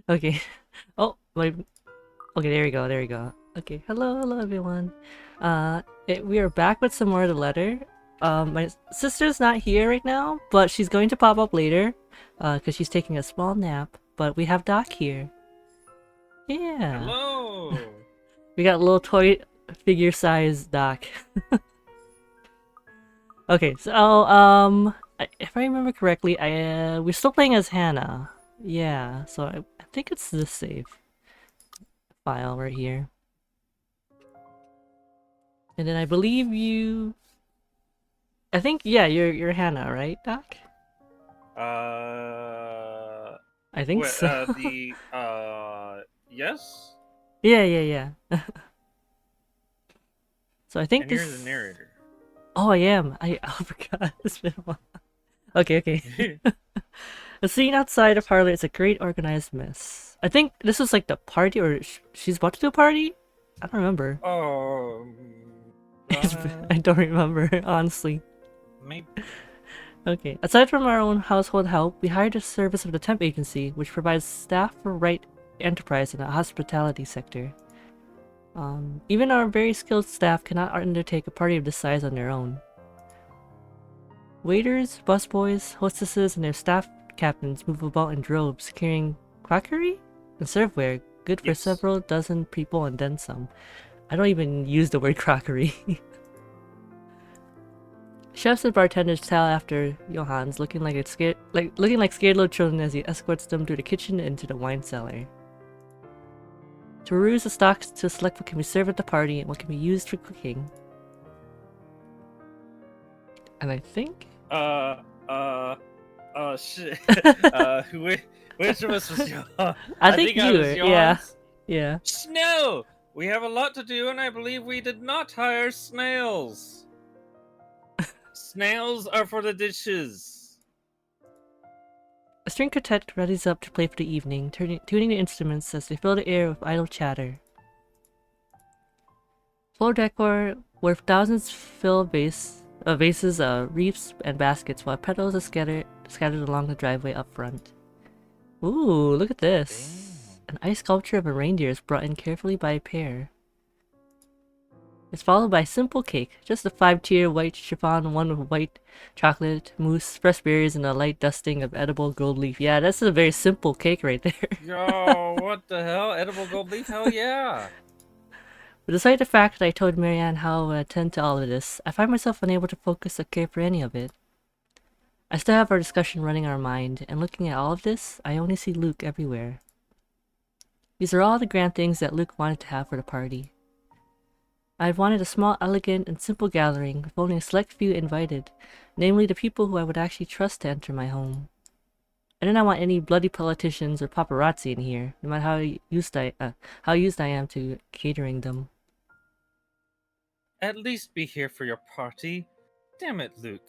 Okay. Oh, wait. Okay, there we go, there we go. Okay, hello everyone. We are back with some more of the letter. My sister's not here right now, but she's going to pop up later, because she's taking a small nap. But we have Doc here. Yeah. Hello. We got a little toy figure size Doc. Okay, so, if I remember correctly, we're still playing as Hannah. Yeah, so I think it's this save file right here. And then I believe you... I think, yeah, you're Hannah, right, Doc? Uh, I think so. yes, Yeah, yeah, yeah. So I think and you're the this... narrator. Oh, I am. I forgot. It's been a while. Okay, okay. The scene outside of Harlot is a great organized mess. I think this is like the party, or she's about to do a party? I don't remember. Uh, I don't remember, honestly. maybe. Okay. Aside from our own household help, we hired a service of the temp agency, which provides staff for right enterprise in the hospitality sector. Even our very skilled staff cannot undertake a party of this size on their own. Waiters, busboys, hostesses, and their staff captains move about in droves, carrying crockery and serveware, good for Yes. several dozen people and then some. I don't even use the word crockery. Chefs and bartenders towel after Johannes, looking like scared little children as he escorts them through the kitchen and into the wine cellar. To peruse the stocks to select what can be served at the party and what can be used for cooking. And I think... Uh, uh, shit. Who? Which of us was Johan? I I think think I you was were, yeah. Johan's. Yeah. No, we have a lot to do, and I believe we did not hire snails. Snails are for the dishes. A string quartet readies up to play for the evening, tuning the instruments as they fill the air with idle chatter. Floor decor where thousands fill vases, wreaths, and baskets, while petals are scattered along the driveway up front. Ooh, look at this! Damn. An ice sculpture of a reindeer is brought in carefully by a pair. It's followed by a simple cake, just a 5-tier white chiffon, one with white chocolate, mousse, fresh berries, and a light dusting of edible gold leaf. Yeah, that's a very simple cake right there. Yo, what the hell? Edible gold leaf? Hell yeah! But despite the fact that I told Marianne how I would attend to all of this, I find myself unable to focus or care for any of it. I still have our discussion running in our mind, and looking at all of this, I only see Luke everywhere. These are all the grand things that Luke wanted to have for the party. I had wanted a small, elegant, and simple gathering with only a select few invited, namely the people who I would actually trust to enter my home. I did not want any bloody politicians or paparazzi in here, no matter how used I am to catering them. At least be here for your party. Damn it, Luke.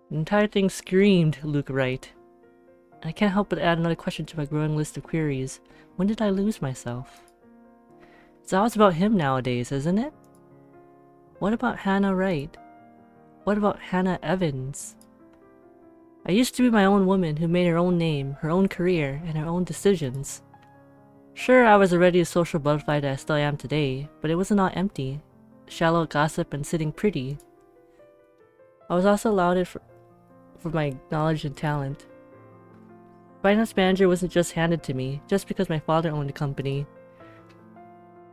The entire thing screamed Luke Wright. I can't help but add another question to my growing list of queries. When did I lose myself? It's always about him nowadays, isn't it? What about Hannah Wright? What about Hannah Evans? I used to be my own woman who made her own name, her own career, and her own decisions. Sure, I was already a social butterfly that I still am today, but it wasn't all empty, shallow gossip and sitting pretty. I was also lauded for my knowledge and talent. Finance manager wasn't just handed to me, just because my father owned the company.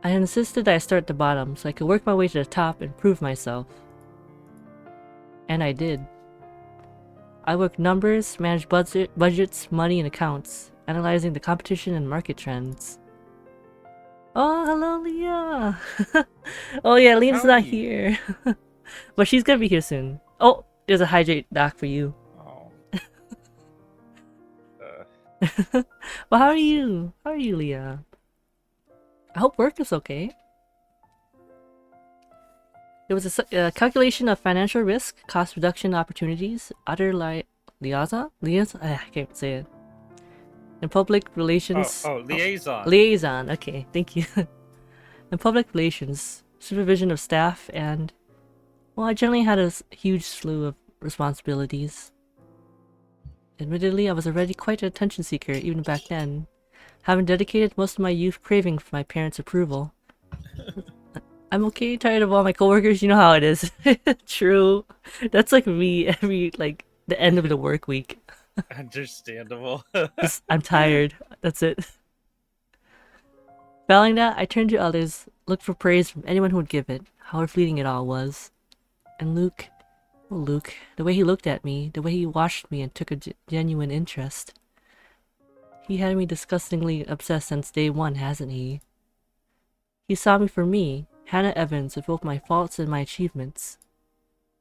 I insisted that I start at the bottom so I could work my way to the top and prove myself. And I did. I worked numbers, managed budgets, money, and accounts, analyzing the competition and market trends. Oh, hello, Leah! Oh yeah, Leah's not Howdy. here. But she's gonna be here soon. Oh, there's a hydrate doc for you. Oh. Well, how are Let's see. you? How are you, Leah? I hope work is okay. There was a calculation of financial risk, cost reduction opportunities, other liaison? I can't say it. And public relations. Liaison. Liaison, okay, thank you. And public relations, supervision of staff, and... Well, I generally had a huge slew of responsibilities. Admittedly, I was already quite an attention seeker even back then, having dedicated most of my youth craving for my parents' approval. I'm okay, tired of all my coworkers, you know how it is. True. That's like me every, like, the end of the work week. Understandable. Just, I'm tired. That's it. Failing that, I turned to others, looked for praise from anyone who would give it, however fleeting it all was. And Luke, oh Luke, the way he looked at me, the way he watched me and took a genuine interest. He had me disgustingly obsessed since day one, hasn't he? He saw me for me, Hannah Evans, with both my faults and my achievements.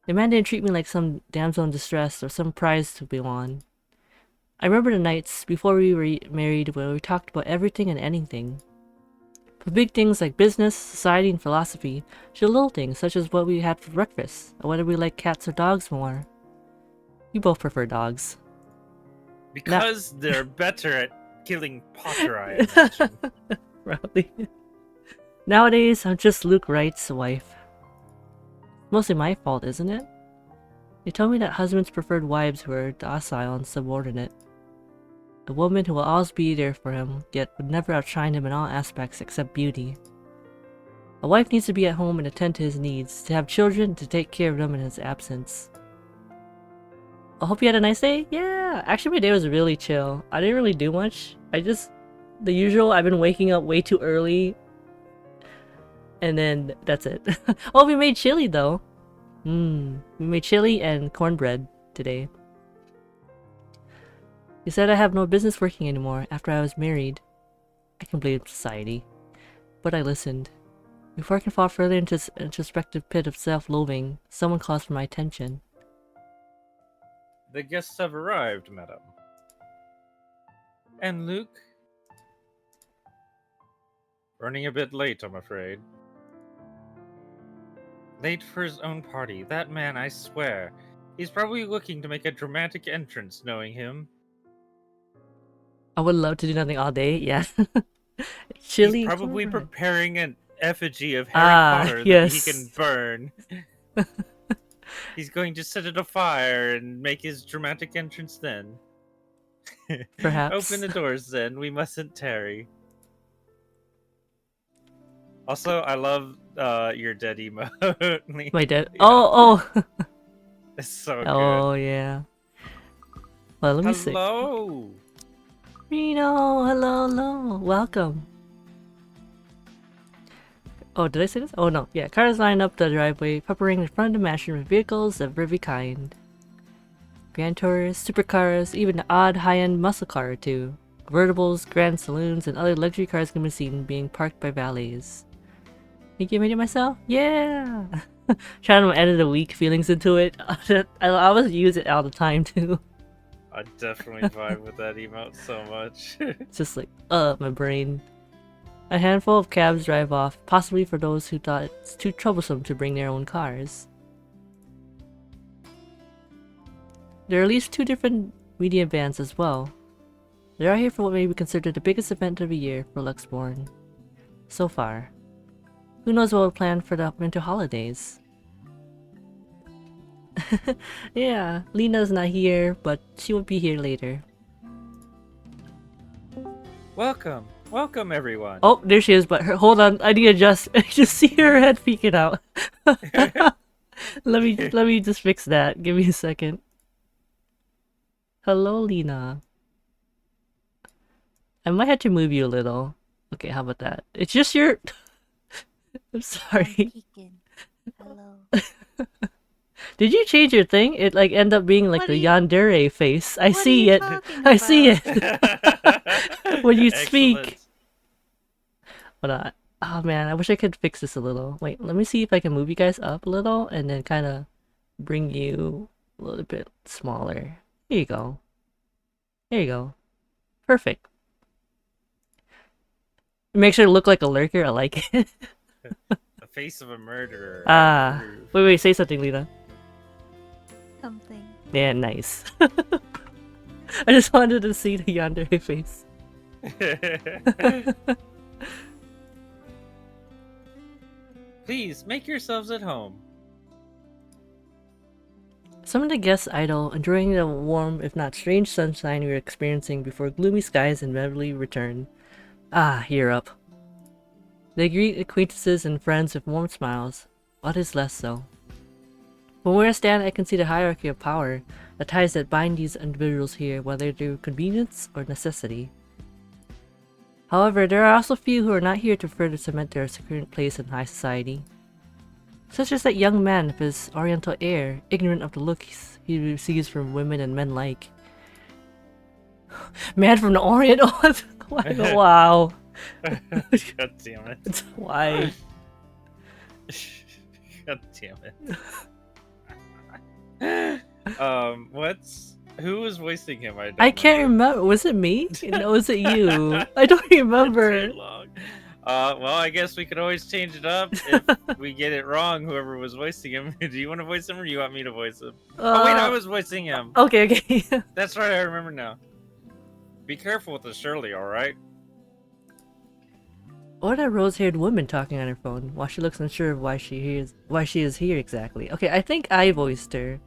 The man didn't treat me like some damsel in distress or some prize to be won. I remember the nights before we were married where we talked about everything and anything. From big things like business, society, and philosophy, to little things such as what we had for breakfast, or whether we like cats or dogs more. You both prefer dogs. Because they're better at killing Potter, I imagine. Probably. Nowadays, I'm just Luke Wright's wife. Mostly my fault, isn't it? They told me that husbands preferred wives who were docile and subordinate. A woman who will always be there for him, yet would never outshine him in all aspects except beauty. A wife needs to be at home and attend to his needs, to have children, to take care of them in his absence. I hope you had a nice day? Yeah! Actually, my day was really chill. I didn't really do much. The usual, I've been waking up way too early. And then, that's it. Oh, we made chili, though. We made chili and cornbread today. He said I have no business working anymore after I was married. I can blame society. But I listened. Before I can fall further into this introspective pit of self-loathing, someone calls for my attention. The guests have arrived, madam. And Luke? Running a bit late, I'm afraid. Late for his own party. That man, I swear. He's probably looking to make a dramatic entrance, knowing him. I would love to do nothing all day, yeah. He's Chili probably cornbread. preparing an effigy of Harry Potter that he can Yes. burn. He's going to set it afire and make his dramatic entrance then. Perhaps. Open the doors then, we mustn't tarry. Also, I love your dead emote. My dad. Yeah, Oh, oh! it's so good. Oh, yeah. Well, let me see. Hello! Reno, hello, hello. Welcome. Oh, did I say this? Oh, no. Yeah, cars line up the driveway, peppering in front of the mansion with vehicles of every kind. Grand tours, supercars, even an odd high-end muscle car or two. Convertibles, grand saloons, and other luxury cars can be seen being parked by valets. Think I made it myself? Yeah! Trying to edit the weak feelings into it. I always use it all the time, too. I definitely vibe with that emote so much. It's just like, my brain. A handful of cabs drive off, possibly for those who thought it's too troublesome to bring their own cars. There are at least 2 different media bands as well. They are here for what may be considered the biggest event of the year for Luxborn. So far. Who knows what we'll plan for the winter holidays? Yeah, Lena's not here, but she will be here later. Welcome, welcome everyone. Oh, there she is, but hold on, I need to adjust. I just see her head peeking out. Let me just fix that. Give me a second. Hello, Lena. I might have to move you a little. Okay, how about that? It's just your... I'm sorry. Hello. Did you change your thing? It like end up being like What the are you- yandere face. I what are see you it. talking I see about? it. When you speak. Excellent. Hold on. Oh man, I wish I could fix this a little. Wait, let me see if I can move you guys up a little and then kind of bring you a little bit smaller. Here you go. There you go. Perfect. It makes her look like a lurker. I like it. The face of a murderer. Ah. Wait, say something, Lena. Something. Yeah, nice. I just wanted to see the yandere face. Please make yourselves at home. Some of the guests idle, enjoying the warm, if not strange sunshine we were experiencing before gloomy skies inevitably return. Ah, you're up. They greet acquaintances and friends with warm smiles. Others less so. From where I stand, I can see the hierarchy of power, the ties that bind these individuals here, whether through convenience or necessity. However, there are also few who are not here to further cement their current place in high society. Such as that young man with his oriental air, ignorant of the looks he receives from women and men alike. Man from the Orient? Wow. God damn it. Why? God damn it. Who was voicing him? I can't remember. Was it me? No, was it you? I don't remember. Too long. Well, I guess we could always change it up if we get it wrong. Whoever was voicing him. Do you want to voice him, or do you want me to voice him? Oh wait, I was voicing him. Okay. That's right. I remember now. Be careful with the Shirley, all right? Or that rose-haired woman talking on her phone while she looks unsure of why she is here exactly. Okay, I think I voiced her.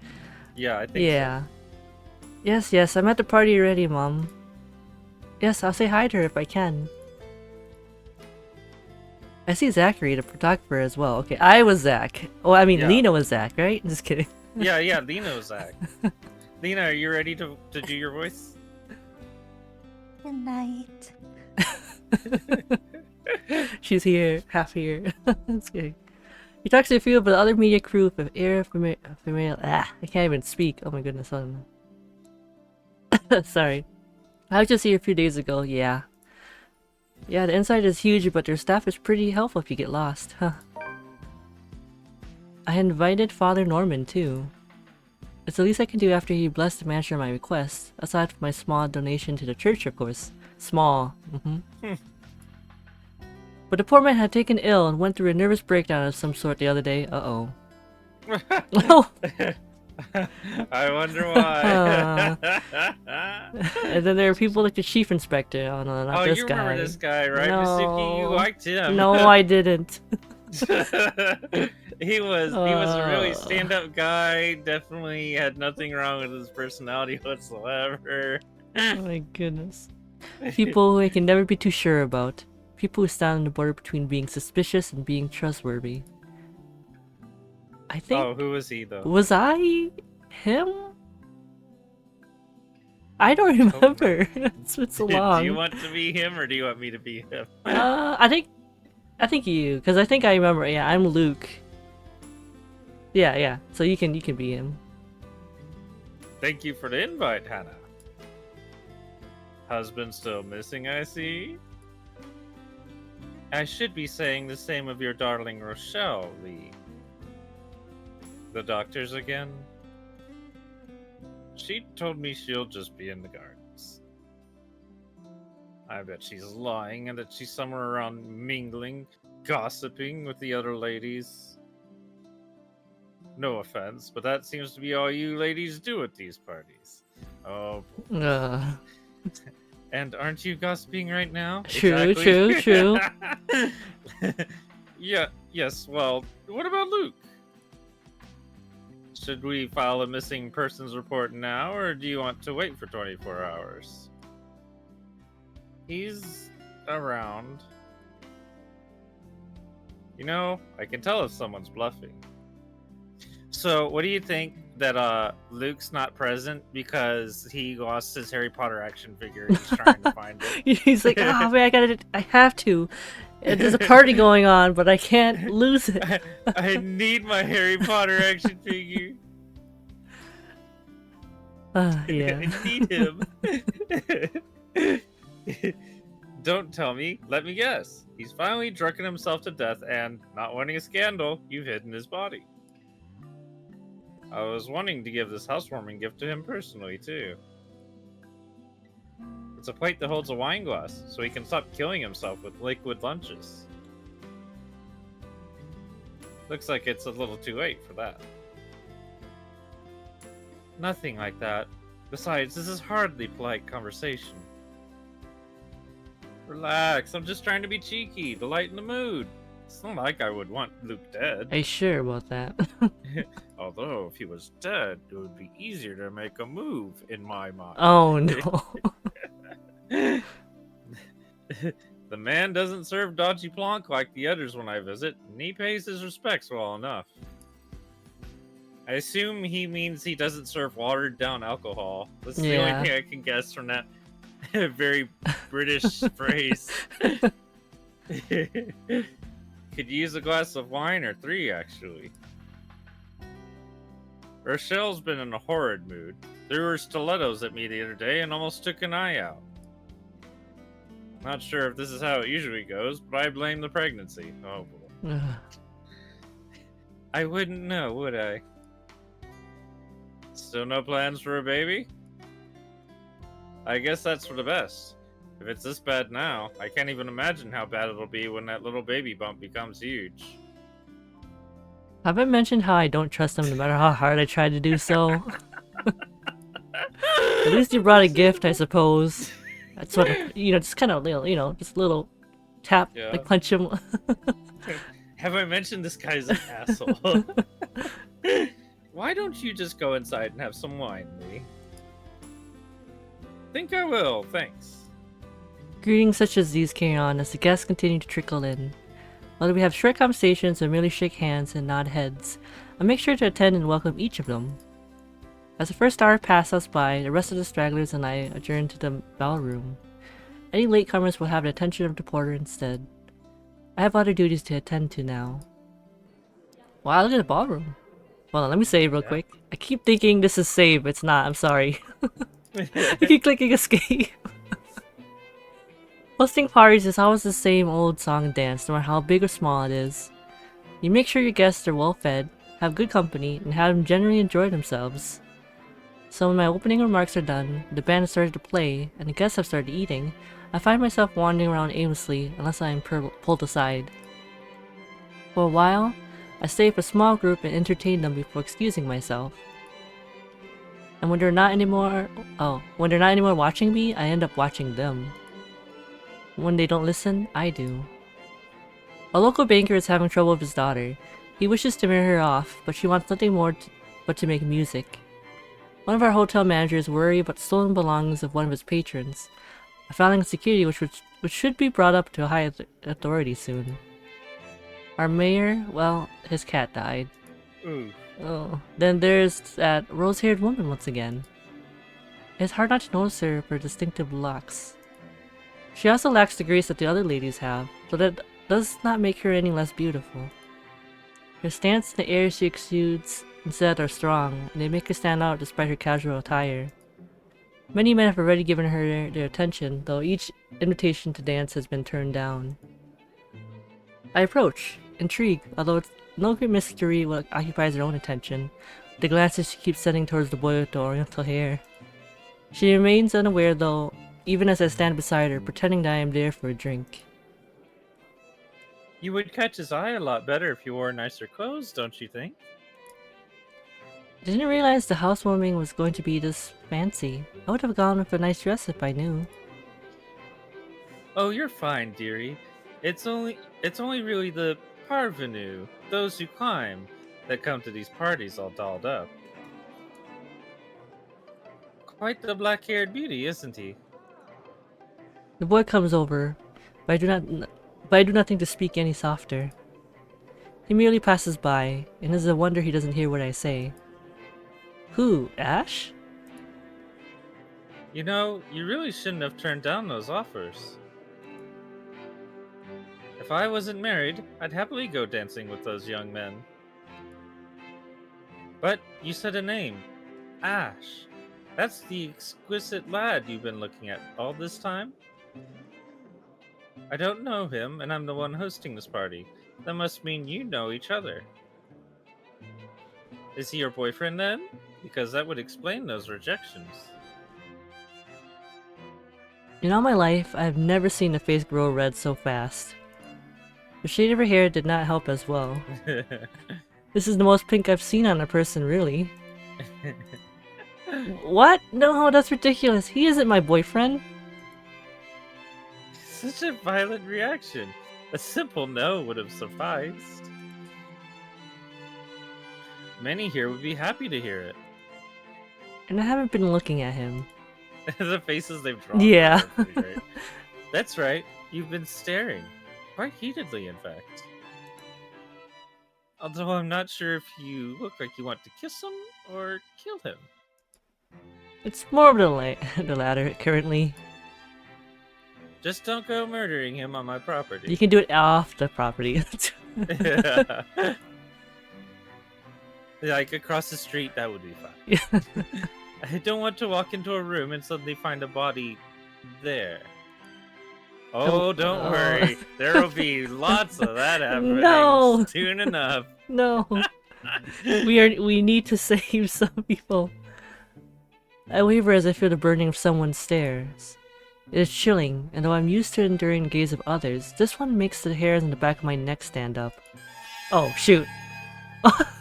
Yeah, I think yeah. So. Yes, I'm at the party already, Mom. Yes, I'll say hi to her if I can. I see Zachary, the photographer, as well. Okay, I was Zach. Oh, I mean, yeah. Lena was Zach, right? Just kidding. Yeah, Lena was Zach. Lena, are you ready to do your voice? Good night. She's here, half here. That's good. He talks to a few of the other media crew of air female. I can't even speak. Oh my goodness. Sorry. I was just here a few days ago. Yeah, the inside is huge, but their staff is pretty helpful if you get lost. Huh. I invited Father Norman too. It's the least I can do after he blessed the mansion on my request. Aside from my small donation to the church, of course. Small. But the poor man had taken ill and went through a nervous breakdown of some sort the other day. Uh-oh. Oh! I wonder why. And then there are people like the chief inspector. Oh no, not this guy. Oh, you remember this guy, right? No. Masuki, you liked him. No, I didn't. He was a really stand-up guy. Definitely had nothing wrong with his personality whatsoever. Oh my goodness. People who I can never be too sure about. People who stand on the border between being suspicious and being trustworthy. I think... Oh, who was he, though? Was I... him? I don't remember. It's been so long. Do you want to be him, or do you want me to be him? I think you, because I think I remember. Yeah, I'm Luke. Yeah. So you can be him. Thank you for the invite, Hannah. Husband still missing, I see. I should be saying the same of your darling Rochelle, Lee. The doctors again? She told me she'll just be in the gardens. I bet she's lying and that she's somewhere around mingling, gossiping with the other ladies. No offense, but that seems to be all you ladies do at these parties. Oh. And aren't you gossiping right now? True. Yeah, yes, well, what about Luke? Should we file a missing persons report now, or do you want to wait for 24 hours? He's around. You know, I can tell if someone's bluffing. So, what do you think that Luke's not present because he lost his Harry Potter action figure and he's trying to find it? He's like, oh man, I have to. There's a party going on, but I can't lose it. I need my Harry Potter action figure. Yeah. I need him. Don't tell me. Let me guess. He's finally drunken himself to death and, not wanting a scandal, you've hidden his body. I was wanting to give this housewarming gift to him personally, too. It's a plate that holds a wine glass, so he can stop killing himself with liquid lunches. Looks like it's a little too late for that. Nothing like that. Besides, this is hardly polite conversation. Relax, I'm just trying to be cheeky, to lighten the mood. It's not like I would want Luke dead. Are you sure about that? Although, if he was dead, it would be easier to make a move, in my mind. Oh no. The man doesn't serve dodgy plonk like the others when I visit, and he pays his respects well enough. I assume he means he doesn't serve watered down alcohol. That's the Yeah. only thing I can guess from that very British phrase. Could use a glass of wine or 3, actually. Rochelle's been in a horrid mood. Threw her stilettos at me the other day and almost took an eye out. Not sure if this is how it usually goes, but I blame the pregnancy. Oh boy. Ugh. I wouldn't know, would I? Still no plans for a baby? I guess that's for the best. If it's this bad now, I can't even imagine how bad it'll be when that little baby bump becomes huge. Have I mentioned how I don't trust him no matter how hard I try to do so? At least you brought a gift, I suppose. That's what, just kind of little, just a little tap, Yeah. like punch him. Have I mentioned this guy's an asshole? Why don't you just go inside and have some wine, Lee? Think I will, thanks. Greetings such as these carry on as the guests continue to trickle in. Whether we have short conversations or merely shake hands and nod heads, I make sure to attend and welcome each of them. As the first hour passes us by, the rest of the stragglers and I adjourn to the ballroom. Any latecomers will have the attention of the porter instead. I have other duties to attend to now. Wow, look at the ballroom. Hold on, let me save real quick. I keep thinking this is save, it's not, I'm sorry. I keep clicking escape. Hosting parties is always the same old song and dance, no matter how big or small it is. You make sure your guests are well fed, have good company, and have them generally enjoy themselves. So when my opening remarks are done, the band has started to play, and the guests have started eating, I find myself wandering around aimlessly unless I am pulled aside. For a while, I stay with a small group and entertain them before excusing myself. And when they're not anymore watching me, I end up watching them. When they don't listen, I do. A local banker is having trouble with his daughter. He wishes to marry her off, but she wants nothing more but to make music. One of our hotel managers worries about stolen belongings of one of his patrons, a filing of security which should be brought up to a high authority soon. Our mayor, well, his cat died. Ooh. Oh, then there's that rose-haired woman once again. It's hard not to notice her for her distinctive locks. She also lacks the grace that the other ladies have, but that does not make her any less beautiful. Her stance and the air she exudes instead are strong, and they make her stand out despite her casual attire. Many men have already given her their attention, though each invitation to dance has been turned down. I approach, intrigued, although it's no great mystery what occupies her own attention, the glances she keeps sending towards the boy with the oriental hair. She remains unaware though, even as I stand beside her, pretending that I am there for a drink. You would catch his eye a lot better if you wore nicer clothes, don't you think? I didn't realize the housewarming was going to be this fancy. I would have gone with a nice dress if I knew. Oh, you're fine, dearie. It's only really the parvenu, those who climb, that come to these parties all dolled up. Quite the black-haired beauty, isn't he? The boy comes over, but I do nothing to speak any softer. He merely passes by, and it is a wonder he doesn't hear what I say. Who, Ash? You know, you really shouldn't have turned down those offers. If I wasn't married, I'd happily go dancing with those young men. But you said a name. Ash. That's the exquisite lad you've been looking at all this time? I don't know him, and I'm the one hosting this party. That must mean you know each other. Is he your boyfriend then? Because that would explain those rejections. In all my life, I have never seen a face grow red so fast. The shade of her hair did not help as well. This is the most pink I've seen on a person, really. What? No, that's ridiculous. He isn't my boyfriend. Such a violent reaction. A simple no would have sufficed. Many here would be happy to hear it. And I haven't been looking at him. The faces they've drawn Yeah. are pretty great. That's right, you've been staring. Quite heatedly, in fact. Although I'm not sure if you look like you want to kiss him or kill him. It's more of the latter currently. Just don't go murdering him on my property. You can do it off the property. Like across the street, that would be fine. Yeah. I don't want to walk into a room and suddenly find a body there. Oh, don't worry. There will be lots of that happening No. soon enough. No. We need to save some people. I waver as I feel the burning of someone's stares. It is chilling, and though I'm used to enduring the gaze of others, this one makes the hairs on the back of my neck stand up. Oh, shoot.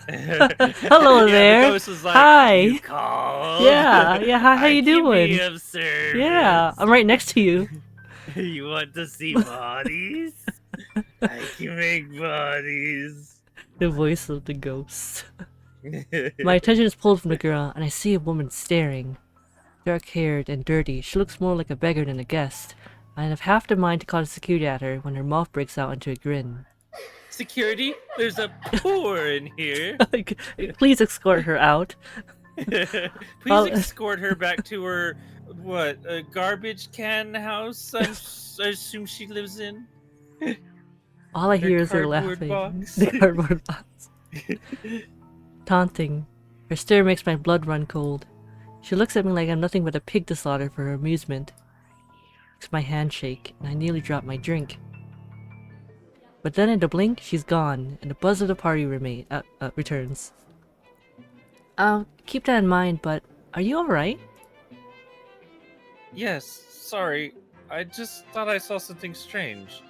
Hello Yeah, there. the ghost was like, Hi. "You called? Yeah, how I you can doing? be of service. Yeah, I'm right next to you. You want to see bodies? I can make bodies. The voice of the ghost. My attention is pulled from the girl, and I see a woman staring. Dark-haired and dirty, she looks more like a beggar than a guest. I have half the mind to call the security at her when her mouth breaks out into a grin. Security, there's a poor in here. Please escort her out. Please Well- escort her back to her, what, a garbage can house I assume she lives in? All I Her hear is her cardboard laughing. box. The cardboard box. Taunting. Her stare makes my blood run cold. She looks at me like I'm nothing but a pig to slaughter for her amusement. Makes my hand shake, and I nearly drop my drink. But then in a blink, she's gone, and the buzz of the party returns. Keep that in mind, but are you alright? Yes, sorry. I just thought I saw something strange.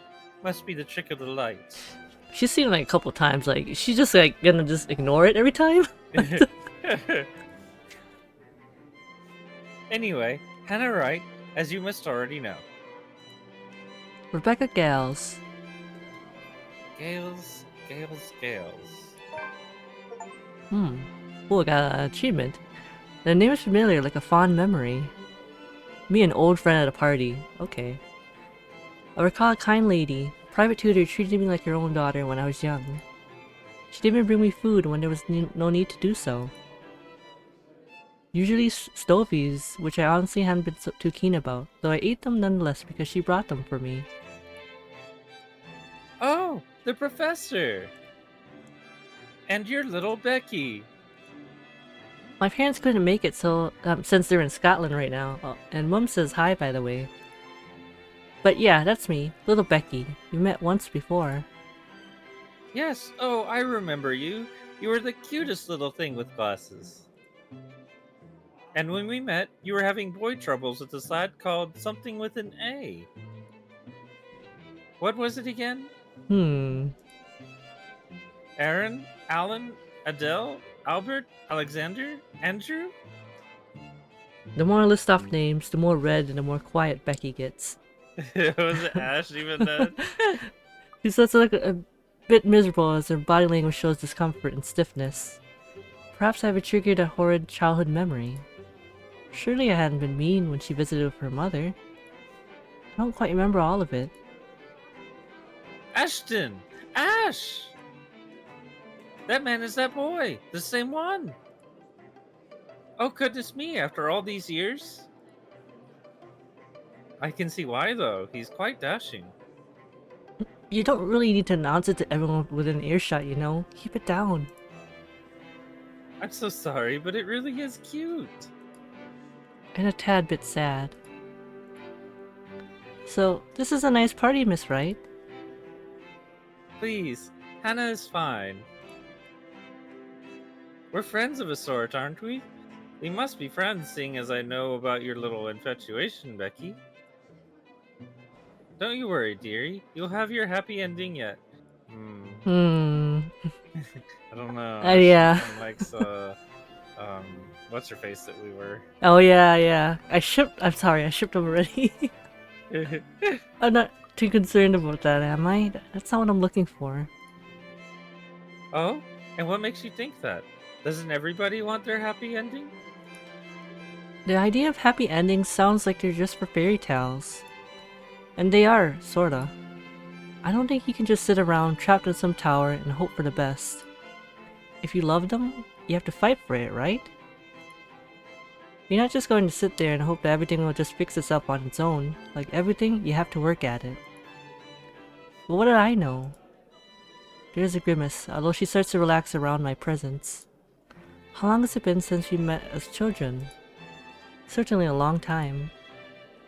Must be the trick of the light. She's seen it like a couple times, like, she's just like gonna just ignore it every time? Anyway, Hannah Wright, as you must already know. Rebecca Gales. Gales. Oh, I got an achievement. The name is familiar, like a fond memory. Me, an old friend at a party. Okay. I recall a kind lady. Private tutor treated me like her own daughter when I was young. She'd even bring me food when there was no need to do so. Usually stovies, which I honestly hadn't been too keen about, though I ate them nonetheless because she brought them for me. Oh, the professor! And your little Becky. My parents couldn't make it since they're in Scotland right now, and Mum says hi, by the way. But yeah, that's me, little Becky. We met once before. Yes, oh, I remember you. You were the cutest little thing with glasses. And when we met, you were having boy troubles with a lad called something with an A. What was it again? Aaron? Alan? Adele? Albert? Alexander? Andrew? The more I list off names, the more red and the more quiet Becky gets. Was it Ash even then? She starts to look a bit miserable as her body language shows discomfort and stiffness. Perhaps I have triggered a horrid childhood memory. Surely I hadn't been mean when she visited with her mother. I don't quite remember all of it. Ashton! Ash! That man is that boy! The same one! Oh goodness me, after all these years? I can see why though, he's quite dashing. You don't really need to announce it to everyone within earshot, you know? Keep it down. I'm so sorry, but it really is cute. And a tad bit sad. So, this is a nice party, Miss Wright. Please, Hannah is fine. We're friends of a sort, aren't we? We must be friends, seeing as I know about your little infatuation, Becky. Don't you worry, dearie. You'll have your happy ending yet. I don't know. Yeah. Ashton likes, what's her face that we were? Oh yeah. I'm sorry, I shipped them already. I'm not. too concerned about that, am I? That's not what I'm looking for. Oh? And what makes you think that? Doesn't everybody want their happy ending? The idea of happy endings sounds like they're just for fairy tales. And they are, sorta. I don't think you can just sit around trapped in some tower and hope for the best. If you love them, you have to fight for it, right? You're not just going to sit there and hope that everything will just fix itself on its own. Like everything, you have to work at it. But what did I know? There's a grimace, although she starts to relax around my presence. How long has it been since we met as children? Certainly a long time.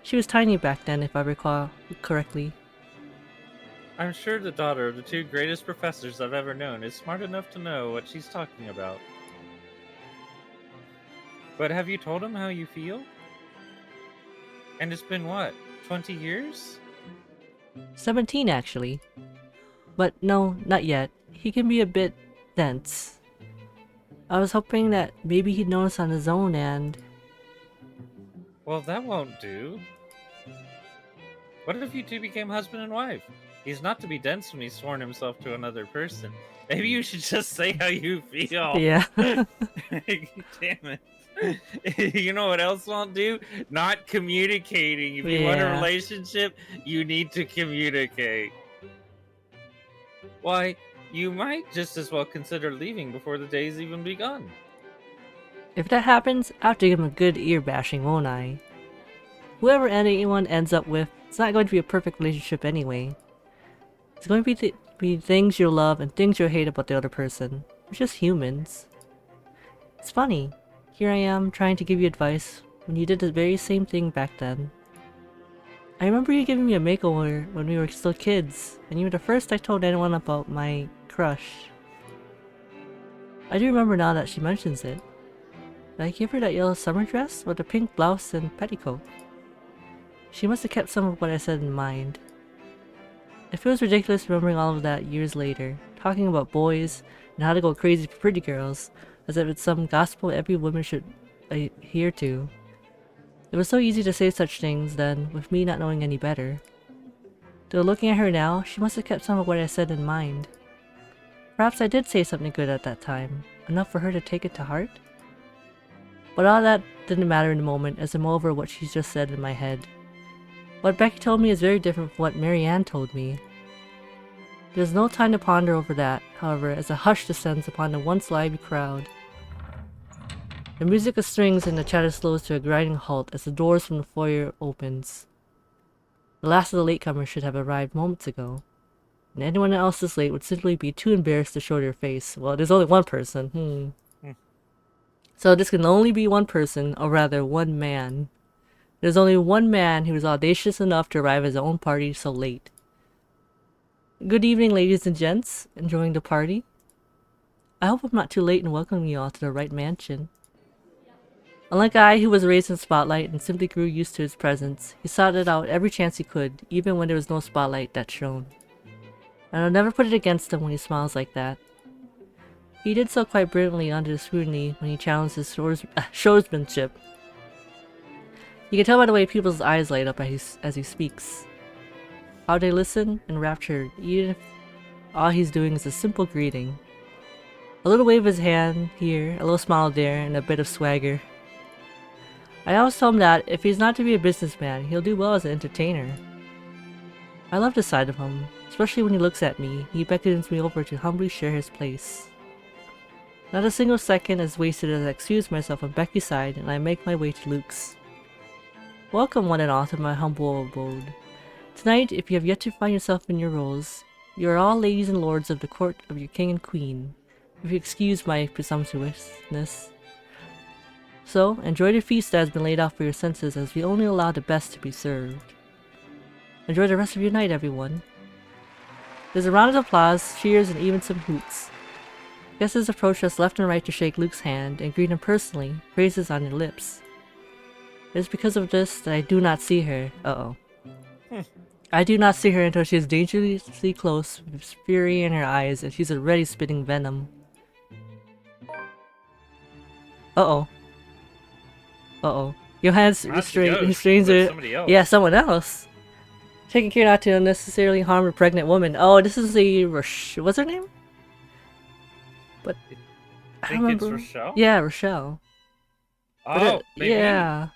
She was tiny back then, if I recall correctly. I'm sure the daughter of the two greatest professors I've ever known is smart enough to know what she's talking about. But have you told him how you feel? And it's been what, 20 years? 17 actually. But no, not yet. He can be a bit dense. I was hoping that maybe he'd notice on his own and... Well, that won't do. What if you two became husband and wife? He's not to be dense when he's sworn himself to another person. Maybe you should just say how you feel. Yeah. Damn it. You know what else won't do? Not communicating. If you want a Yeah. relationship, you need to communicate. Why, you might just as well consider leaving before the day's even begun. If that happens, I'll have to give him a good ear bashing, won't I? Whoever anyone ends up with, it's not going to be a perfect relationship anyway. It's going to be things you'll love and things you'll hate about the other person. We're just humans. It's funny. Here I am trying to give you advice when you did the very same thing back then. I remember you giving me a makeover when we were still kids, and you were the first I told anyone about my crush. I do remember now that she mentions it. Did I give her that yellow summer dress with the pink blouse and petticoat? She must have kept some of what I said in mind. It feels ridiculous remembering all of that years later, talking about boys and how to go crazy for pretty girls, as if it's some gospel every woman should adhere to. It was so easy to say such things then, with me not knowing any better. Though looking at her now, she must have kept some of what I said in mind. Perhaps I did say something good at that time, enough for her to take it to heart? But all that didn't matter in the moment as I'm over what she just said in my head. What Becky told me is very different from what Marianne told me. There's no time to ponder over that, however, as a hush descends upon the once lively crowd. The music of strings and the chatter slows to a grinding halt as the doors from the foyer opens. The last of the latecomers should have arrived moments ago, and anyone else this late would simply be too embarrassed to show their face. Well, there's only one person, So this can only be one person, or rather one man. There's only one man who was audacious enough to arrive at his own party so late. Good evening, ladies and gents. Enjoying the party? I hope I'm not too late in welcoming you all to the right mansion. Unlike I, who was raised in the spotlight and simply grew used to its presence, he sought it out every chance he could, even when there was no spotlight that shone. And I'll never put it against him when he smiles like that. He did so quite brilliantly under the scrutiny when he challenged his showsmanship. You can tell by the way people's eyes light up as he speaks. How they listen, enraptured, even if all he's doing is a simple greeting. A little wave of his hand here, a little smile there, and a bit of swagger. I always tell him that if he's not to be a businessman, he'll do well as an entertainer. I love this side of him, especially when he looks at me. He beckons me over to humbly share his place. Not a single second is wasted as I excuse myself on Becky's side and I make my way to Luke's. Welcome one and all to my humble abode. Tonight, if you have yet to find yourself in your roles, you are all ladies and lords of the court of your king and queen, if you excuse my presumptuousness. So, enjoy the feast that has been laid out for your senses as we only allow the best to be served. Enjoy the rest of your night, everyone. There's a round of applause, cheers, and even some hoots. Guests approach us left and right to shake Luke's hand and greet him personally, praises on their lips. It is because of this that I do not see her. I do not see her until she is dangerously close with fury in her eyes and she's already spitting venom. Johannes restrains her. Somebody else. Yeah, someone else. Taking care not to unnecessarily harm a pregnant woman. Oh, this is the what's her name? But I don't Think it's remember. Rochelle? Yeah, Rochelle. But Oh, maybe. yeah.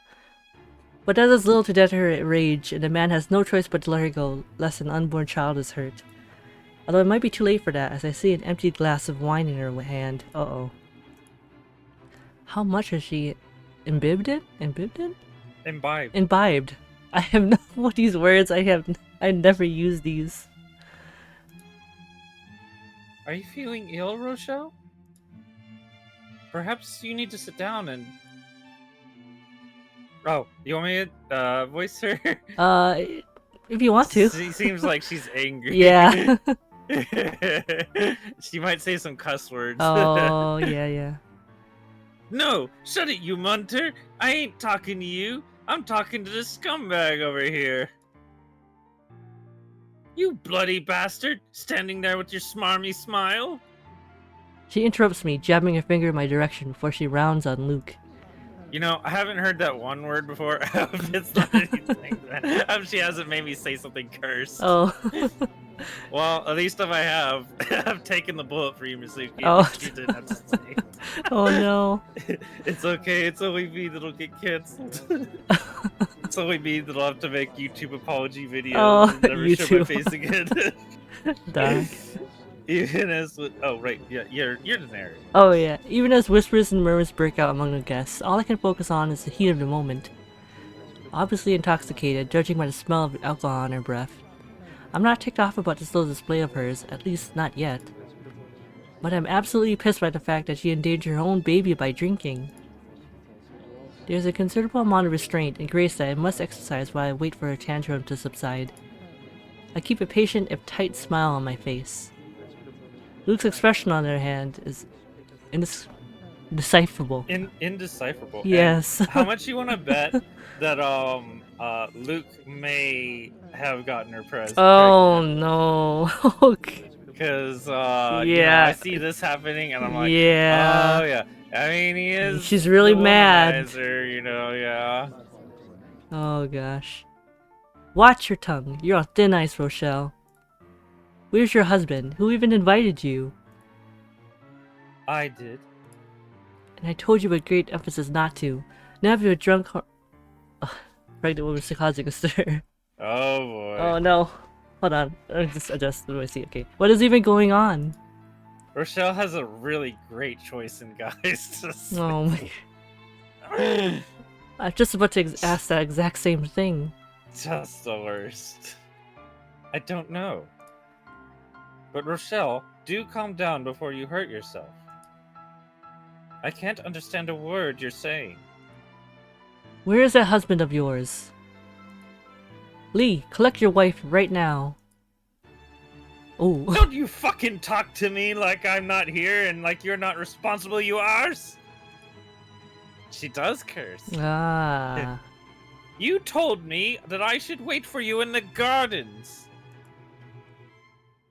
But that does little to deter her rage, and the man has no choice but to let her go, lest an unborn child is hurt. Although it might be too late for that, as I see an empty glass of wine in her hand. Uh-oh. How much has she imbibed it? Imbibed it? Imbibed. Imbibed. I have no what these words. I never use these. Are you feeling ill, Rochelle? Perhaps you need to sit down and... Oh, you want me to voice her? If you want to. She seems like she's angry. Yeah. She might say some cuss words. Oh, yeah. No! Shut it, you munter! I ain't talking to you! I'm talking to this scumbag over here! You bloody bastard! Standing there with your smarmy smile! She interrupts me, jabbing her finger in my direction before she rounds on Luke. You know, I haven't heard that one word before. It's not anything. She hasn't made me say something cursed. Oh. Well, at least if I have, I've taken the bullet for you, Mizuki. Oh. You didn't have to say. Oh no. It's okay. It's only me that'll get canceled. It's only me that'll have to make YouTube apology videos Oh, and never show my YouTube. face again. Dark. Even as with, oh right, yeah, you're the narrator. Oh yeah. Even as whispers and murmurs break out among the guests, all I can focus on is the heat of the moment. Obviously intoxicated, judging by the smell of alcohol on her breath. I'm not ticked off about this little display of hers, at least not yet. But I'm absolutely pissed by the fact that she endangered her own baby by drinking. There's a considerable amount of restraint and grace that I must exercise while I wait for her tantrum to subside. I keep a patient if tight smile on my face. Luke's expression on the other hand is indecipherable. Indecipherable. Yes. And how much you want to bet that Luke may have gotten her Oh no. Okay. Because Yeah. you know, I see this happening and I'm like, Yeah. oh yeah. I mean, he is. She's really the mad. womanizer, you know, yeah. Oh gosh. Watch your tongue. You're on thin ice, Rochelle. Where's your husband? Who even invited you? I did. And I told you with great emphasis not to. Now if you're drunk pregnant woman causing a stir. Oh boy. Oh no. Hold on. Let me just adjust the voice. Okay. What is even going on? Rochelle has a really great choice in guys. Oh my. I'm just about to ask that exact same thing. Just the worst. I don't know. But Rochelle, do calm down before you hurt yourself. I can't understand a word you're saying. Where is that husband of yours? Lee, collect your wife right now. Oh. Don't you fucking talk to me like I'm not here and like you're not responsible, you arse! She does curse. Ah. You told me that I should wait for you in the gardens.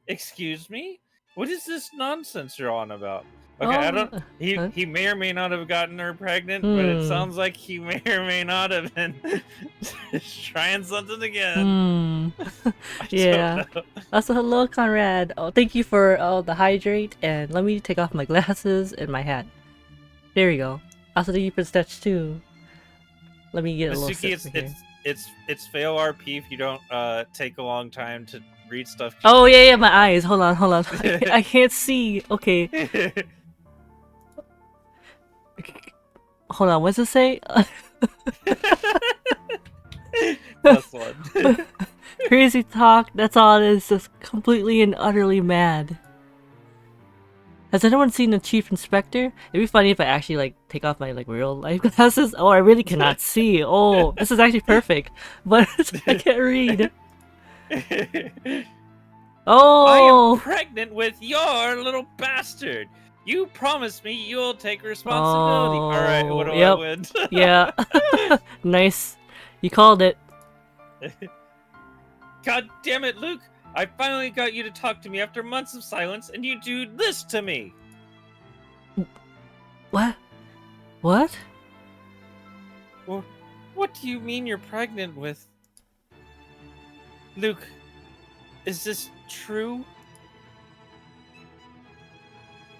Excuse me? What is this nonsense you're on about? Okay, I don't. He may or may not have gotten her pregnant, but it sounds like he may or may not have been trying something again. Yeah. Also, hello, Conrad. Oh, thank you for the hydrate, and let me take off my glasses and my hat. There we go. Also, thank you for the sketch too. Let me get a little Misuki, sip here. it's fail RP if you don't take a long time to read stuff. Oh yeah, my eyes. Hold on. I can't see. Okay. Hold on, what's it say? Plus one. Crazy talk, that's all it is, just completely and utterly mad. Has anyone seen the Chief Inspector? It'd be funny if I actually like take off my like real life glasses. Oh, I really cannot see. Oh, this is actually perfect. But I can't read. Oh! I am pregnant with your little bastard. You promised me you'll take responsibility. Oh, all right, what do yep. I win? Yeah. Nice. You called it. God damn it, Luke! I finally got you to talk to me after months of silence, and you do this to me. What? What? Well, what do you mean you're pregnant with? Luke, is this true?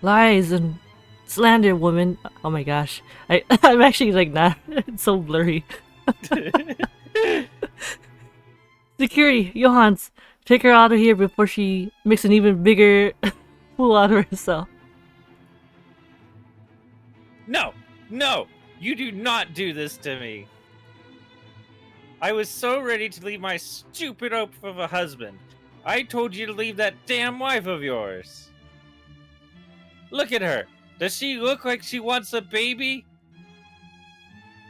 Lies and slander, woman. Oh my gosh. I'm actually like not. It's so blurry. Security, Johans, take her out of here before she makes an even bigger fool out of herself. No, no, you do not do this to me. I was so ready to leave my stupid oaf of a husband. I told you to leave that damn wife of yours. Look at her. Does she look like she wants a baby?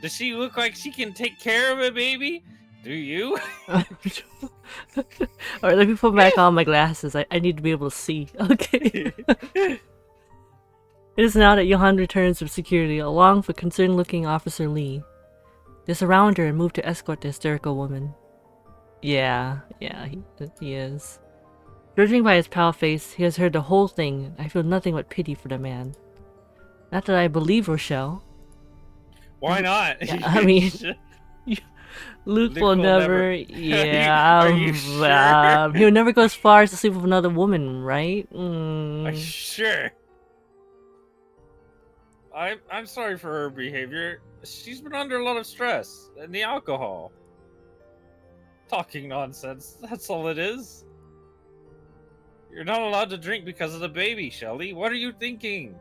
Does she look like she can take care of a baby? Do you? Alright, let me put back on my glasses. I need to be able to see. Okay. It is now that Johan returns from security, along with concerned-looking Officer Lee. They surround her and move to escort the hysterical woman. Yeah, he is. Judging by his pale face, he has heard the whole thing. I feel nothing but pity for the man. Not that I believe Rochelle. Why not? Yeah, I mean, Luke will never. Yeah, Are you sure? he'll never go as far as to sleep with another woman, right? Sure. I'm sorry for her behavior. She's been under a lot of stress and the alcohol. Talking nonsense. That's all it is. You're not allowed to drink because of the baby, Shelly. What are you thinking?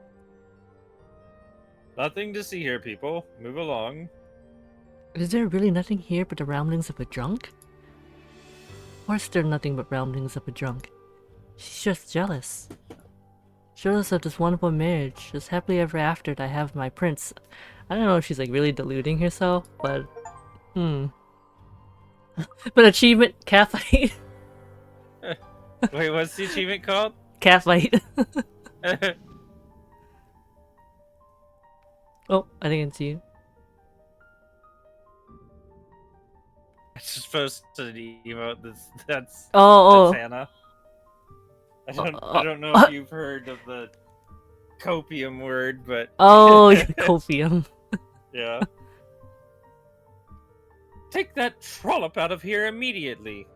Nothing to see here, people. Move along. Is there really nothing here but the ramblings of a drunk? Or is there nothing but ramblings of a drunk? She's just jealous. Jealous of this wonderful marriage, this happily ever after that I have my prince. I don't know if she's like really deluding herself, but But achievement, catfight. Wait, what's the achievement called? Catfight. Oh, I think it's you. I just posted an emote. That's Oh. Hannah. I don't know if you've heard of the copium word, but Oh, copium. yeah. Take that trollop out of here immediately.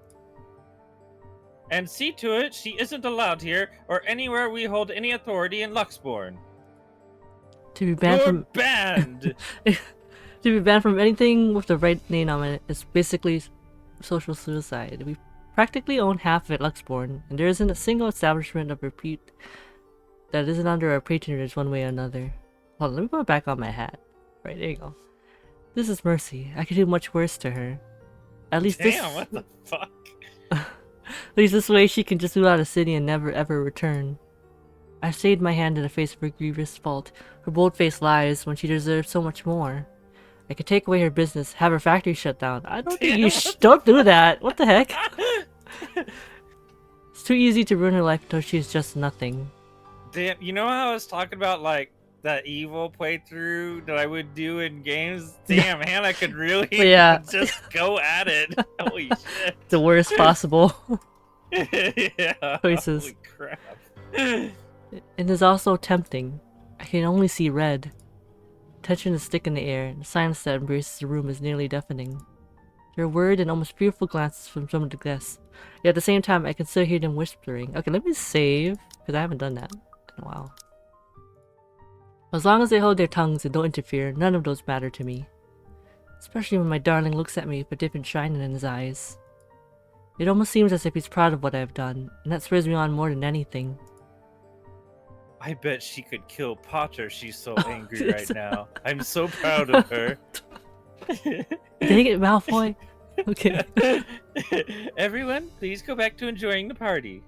And see to it she isn't allowed here or anywhere we hold any authority in Luxborn. To be banned You're from banned. To be banned from anything with the right name on it is basically social suicide. We practically own half of it Luxborn, and there isn't a single establishment of repute that isn't under our patronage one way or another. Hold on, let me put it back on my hat. Right, there you go. This is Mercy. I could do much worse to her. At least Damn, what the fuck? At least this way she can just move out of the city and never ever return. I stayed my hand in the face of her grievous fault, her bold-faced lies, when she deserved so much more. I could take away her business, have her factory shut down. I don't think you don't do that. What the heck? It's too easy to ruin her life until she's just nothing. Damn, you know how I was talking about like that evil playthrough that I would do in games? Damn, Hannah could really just go at it. Holy shit. The worst possible Yeah, choices. Holy crap. It is also tempting. I can only see red. Touching the stick in the air, the silence that embraces the room is nearly deafening. There are worried and almost fearful glances from some of the guests. Yet at the same time, I can still hear them whispering. Okay, let me save, because I haven't done that in a while. As long as they hold their tongues and don't interfere, none of those matter to me. Especially when my darling looks at me with a different shine in his eyes. It almost seems as if he's proud of what I have done, and that spurs me on more than anything. I bet she could kill Potter. She's so angry right now. I'm so proud of her. Dang it, Malfoy! Okay. Everyone, please go back to enjoying the party.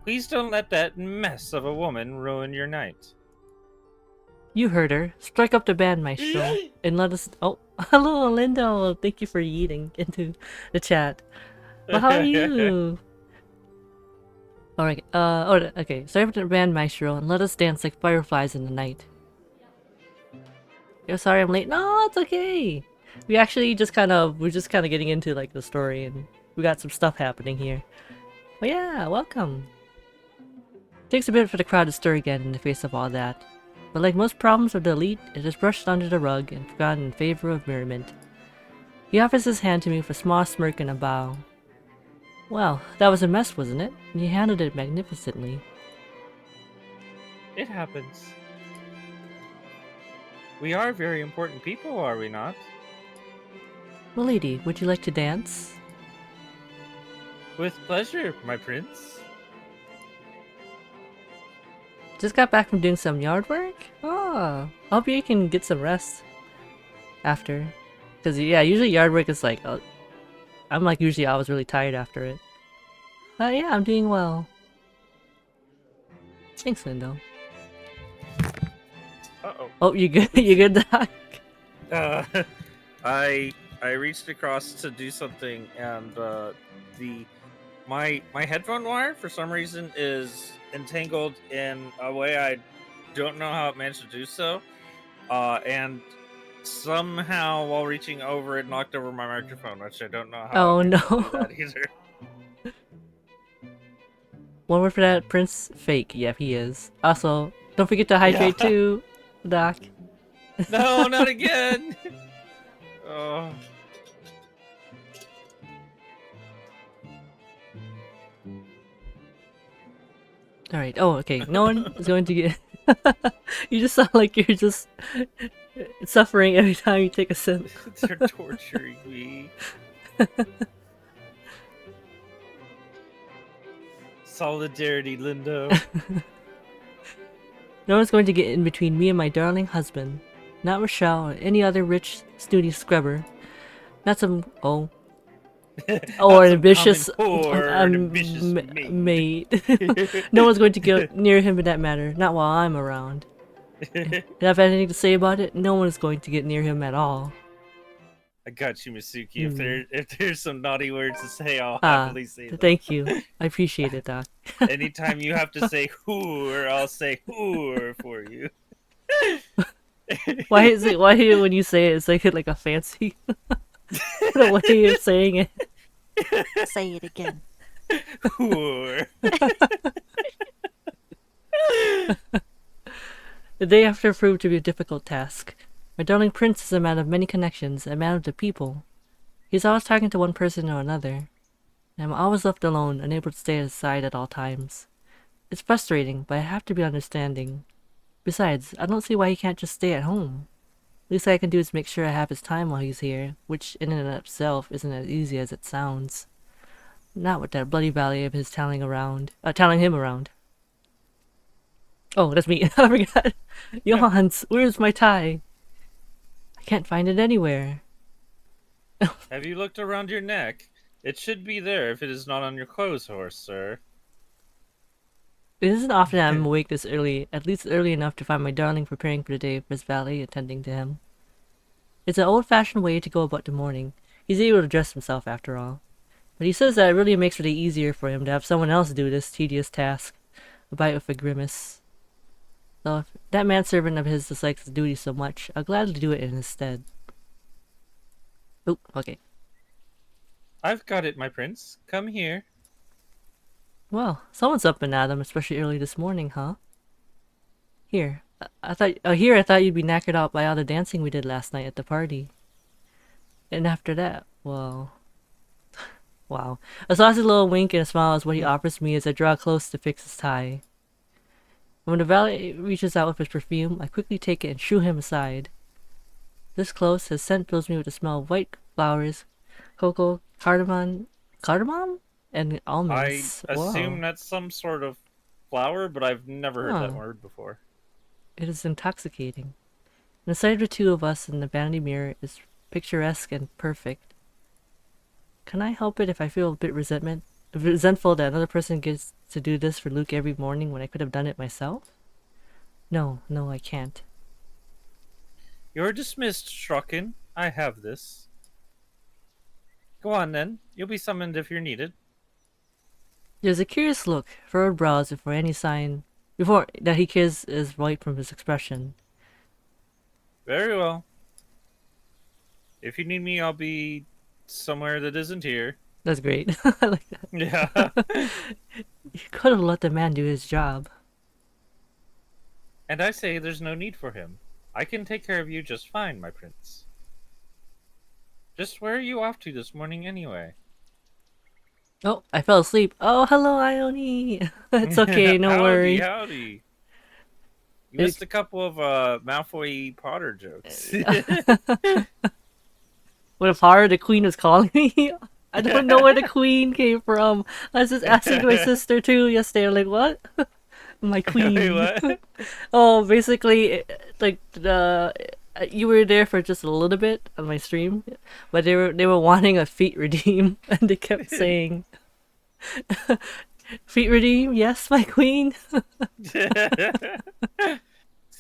Please don't let that mess of a woman ruin your night. You heard her. Strike up the band, Maestro, and let us. Oh, hello, Lindo. Thank you for yeeting into the chat. Well, how are you? Alright, okay. Strike up the band, Maestro, and let us dance like fireflies in the night. Yo, sorry I'm late. No, it's okay. We're just kind of getting into like the story, and we got some stuff happening here. But yeah, welcome. Takes a bit for the crowd to stir again in the face of all that. But like most problems of the elite, it is brushed under the rug and forgotten in favor of merriment. He offers his hand to me with a small smirk and a bow. Well, that was a mess, wasn't it? And you handled it magnificently. It happens. We are very important people, are we not? Milady, would you like to dance? With pleasure, my prince. Just got back from doing some yard work? Oh, I hope you can get some rest after. Because, yeah, usually yard work is like, I'm like usually I was really tired after it. But yeah, I'm doing well. Thanks, Lindo. Uh-oh. Oh, you good? You good, Doc? Uh, I reached across to do something, and my headphone wire for some reason is entangled in a way I don't know how it managed to do so. And somehow while reaching over, it knocked over my microphone, which I don't know how Oh it managed to do no. that either. One word for that, Prince? Fake. Yep, he is. Also, don't forget to hydrate Yeah. too, Doc. No, not again. Oh. Alright, oh, okay. No one is going to get... You just sound like you're just suffering every time you take a sip. They're torturing me. Solidarity, Lindo. No one's going to get in between me and my darling husband. Not Rochelle or any other rich, snooty scrubber. Not some... oh. Or an ambitious... ambitious mate. No one's going to get near him in that matter. Not while I'm around. If I have anything to say about it, no one is going to get near him at all. I got you, Masuki. If there's some naughty words to say, I'll Ah, happily say them. thank you. I appreciate it, Doc. Anytime you have to say whoor, I'll say whoor for you. Why is it? Why when you say it, it's like a fancy the way of saying it? Say it again. Whoor. The day after proved to be a difficult task. My darling prince is a man of many connections, a man of the people. He's always talking to one person or another. I'm always left alone, unable to stay at his side at all times. It's frustrating, but I have to be understanding. Besides, I don't see why he can't just stay at home. Least I can do is make sure I have his time while he's here, which in and of itself isn't as easy as it sounds. Not with that bloody valley of his tailing him around. Oh, that's me. I forgot. Johans, where's my tie? I can't find it anywhere. Have you looked around your neck? It should be there if it is not on your clothes horse, sir. It isn't often I'm awake this early, at least early enough to find my darling preparing for the day for his valet attending to him. It's an old-fashioned way to go about the morning. He's able to dress himself after all. But he says that it really makes it easier for him to have someone else do this tedious task. A bite with a grimace. So if that manservant of his dislikes the duty so much, I'll gladly do it in his stead. Oh, okay. I've got it, my prince. Come here. Well, someone's up and at 'em, especially early this morning, huh? Here, I thought you'd be knackered out by all the dancing we did last night at the party. And after that, well... wow. A saucy little wink and a smile is what he offers me as I draw close to fix his tie. When the valet reaches out with his perfume, I quickly take it and shoo him aside. This close, his scent fills me with the smell of white flowers, cocoa, cardamom, and almonds. I assume Whoa. that's some sort of flower, but I've never heard that Huh. word before. It is intoxicating. And the sight of the two of us in the vanity mirror is picturesque and perfect. Can I help it if I feel a bit resentful that another person gets to do this for Luke every morning when I could have done it myself? No, I can't. You're dismissed, Shrocken. I have this. Go on, then. You'll be summoned if you're needed. There's a curious look, furrowed brows before that he cares is right from his expression. Very well. If you need me, I'll be somewhere that isn't here. That's great. I like that. Yeah. You could have let the man do his job. And I say there's no need for him. I can take care of you just fine, my prince. Just where are you off to this morning anyway? Oh, I fell asleep. Oh, hello, Ione. It's okay, no Howdy, worries. howdy. You It- missed a couple of Malfoy Potter jokes. What if Hara the queen was calling me? I don't know where the queen came from. I was just asking my sister too yesterday. I'm like, what? My Wait, queen. what? Oh, basically, like the you were there for just a little bit on my stream, but they were wanting a feat redeem, and they kept saying, "Feat redeem, yes, my queen."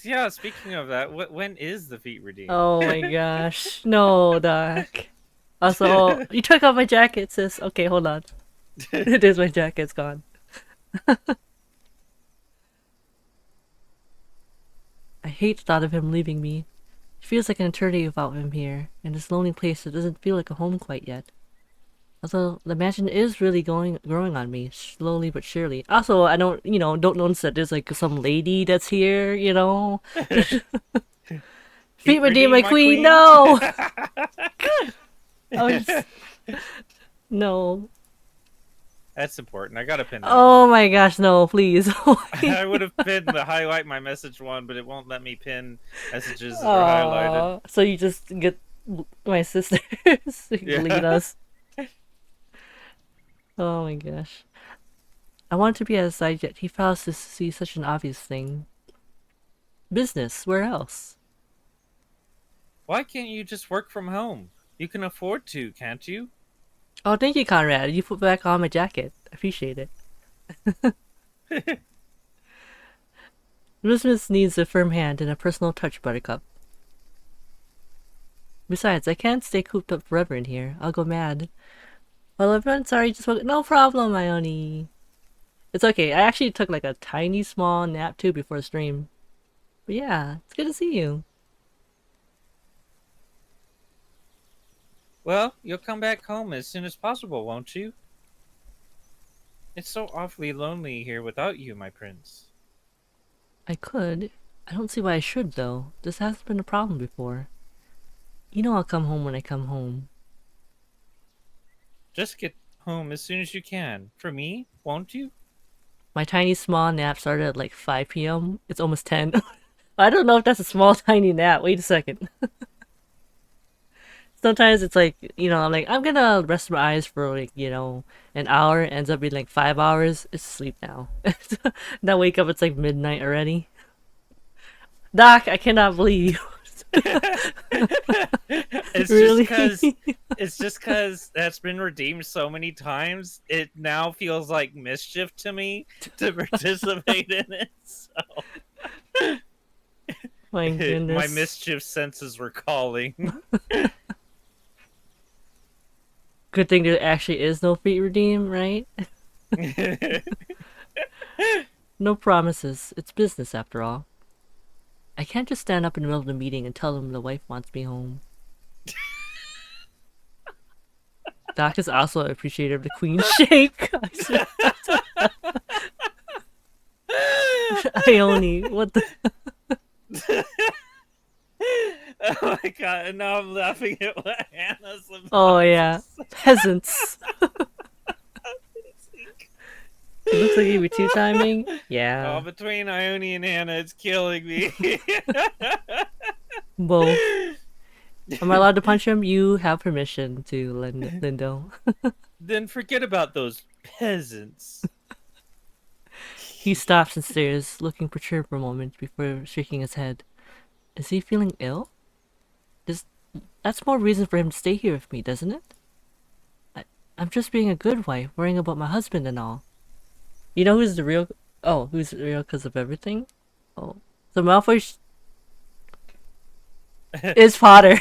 Yeah, speaking of that, when is the feet redeem? Oh my gosh, no, Doc. Also, you took off my jacket, sis. Okay, hold on. It is my jacket. It's gone. I hate the thought of him leaving me. It feels like an eternity without him here, in this lonely place that doesn't feel like a home quite yet. Although the mansion is really growing on me, slowly but surely. Also, I don't notice that there's like some lady that's here, Feet redeem my queen, no! I was no. That's important. I gotta pin that. Oh my gosh, no, please. I would have pinned the highlight my message one, but it won't let me pin messages that are highlighted. So you just get my sisters to lead us. Oh my gosh. I wanted to be at his side, yet he fails to see such an obvious thing. Business, where else? Why can't you just work from home? You can afford to, can't you? Oh, thank you, Conrad. You put back on my jacket. I appreciate it. Business needs a firm hand and a personal touch, Buttercup. Besides, I can't stay cooped up forever in here. I'll go mad. Well, everyone, sorry, just woke. No problem, Ione. It's okay. I actually took like a tiny small nap too before stream. But yeah, it's good to see you. Well, you'll come back home as soon as possible, won't you? It's so awfully lonely here without you, my prince. I could. I don't see why I should, though. This hasn't been a problem before. You know I'll come home when I come home. Just get home as soon as you can. For me, won't you? My tiny small nap started at like 5 p.m. It's almost 10. I don't know if that's a small tiny nap. Wait a second. Sometimes it's like, I'm like, I'm gonna rest my eyes for like, an hour. It ends up being like 5 hours. It's sleep now. Now wake up, it's like midnight already. Doc, I cannot believe you. It's Really? just cause that's been redeemed so many times. It now feels like mischief to me to participate in it. So My goodness. my mischief senses were calling. Good thing there actually is no feat redeem, right? No promises. It's business after all. I can't just stand up in the middle of the meeting and tell them the wife wants me home. Doc is also appreciative of the queen shake. Ione, what the? Oh my god, and now I'm laughing at what Hannah's about. Oh yeah, peasants. It looks like you were two timing. Yeah. Oh, between Ione and Hannah, it's killing me. Both. Am I allowed to punch him? You have permission to, Lindo. Then forget about those peasants. He stops and stares, looking perturbed for a moment before shaking his head. Is he feeling ill? That's more reason for him to stay here with me, doesn't it? I'm just being a good wife, worrying about my husband and all. You know who's the real... Oh, who's the real because of everything? Oh. So Malfoy is Potter.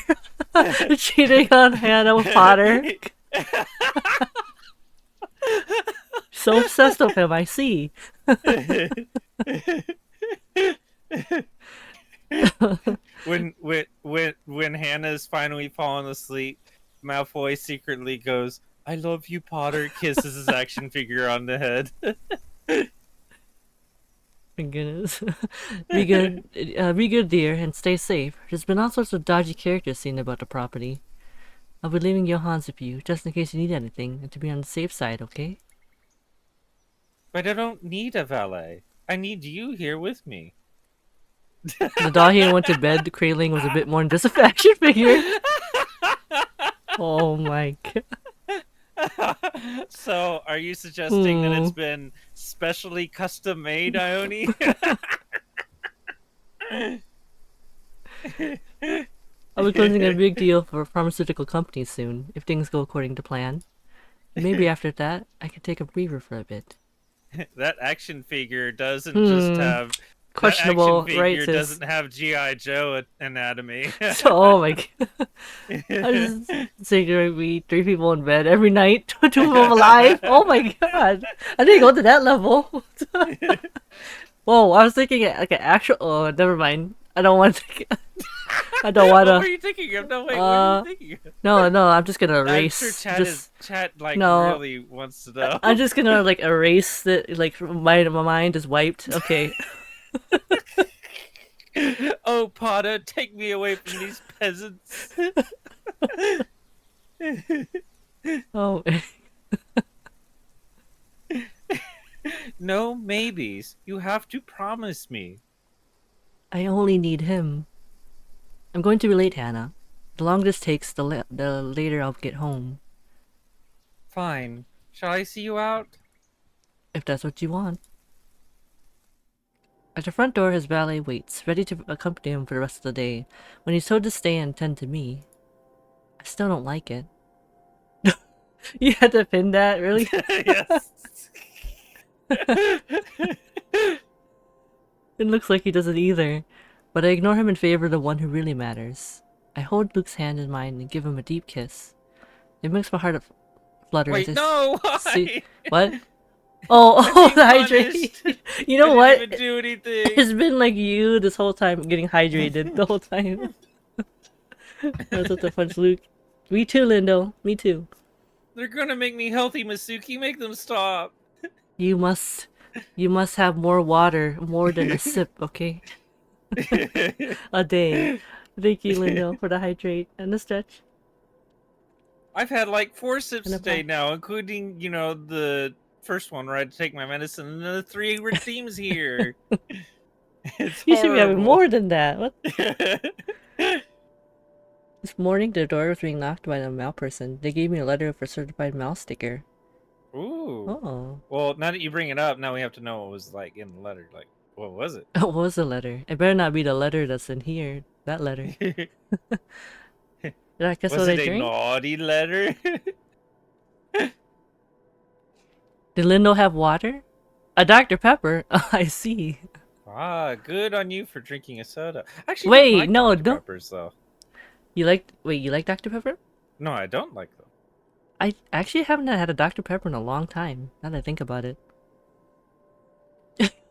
Cheating on Hannah with Potter. So obsessed with him, I see. when Hannah's finally fallen asleep, Malfoy secretly goes, "I love you, Potter," kisses his action figure on the head. My goodness. Be good, dear, and stay safe. There's been all sorts of dodgy characters seen about the property. I'll be leaving Johans with you, just in case you need anything, and to be on the safe side, okay? But I don't need a valet. I need you here with me. The Dahian went to bed, cradling was a bit more than just a fashion figure. Oh my god. So, are you suggesting that it's Hmm. been specially custom made, Ione? I'll be closing a big deal for a pharmaceutical company soon, if things go according to plan. Maybe after that, I can take a breather for a bit. That action figure doesn't just Hmm. have that action Questionable, right, figure sis? doesn't have G.I. Joe anatomy. So, oh my god. I was saying we 3 people in bed every night, 2 of them alive. Oh my god. I didn't go to that level. Whoa, I was thinking like an actual. Oh, never mind. I don't want to. I don't want What were to. you thinking of? No, wait, what are you thinking of? No, I'm just gonna I'm sure erase. chat like No. really wants to know. I'm just gonna like erase it. Like my mind is wiped. Okay. Oh, Potter, take me away from these peasants. Oh, No maybes. You have to promise me. I only need him. I'm going to be late, Hannah. The longer this takes, the later I'll get home. Fine. Shall I see you out? If that's what you want. At the front door, his valet waits, ready to accompany him for the rest of the day. When he's told to stay and tend to me, I still don't like it. You had to pin that, really? Yes. It looks like he doesn't either, but I ignore him in favor of the one who really matters. I hold Luke's hand in mine and give him a deep kiss. It makes my heart flutter as Wait, no! see Why? what? Oh, I'm oh, being the punished. hydrate. You know I what? didn't even do anything. It's been like you this whole time getting hydrated the whole time. That's what the fudge, Luke. Me too, Lindo. Me too. They're gonna make me healthy, Masuki. Make them stop. You must have more water, more than a sip, okay? A day. Thank you, Lindo, for the hydrate and the stretch I've had like 4 sips and the today pie. now, including, the first one where I had to take my medicine, and then the 3 redeems here. It's You should be having horrible. more than that. What? This morning, the door was being knocked by a mail person. They gave me a letter with a certified mail sticker. Ooh. Oh. Well, now that you bring it up, now we have to know what was like in the letter. Like, what was it? What was the letter? It better not be the letter that's in here. That letter. Did I guess Was what I it a drink? naughty letter? Did Lindo have water? A Dr. Pepper? I see. Ah, good on you for drinking a soda. I actually don't Wait, like no, Dr. don't. Peppers, though. You like Dr. Pepper? No, I don't like them. I actually haven't had a Dr. Pepper in a long time, now that I think about it.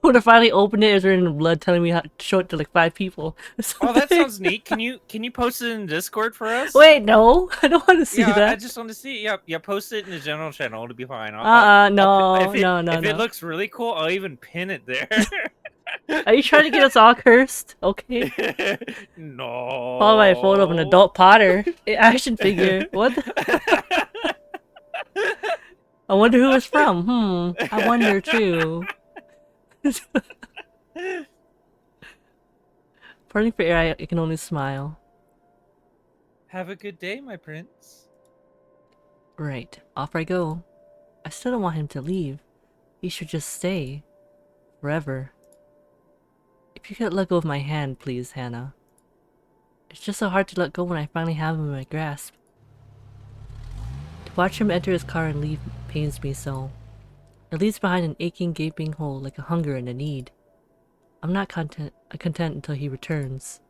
When I finally opened it, it was written in blood telling me how to show it to like 5 people. Oh, that sounds neat. Can you post it in Discord for us? Wait, no, I don't want to see Yeah, that. I just want to see. Yeah, post it in the general channel. It'll be fine. No, if it no. looks really cool, I'll even pin it there. Are you trying to get us all cursed? Okay. No. Followed by a photo of an adult Potter action figure. What? I wonder who it's from. I wonder too. Parting for air, I can only smile. Have a good day, my prince. Right, off I go. I still don't want him to leave. He should just stay. Forever. If you could let go of my hand, please, Hannah. It's just so hard to let go when I finally have him in my grasp. To watch him enter his car and leave pains me so. It leaves behind an aching, gaping hole like a hunger and a need. I'm not content until he returns.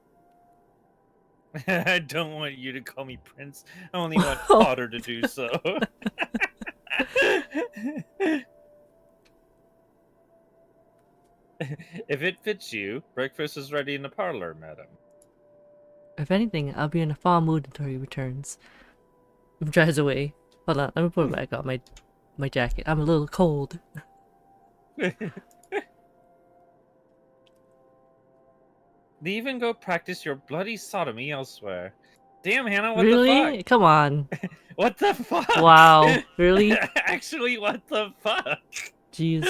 I don't want you to call me prince. I only want Potter to do so. If it fits you, breakfast is ready in the parlor, madam. If anything, I'll be in a fall mood until he returns. He drives away. Hold on, let me put it back on my jacket. I'm a little cold. Leave and go practice your bloody sodomy elsewhere. Damn, Hannah, what Really? the Come on. fuck? What the fuck? Wow. Really? Actually, what the fuck? Jeez.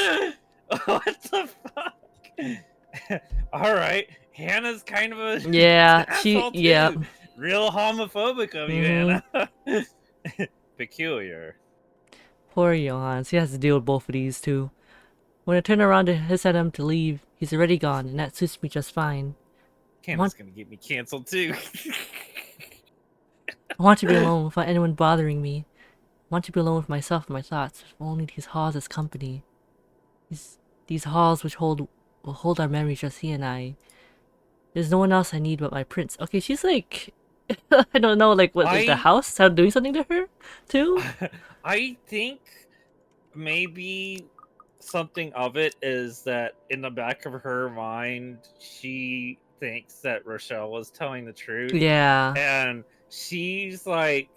What the fuck? Alright, Hannah's kind of a Yeah, asshole yeah. too. Real homophobic of you, Hannah. Peculiar. Poor Johannes. He has to deal with both of these too. When I turn around to hiss at him to leave, he's already gone, and that suits me just fine. Hannah's gonna get me canceled too. I want to be alone without anyone bothering me. I want to be alone with myself and my thoughts, with only these halls as company. These halls which will hold our memories, just he and I. There's no one else I need but my prince. Okay, she's like, I don't know, like what is the house doing something to her too? I think maybe something of it is that in the back of her mind, she thinks that Rochelle was telling the truth. Yeah. And she's like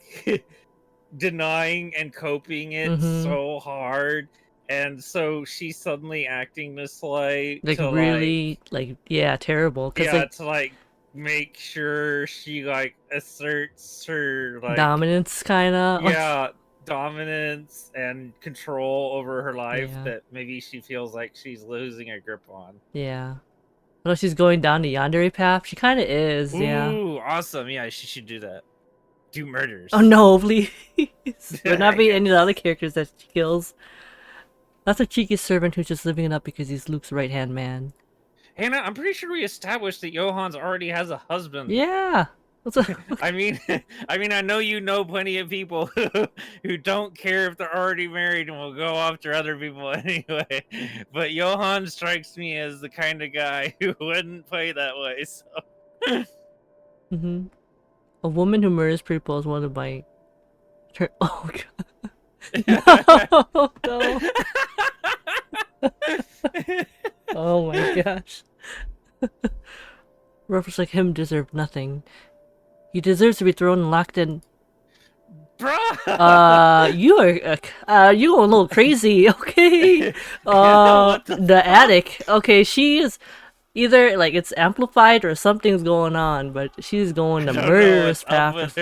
denying and coping it so hard. And so she's suddenly acting this way like to really yeah, terrible. Cause like to like make sure she like asserts her like dominance kinda. yeah, dominance and control over her life Yeah. that maybe she feels like she's losing a grip on. Yeah. Well, she's going down the yandere path. She kind of is, yeah. Ooh, awesome. Yeah, she should do that. Do murders. Oh no, please. Would not be any of the other characters that she kills. That's a cheeky servant who's just living it up because he's Luke's right-hand man. Hannah, I'm pretty sure we established that Johannes already has a husband. Yeah. I mean, I know you know plenty of people who don't care if they're already married and will go after other people anyway. But Johann strikes me as the kind of guy who wouldn't play that way. So. A woman who murders people is one of my. Oh god. No. Oh my gosh. Rovers like him deserve nothing. He deserves to be thrown and locked in. Bruh! You a little crazy, okay? The attic. Okay, she is either like it's amplified or something's going on, but she's going the murderous path.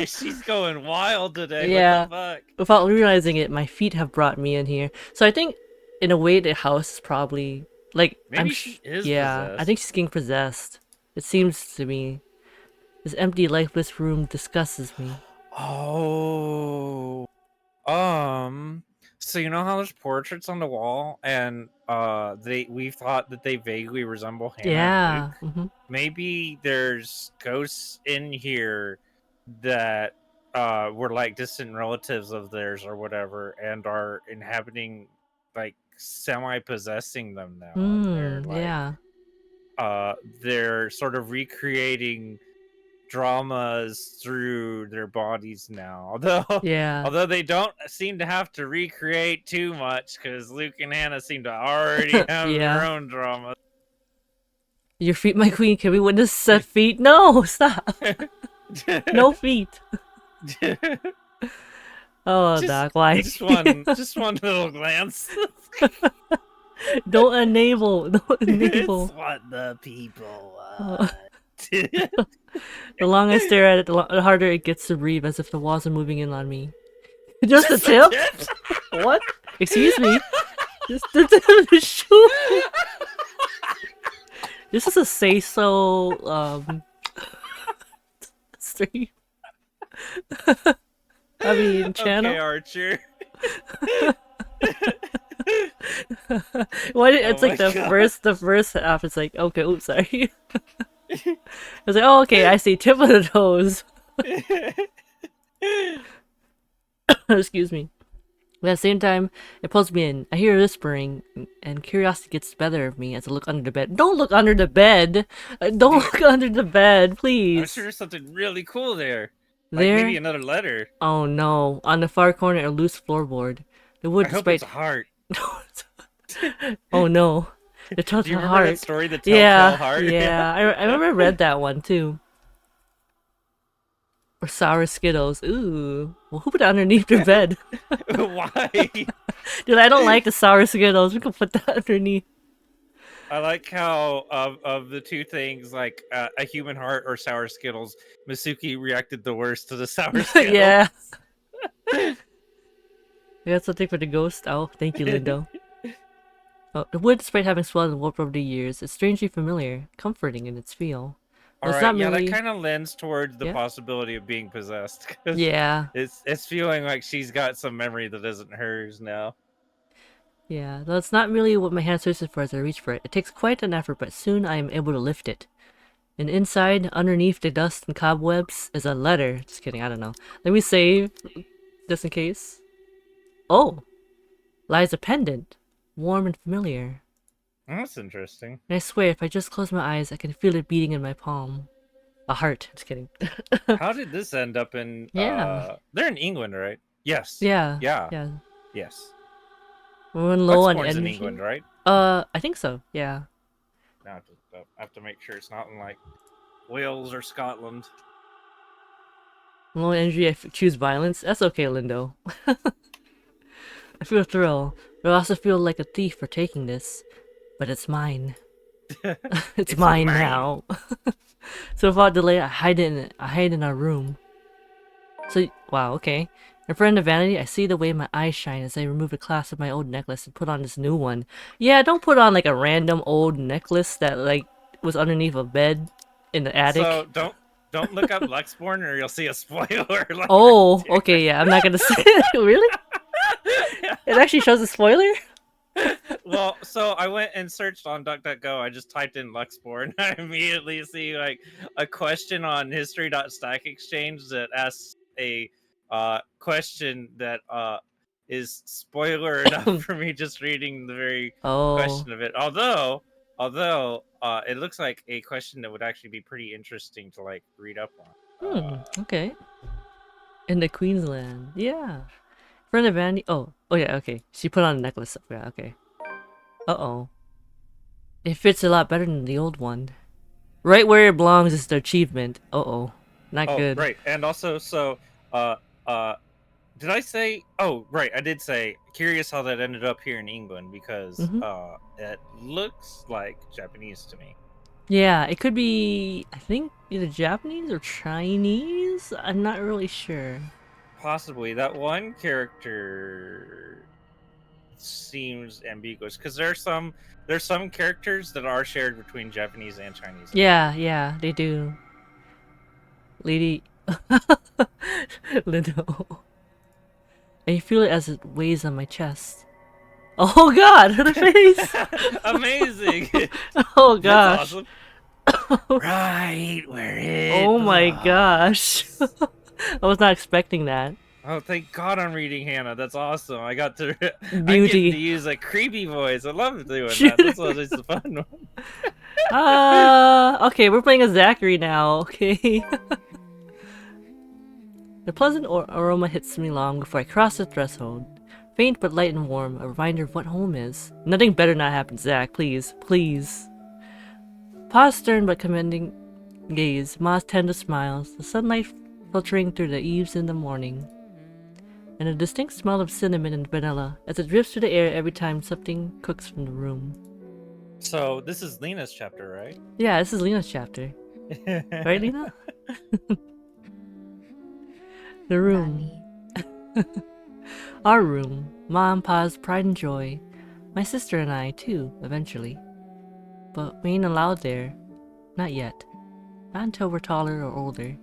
She's going wild today. Yeah. What the fuck? Without realizing it, my feet have brought me in here. So I think, in a way, the house is probably like maybe she is possessed. I think she's getting possessed. It seems to me. This empty, lifeless room disgusts me. Oh. So you know how there's portraits on the wall, and we thought that they vaguely resemble Hannah. Yeah. And Luke? Maybe there's ghosts in here that were like distant relatives of theirs or whatever, and are inhabiting, like semi-possessing them now. And they're like, they're sort of recreating dramas through their bodies now, although they don't seem to have to recreate too much because Luke and Hannah seem to already have their own drama. Your feet, my queen. Can we witness set feet? No, stop. No feet. Oh, Doc, why? Just one little glance. Don't enable. It's what the people want. The longer I stare at it, the harder it gets to breathe, as if the walls are moving in on me. Just the tip? What? Excuse me? Just the tip of the shoe? This is a say-so, stream. I mean, channel? Okay, Archer. What? It's like the first half is like, okay, oops, sorry. I was like, oh, okay, I see, tip of the toes. Excuse me. But at the same time, it pulls me in. I hear whispering, and curiosity gets the better of me as I look under the bed. Don't look under the bed! Don't look under the bed, please! I'm sure there's something really cool there. Like maybe another letter. Oh no. On the far corner, a loose floorboard. The wood, I hope it's a heart. Oh no. The Telltale Do you remember Heart. that story, the Telltale Heart? Yeah. I remember I read that one too. Or sour Skittles. Ooh. Well, who put it underneath their bed? Why? Dude, I don't like the sour Skittles. We could put that underneath. I like how of the two things, like a human heart or sour Skittles, Masuki reacted the worst to the sour Skittles. Yeah. I got something for the ghost. Oh, thank you, Lindo. Oh, the wood, despite having swelled and warped over the years, is strangely familiar, comforting in its feel. All But it's right, not yeah, that merely... kind of lends towards the Yeah? possibility of being possessed, because Yeah. it's feeling like she's got some memory that isn't hers now. Yeah, though it's not merely what my hand searches for as I reach for it. It takes quite an effort, but soon I am able to lift it. And inside, underneath the dust and cobwebs, is a letter. Just kidding, I don't know. Let me save, just in case. Oh! Lies a pendant. Warm and familiar. That's interesting. And I swear, if I just close my eyes, I can feel it beating in my palm. A heart. Just kidding. How did this end up in? Yeah. They're in England, right? Yes. Yeah. Yeah. Yeah. Yes. We're running low on Luxborn's in energy. England, right? I think so. Yeah. Now I have to make sure it's not in like Wales or Scotland. Low on energy, I choose violence. That's okay, Lindo. I feel a thrill, but I also feel like a thief for taking this. But it's mine. It's mine now. So without delay, I hide in our room. So wow, okay. In front of vanity, I see the way my eyes shine as I remove a clasp of my old necklace and put on this new one. Yeah, don't put on like a random old necklace that like was underneath a bed in the attic. So don't look up Luxborn or you'll see a spoiler. Like, Oh, okay, yeah, I'm not gonna say it. Really? It actually shows a spoiler? Well, so I went and searched on DuckDuckGo. I just typed in Luxborn. I immediately see like a question on history.stack exchange that asks a question that is spoiler enough for me just reading the very Oh. question of it. Although it looks like a question that would actually be pretty interesting to like read up on. Okay. In the Queensland. Yeah. Friend of Andy. Oh, yeah, okay. She put on a necklace. Yeah, okay. Uh-oh. It fits a lot better than the old one. Right where it belongs is the achievement. Uh-oh. Not good. Right. And also, so, uh, did I say? Oh, right. I did say. Curious how that ended up here in England because it looks like Japanese to me. Yeah, it could be, I think, either Japanese or Chinese? I'm not really sure. Possibly that one character seems ambiguous because there's some characters that are shared between Japanese and Chinese. Yeah, they do. Lady Lindo. I feel it as it weighs on my chest. Oh god, her face! Amazing! Oh gosh. That's awesome. Right where it Oh my belongs. gosh. I was not expecting that. Oh, thank God I'm reading Hannah. That's awesome. I got to I'm Beauty. getting to use a creepy voice. I love doing that. That's always the fun one. Okay, we're playing as Zachary now, okay? The pleasant aroma hits me long before I cross the threshold. Faint but light and warm, a reminder of what home is. Nothing better not happen, Zach, please, please. Pa's stern but commending gaze, Ma's tender smiles, the sunlight filtering through the eaves in the morning, and a distinct smell of cinnamon and vanilla as it drifts through the air every time something cooks from the room. So this is Lena's chapter, right? Yeah, this is Lena's chapter. Right, Lena? The room. Our room. Ma and Pa's pride and joy. My sister and I, too, eventually. But we ain't allowed there. Not yet. Not until we're taller or older.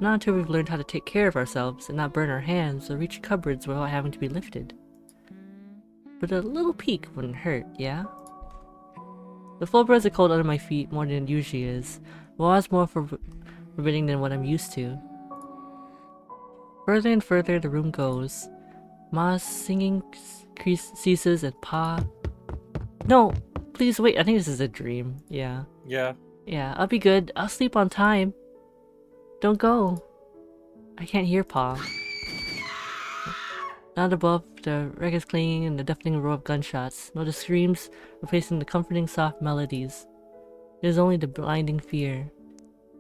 Not until we've learned how to take care of ourselves and not burn our hands or reach cupboards without having to be lifted. But a little peek wouldn't hurt, yeah? The floorboards are cold under my feet more than it usually is. Walls more forbidding than what I'm used to. Further and further the room goes. Ma's singing ceases and Pa... No! Please wait, I think this is a dream. Yeah. Yeah. Yeah, I'll be good. I'll sleep on time. Don't go. I can't hear Pa. Not above the records clanging and the deafening roar of gunshots, nor the screams replacing the comforting soft melodies. It is only the blinding fear.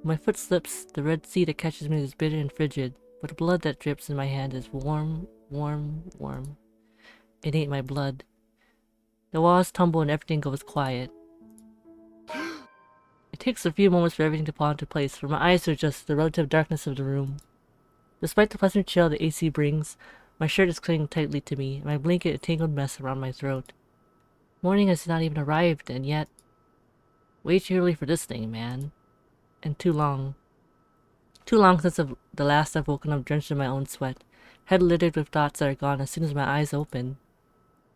When my foot slips, the red sea that catches me is bitter and frigid, but the blood that drips in my hand is warm, warm, warm. It ain't my blood. The walls tumble and everything goes quiet. It takes a few moments for everything to fall into place, for my eyes to adjust to the relative darkness of the room. Despite the pleasant chill the AC brings, my shirt is clinging tightly to me, and my blanket a tangled mess around my throat. Morning has not even arrived, and yet... way too early for this thing, man. And too long. Too long since the last I've woken up drenched in my own sweat, head littered with thoughts that are gone as soon as my eyes open.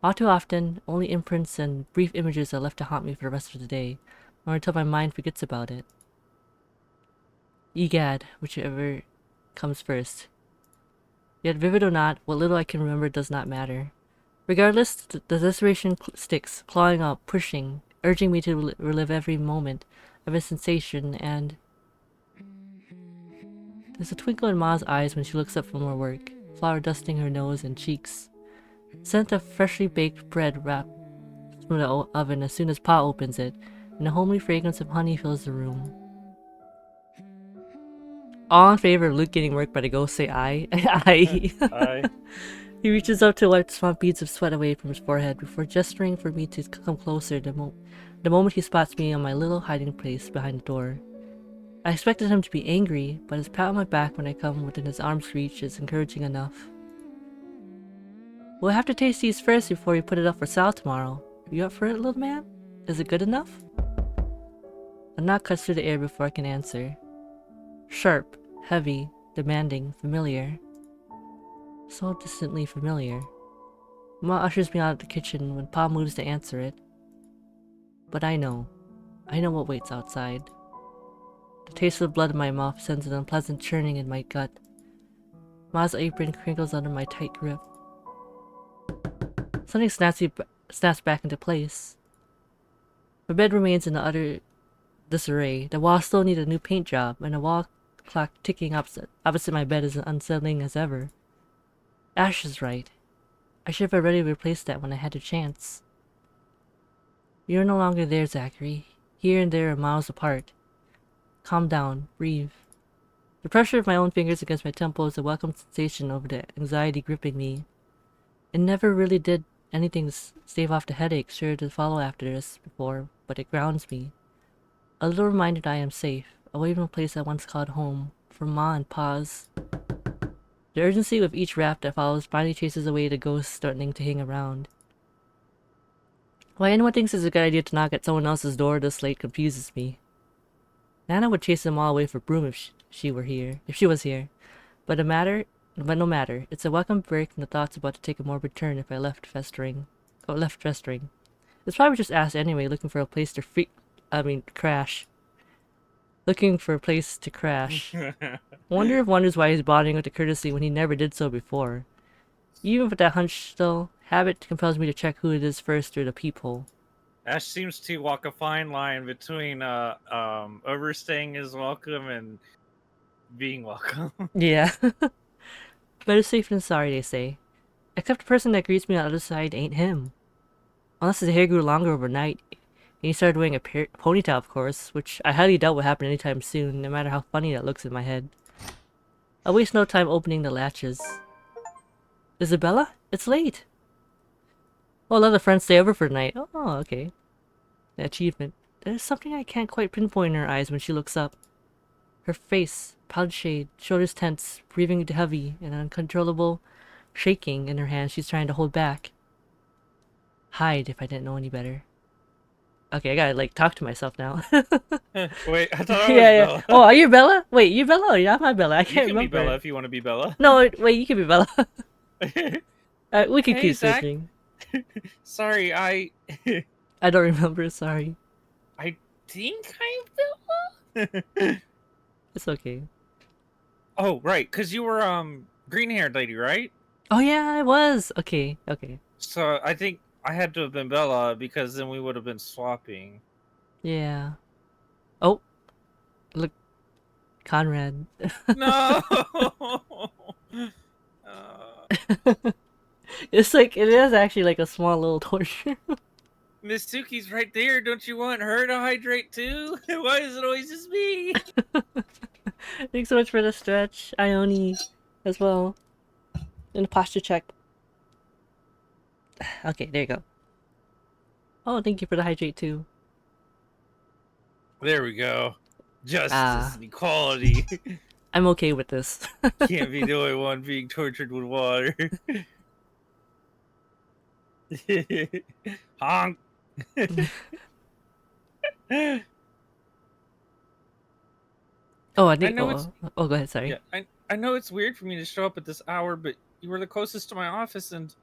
All too often, only imprints and brief images are left to haunt me for the rest of the day, or until my mind forgets about it. Egad, whichever comes first. Yet vivid or not, what little I can remember does not matter. Regardless, the desperation sticks, clawing up, pushing, urging me to relive every moment of its sensation, and... There's a twinkle in Ma's eyes when she looks up from her work, flour dusting her nose and cheeks. Scent of freshly baked bread wrapped from the oven as soon as Pa opens it, and a homely fragrance of honey fills the room. All in favor of Luke getting work by the ghost say aye. Aye. Aye. He reaches up to wipe small beads of sweat away from his forehead before gesturing for me to come closer the moment he spots me on my little hiding place behind the door. I expected him to be angry, but his pat on my back when I come within his arm's reach is encouraging enough. We'll have to taste these first before we put it up for sale tomorrow. You up for it, little man? Is it good enough? A knock cuts through the air before I can answer. Sharp, heavy, demanding, familiar. So distantly familiar. Ma ushers me out of the kitchen when Pa moves to answer it. But I know what waits outside. The taste of the blood in my mouth sends an unpleasant churning in my gut. Ma's apron crinkles under my tight grip. Something snaps back into place. My bed remains in utter disarray. The walls still need a new paint job, and the wall clock ticking opposite my bed is as unsettling as ever. Ash is right. I should have already replaced that when I had the chance. You're no longer there, Zachary. Here and there are miles apart. Calm down. Breathe. The pressure of my own fingers against my temple is a welcome sensation over the anxiety gripping me. It never really did anything to stave off the headache sure to follow after this before, but it grounds me. A little reminder that I am safe, away from a place I once called home, from Ma and Pa's. The urgency with each rap that follows finally chases away the ghosts threatening to hang around. Why anyone thinks it's a good idea to knock at someone else's door this late confuses me. Nana would chase them all away for broom if she was here. But no matter, it's a welcome break from the thoughts about to take a morbid turn if I left festering. It's probably just ass anyway, looking for a place to crash. Looking for a place to crash. Wonder if wonders why he's bothering with the courtesy when he never did so before. Even with that hunch, though, habit compels me to check who it is first through the peephole. Ash seems to walk a fine line between overstaying his welcome and being welcome. Yeah. Better safe than sorry, they say. Except the person that greets me on the other side ain't him. Unless his hair grew longer overnight, and he started wearing a ponytail, of course, which I highly doubt will happen anytime soon, no matter how funny that looks in my head. I'll waste no time opening the latches. Isabella? It's late! Oh, let a friend stay over for the night. Oh, okay. The achievement. There's something I can't quite pinpoint in her eyes when she looks up. Her face, pallid shade, shoulders tense, breathing heavy, and uncontrollable shaking in her hands she's trying to hold back. Hide if I didn't know any better. Okay, I gotta talk to myself now. Wait, I thought I was Bella. Oh, are you Bella? Wait, you Bella or you're not my Bella? I can't remember. You can be Bella if you want to be Bella. No, wait, you can be Bella. We can keep Zach. switching. Sorry, I don't remember, sorry. I think I'm Bella. It's okay. Oh, right, because you were green-haired lady, right? Oh yeah, I was. Okay. So I think I had to have been Bella because then we would have been swapping. Yeah. Oh. Look. Conrad. No! It's it is actually a small little torture. Miss Suki's right there. Don't you want her to hydrate too? Why is it always just me? Thanks so much for the stretch, Ione, as well. And a posture check. Okay, there you go. Oh, thank you for the hydrate too. There we go. Justice Ah. and equality. I'm okay with this. Can't be the only one being tortured with water. Honk. Oh, I I think. know it's Oh, go ahead. Sorry. yeah. I know it's weird for me to show up at this hour, but you were the closest to my office, and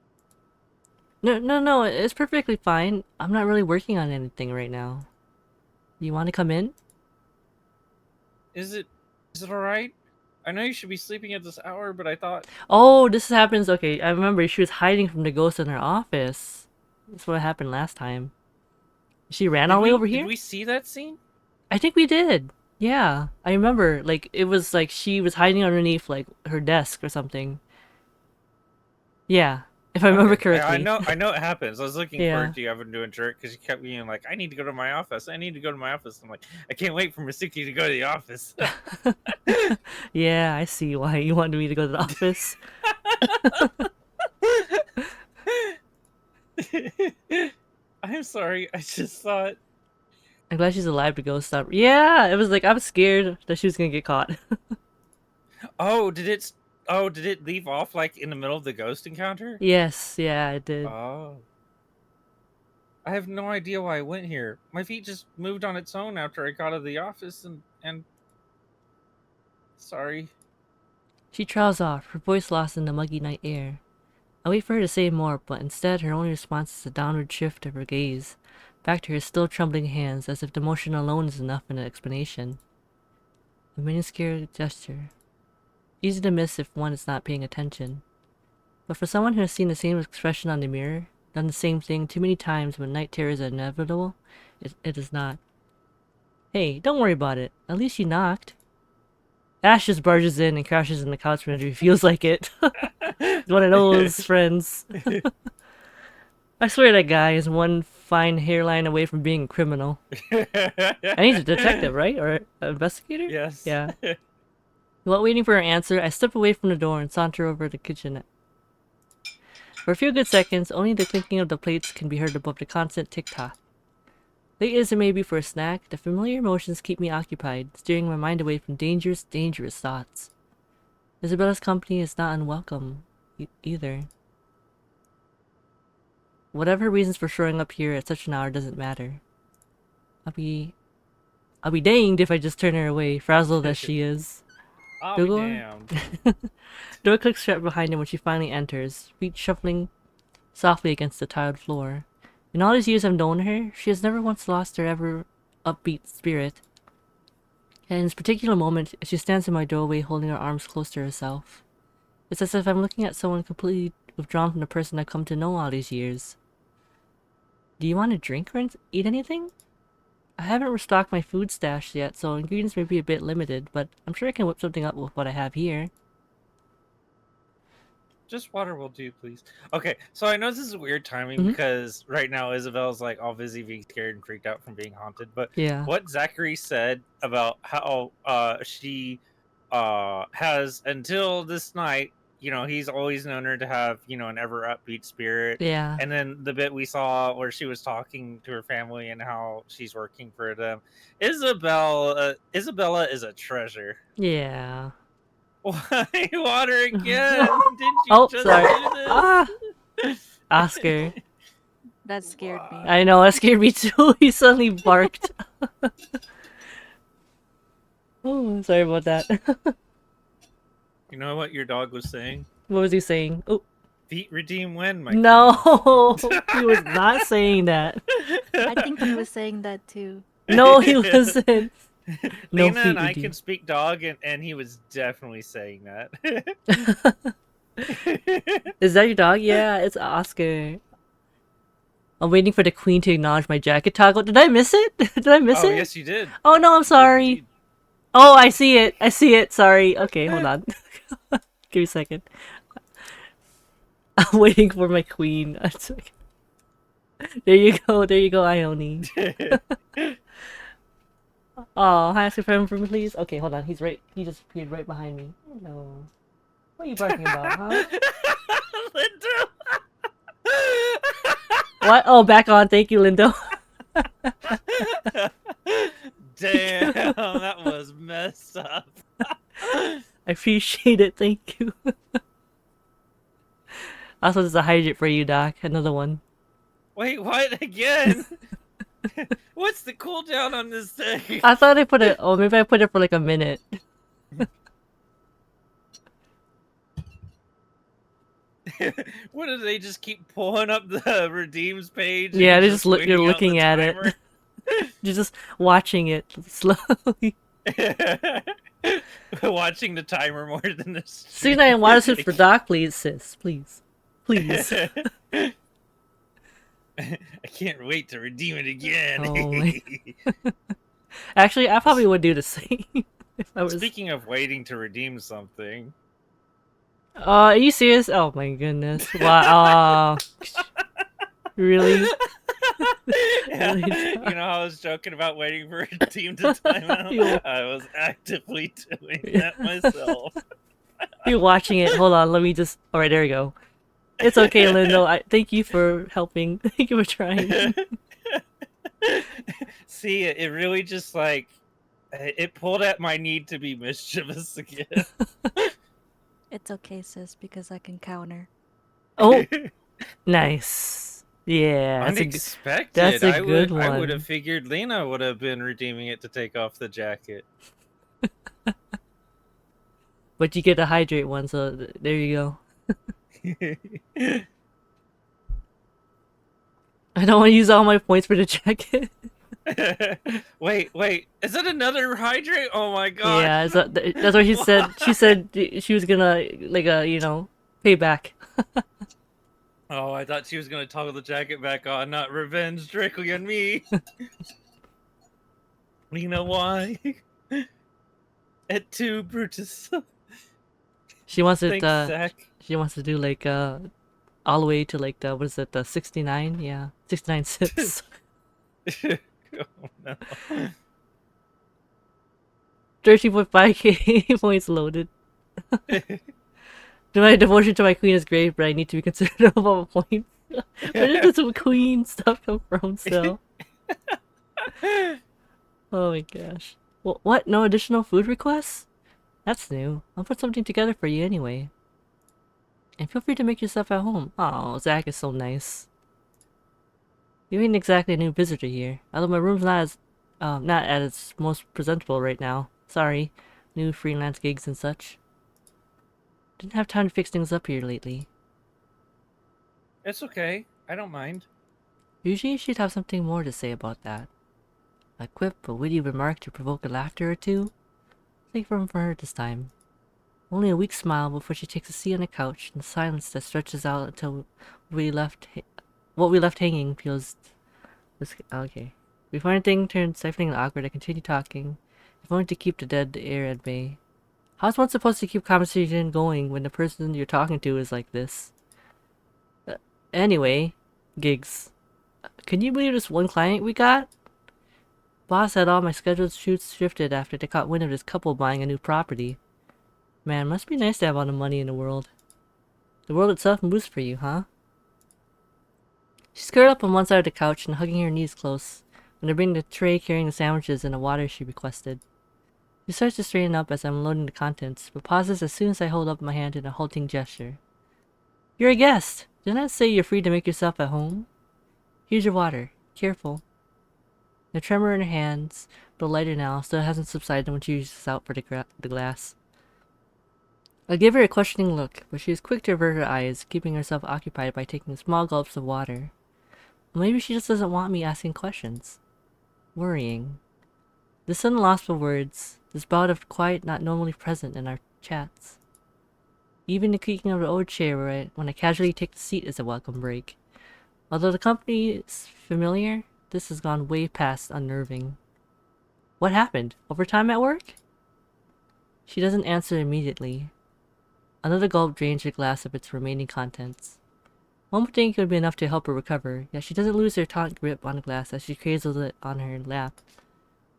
No. It's perfectly fine. I'm not really working on anything right now. You want to come in? is it all right? I know you should be sleeping at this hour, but I thought Oh, this happens. Okay, I remember she was hiding from the ghost in her office. That's what happened last time. She ran all the way over did here? we see that scene? I think we did. Yeah, I remember. Like, it was like she was hiding underneath, like, her desk or something. Yeah, if I remember Okay, correctly. I know it happens. I was looking Yeah. forward to you having to ensure it because you kept being like, "I need to go to my office. I need to go to my office." I'm like, I can't wait for Masuki to go to the office. Yeah, I see why you wanted me to go to the office. I'm sorry. I just thought. I'm glad she's alive to go stop. Yeah, it was like, I was scared that she was gonna get caught. Oh, did it? Oh, did it leave off like in the middle of the ghost encounter? Yes, yeah, it did. Oh. I have no idea why I went here. My feet just moved on its own after I got out of the office and sorry. She trails off, her voice lost in the muggy night air. I wait for her to say more, but instead her only response is a downward shift of her gaze, back to her still trembling hands, as if the motion alone is enough in an explanation. A minuscule gesture. Easy to miss if one is not paying attention. But for someone who has seen the same expression on the mirror, done the same thing too many times when night terrors are inevitable, it is not. Hey, don't worry about it. At least you knocked. Ash just barges in and crashes in the couch whenever he feels like it. He's one of those friends. I swear that guy is one fine hairline away from being a criminal. And he's a detective, right? Or an investigator? Yes. Yeah. While waiting for her answer, I step away from the door and saunter over to the kitchen. For a few good seconds, only the clinking of the plates can be heard above the constant tick-tock. Late as it may be for a snack, the familiar emotions keep me occupied, steering my mind away from dangerous thoughts. Isabella's company is not unwelcome, either. Whatever her reasons for showing up here at such an hour doesn't matter. I'll be danged if I just turn her away, frazzled as she is. I'll be Door? damned. Door clicks shut behind him when she finally enters, feet shuffling softly against the tiled floor. In all these years I've known her, she has never once lost her ever upbeat spirit. And in this particular moment, she stands in my doorway holding her arms close to herself. It's as if I'm looking at someone completely withdrawn from the person I've come to know all these years. Do you want to drink or eat anything? I haven't restocked my food stash yet, so ingredients may be a bit limited, but I'm sure I can whip something up with what I have here. Just water will do, please. Okay, so I know this is weird timing because right now Isabel's like all busy being scared and freaked out from being haunted. But Yeah. what Zachary said about how she has until this night, you know, he's always known her to have, you know, an ever upbeat spirit. Yeah. And then the bit we saw where she was talking to her family and how she's working for them. Isabella is a treasure. Yeah. Why water again? Did you Oh, just sorry. do this? Ah! Oscar. That scared me. I know, that scared me too. He suddenly barked. Oh, sorry about that. You know what your dog was saying? What was he saying? Oh. Feet redeem when, my No! He was not saying that. I think he was saying that too. No, he wasn't. No Lena feet and I redeem. can speak dog, and he was definitely saying that. Is that your dog? Yeah, it's Oscar. I'm waiting for the queen to acknowledge my jacket toggle. Did I miss it? Did I miss Oh, it? yes, you did. Oh no, I'm sorry. Indeed. Oh, I see it. I see it. Sorry. Okay, hold on. Give me a second. I'm waiting for my queen. There you go. There you go, Ione. Oh, hi, ask a friend for me, please. Okay, hold on. He's right. He just appeared right behind me. Hello. What are you barking about, huh? Lindo. What? Oh, back on. Thank you, Lindo. Dang I appreciate it, thank you. Also, there's a hydrant for you, Doc. Another one. Wait, what again? What's the cooldown on this thing? I thought I put it. Oh, maybe I put it for like a minute. What do they just keep pulling up the redeems page? And Yeah, you're they just look. You're waiting out the looking at it. timer? You're just watching it slowly. Watching the timer more than the stream. C9 water switch for Doc, please, sis. Please. Please. I can't wait to redeem it again. Oh my- Actually, I probably would do the same if I was. Speaking of waiting to redeem something, Are you serious? Oh my goodness! Wow. Really? yeah, Really? you know, I was joking about waiting for a team to time out. You- I was actively doing that myself. You're watching it. Hold on. Let me just. All right, there we go. It's okay, Lindo. Thank you for helping. Thank you for trying. See, it really just like it pulled at my need to be mischievous again. It's okay, sis, because I can counter. Oh, nice. Yeah, Unexpected. that's a good I would one. have figured Lena would have been redeeming it to take off the jacket. But you get a hydrate one, so there you go. I don't want to use all my points for the jacket. wait, is that another hydrate? Oh my god. Yeah, that's what she said. She said she was gonna like pay back. Oh, I thought she was gonna toggle the jacket back on, not revenge directly on me. You know why? Et tu, Brutus. She wants it. Thanks, Zach. She wants to do like all the way to like the what is it, the 69? Yeah, 69 sips. Oh no. 13.5k points loaded. My devotion to my queen is great, but I need to be considerate about points. Where did this queen stuff come from still? Oh my gosh. Well, what? No additional food requests? That's new. I'll put something together for you anyway. And feel free to make yourself at home. Oh, Zach is so nice. You ain't exactly a new visitor here. Although my room's not at its most presentable right now. Sorry. New freelance gigs and such. Didn't have time to fix things up here lately. It's okay. I don't mind. Usually she'd have something more to say about that. A quip, a witty remark to provoke a laughter or two. Take from her this time. Only a weak smile before she takes a seat on the couch, and the silence that stretches out until what we left hanging feels... Okay. Before anything turns stifling and awkward, I continue talking, if only to keep the dead air at bay. How's one supposed to keep conversation going when the person you're talking to is like this? Anyway, gigs. Can you believe this one client we got? Boss had all my scheduled shoots shifted after they caught wind of this couple buying a new property. Man, must be nice to have all the money in the world. The world itself moves for you, huh? She's curled up on one side of the couch and hugging her knees close when I bring the tray carrying the sandwiches and the water she requested. She starts to straighten up as I'm loading the contents, but pauses as soon as I hold up my hand in a halting gesture. You're a guest! Didn't I say you're free to make yourself at home? Here's your water. Careful. The tremor in her hands, though lighter now, still hasn't subsided when she reaches out for the glass. I give her a questioning look, but she is quick to avert her eyes, keeping herself occupied by taking small gulps of water. Or maybe she just doesn't want me asking questions. Worrying. The sudden loss for words, this bout of quiet not normally present in our chats. Even the creaking of the old chair when I casually take the seat is a welcome break. Although the company is familiar, this has gone way past unnerving. What happened? Overtime at work? She doesn't answer immediately. Another gulp drains her glass of its remaining contents. One would think it would be enough to help her recover, yet she doesn't lose her taut grip on the glass as she cradles it on her lap.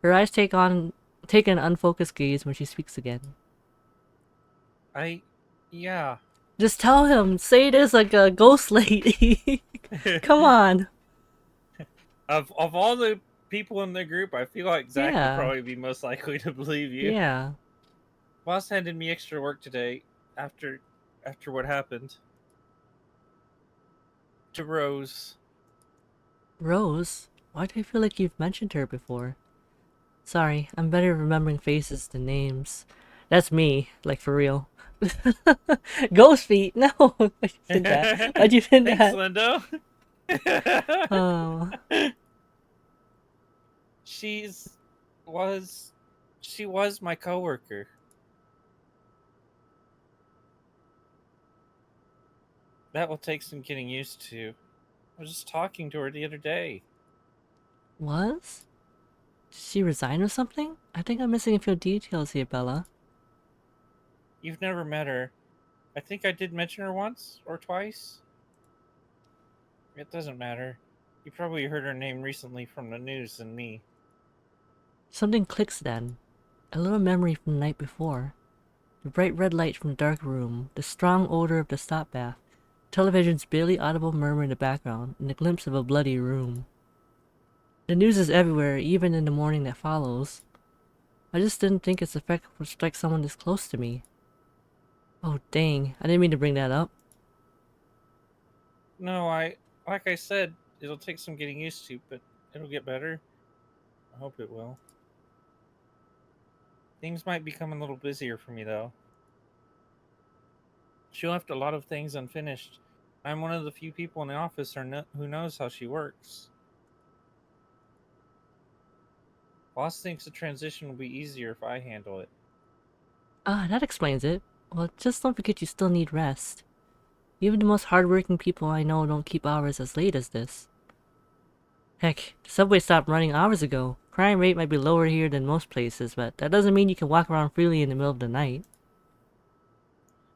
Her eyes take an unfocused gaze when she speaks again. Yeah. Just tell him! Say it is like a ghost lady! Come on! Of all the people in the group, I feel like Zach Yeah. would probably be most likely to believe you. Yeah. Boss handed me extra work today after what happened to Rose. Rose? Why do I feel like you've mentioned her before? Sorry, I'm better at remembering faces than names. That's me, like for real. Ghost feet? No! Why'd you pin that? Why'd you pin Thanks, that? Lindo. Oh, She's was she was my coworker. That will take some getting used to. I was just talking to her the other day. was? Did she resign or something? I think I'm missing a few details here, Bella. You've never met her. I think I did mention her once or twice. It doesn't matter. You probably heard her name recently from the news and me. Something clicks then. A little memory from the night before. The bright red light from the dark room, the strong odor of the stop bath, television's barely audible murmur in the background, and the glimpse of a bloody room. The news is everywhere, even in the morning that follows. I just didn't think its effect would strike someone this close to me. Oh dang, I didn't mean to bring that up. No, like I said, it'll take some getting used to, but it'll get better. I hope it will. Things might become a little busier for me though. She left a lot of things unfinished. I'm one of the few people in the office who knows how she works. Boss thinks the transition will be easier if I handle it. Ah, that explains it. Well, just don't forget you still need rest. Even the most hardworking people I know don't keep hours as late as this. Heck, the subway stopped running hours ago. Crime rate might be lower here than most places, but that doesn't mean you can walk around freely in the middle of the night.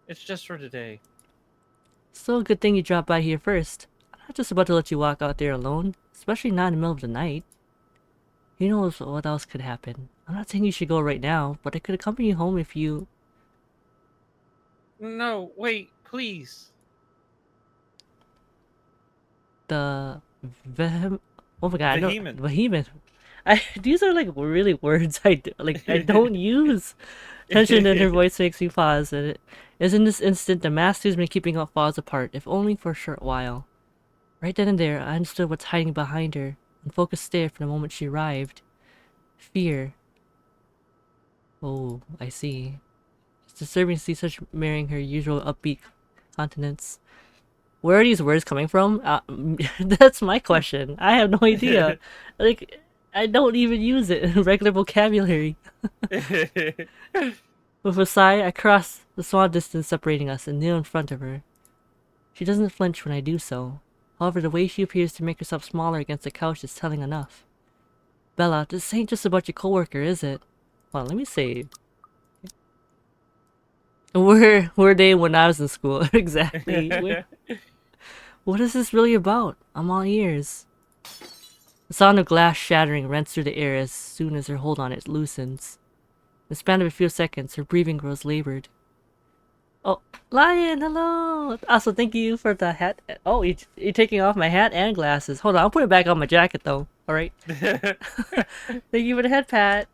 It's just for today. Still a good thing you dropped by here first. I'm not just about to let you walk out there alone, especially not in the middle of the night. Who knows what else could happen. I'm not saying you should go right now, but I could accompany you home if you... No, wait, please. The... Vehem... Oh my god, I don't... Vehement. Behemoth. These are like really words I don't use. Tension in her voice makes me pause, and it is in this instant the mask who's been keeping up falls apart, if only for a short while. Right then and there, I understood what's hiding behind her, and focused there from the moment she arrived. Fear. Oh, I see. It's disturbing to see such marrying her usual upbeat countenance. Where are these words coming from? That's my question. I have no idea. Like, I don't even use it in regular vocabulary. With a sigh, I cross the small distance separating us and kneel in front of her. She doesn't flinch when I do so. However, the way she appears to make herself smaller against the couch is telling enough. Bella, this ain't just about your coworker, is it? Hold on, let me save. Where were they when I was in school? Exactly. What is this really about? I'm all ears. The sound of glass shattering rents through the air as soon as her hold on it loosens. In the span of a few seconds, her breathing grows labored. Oh, Lion, hello! Also, thank you for the hat. Oh, you're taking off my hat and glasses. Hold on, I'll put it back on my jacket though. Alright? Thank you for the head pat.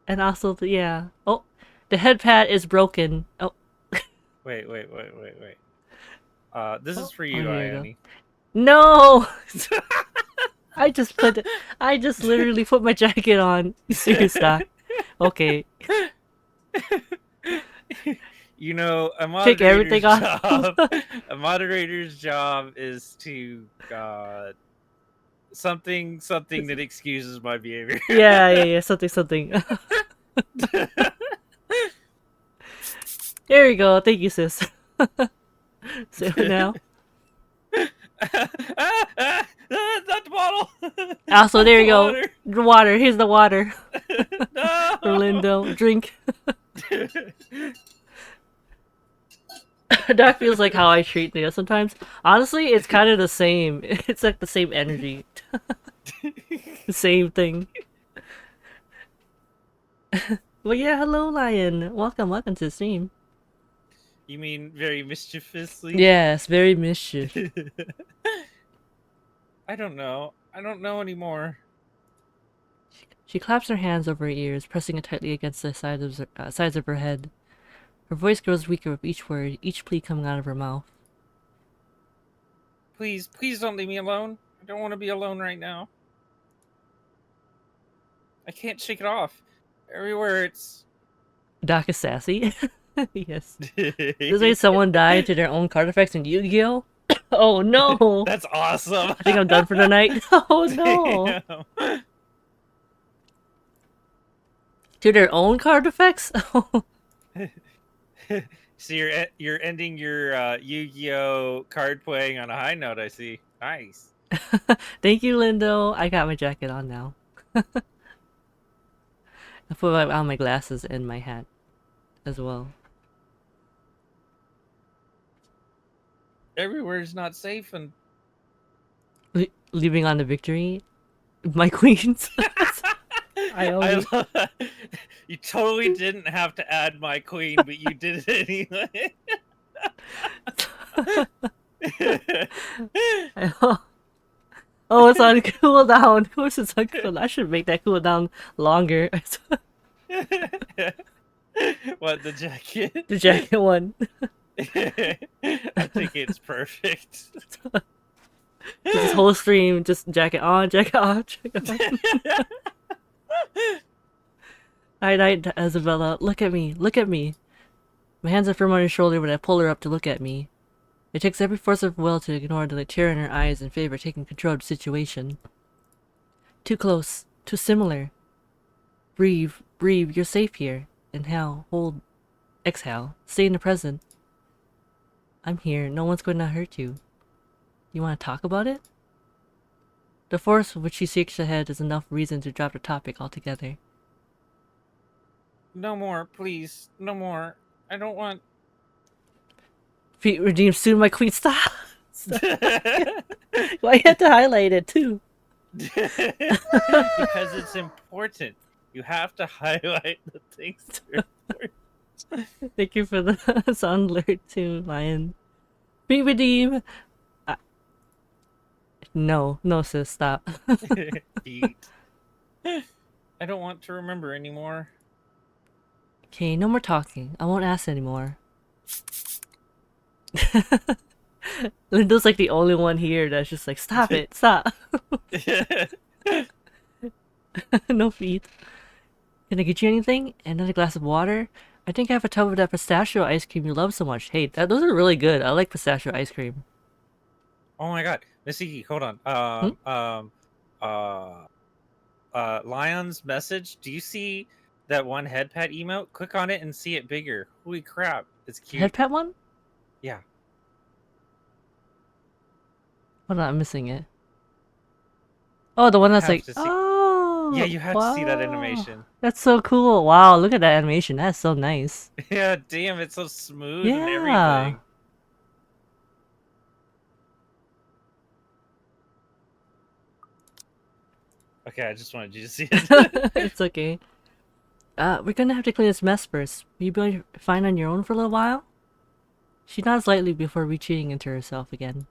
And also, yeah. Oh, the head pat is broken. Oh. Wait. This is for Oh, you, here you go. Ione. No! I just literally put my jacket on. Serious doc. Okay. You know, Take everything off. a moderator's job is to something that excuses my behavior. Yeah, something. There we go. Thank you, sis. So now. Not the bottle. Also, Not there the you go. water. The water. Here's the water. No. Orlando, drink. That feels like how I treat Nia sometimes. Honestly, it's kind of the same. It's like the same energy. The same thing. Well, yeah, hello, Lion. Welcome to the stream. You mean very mischievously? Yes, very mischief. I don't know. I don't know anymore. She claps her hands over her ears, pressing it tightly against the sides of her head. Her voice grows weaker with each word, each plea coming out of her mouth. Please, please don't leave me alone. I don't want to be alone right now. I can't shake it off. Everywhere it's... Doc is sassy. Yes. This way someone died to their own card effects in Yu-Gi-Oh! Oh no! That's awesome. I think I'm done for the night. Oh no! Damn. To their own card effects? So you're ending your Yu-Gi-Oh card playing on a high note, I see. Nice. Thank you, Lindo. I got my jacket on now. I put on my glasses and my hat as well. Everywhere's not safe and Leaving on the victory, my queens. I I love that. You totally didn't have to add my queen, but you did it anyway. Oh, it's on cooldown. Of course it's on cooldown. I should make that cooldown longer. What, the jacket? The jacket one. I think it's perfect. This whole stream, just jacket on, jacket off, jacket on. Night, Isabella. Look at me, look at me. My hands are firm on her shoulder when I pull her up to look at me. It takes every force of will to ignore the tear in her eyes in favor of taking control of the situation. Too close, too similar. Breathe, breathe, you're safe here. Inhale, hold, exhale. Stay in the present. I'm here, no one's going to hurt you. You want to talk about it? The force with which she shakes her head is enough reason to drop the topic altogether. No more, please. No more. I don't want... Feet redeemed soon, my queen. Stop! Why you have to highlight it, too? Because it's important. You have to highlight the things that are important. Thank you for the sound alert, too, Lion. Feet redeem! No, sis, stop. Eat. I don't want to remember anymore. Okay, no more talking. I won't ask anymore. Lindo's like the only one here that's just like, stop it, stop. No feet. Can I get you anything? Another glass of water? I think I have a tub of that pistachio ice cream you love so much. Hey, those are really good. I like pistachio ice cream. Oh my god. Missy, hold on. Lion's message. Do you see that one head pet emote? Click on it and see it bigger. Holy crap. It's cute. Head pet one? Yeah. Hold on, I'm missing it. Oh, the one that's like, oh, yeah, you have to see that animation. That's so cool. Wow, look at that animation. That's so nice. Yeah, damn, it's so smooth and everything. Okay, I just wanted you to see it. It's okay. We're gonna have to clean this mess first. Will you be fine on your own for a little while? She nods lightly before retreating into herself again.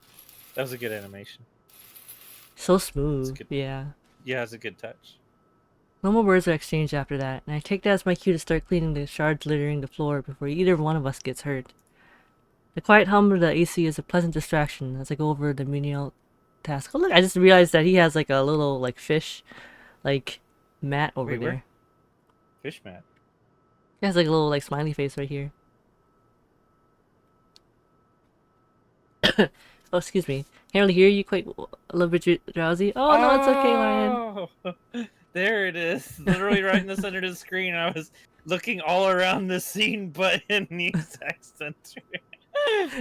That was a good animation. So smooth. Yeah. Yeah, it's a good touch. No more words are exchanged after that, and I take that as my cue to start cleaning the shards littering the floor before either one of us gets hurt. The quiet hum of the AC is a pleasant distraction as I go over the menial task. Oh look, I just realized that he has like a little like fish like mat over there. Where? Fish mat? He has like a little like smiley face right here. Oh, excuse me. Can't really hear you quite a little bit drowsy. Oh no, it's okay, Lion. There it is. Literally right in the center of the screen. I was looking all around the scene, but in the exact center.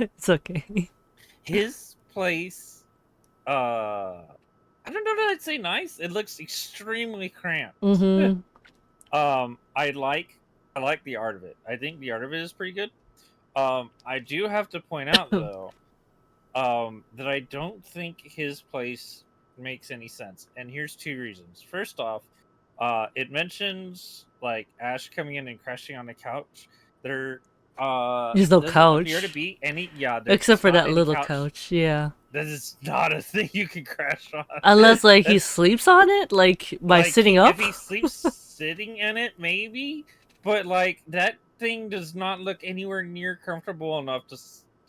It's okay. His place, I don't know that I'd say nice. It looks extremely cramped. Mm-hmm. I like the art of it. I think the art of it is pretty good. I do have to point out though, that I don't think his place makes any sense, and here's two reasons. First off, it mentions like Ash coming in and crashing on the couch. There There's no doesn't appear couch. to be any. Yeah, Except there's for not that any little couch. couch, yeah. That is not a thing you can crash on. Unless, like, he That's sleeps on it, like, by sitting up? if he sleeps sitting in it, maybe. But like that thing does not look anywhere near comfortable enough to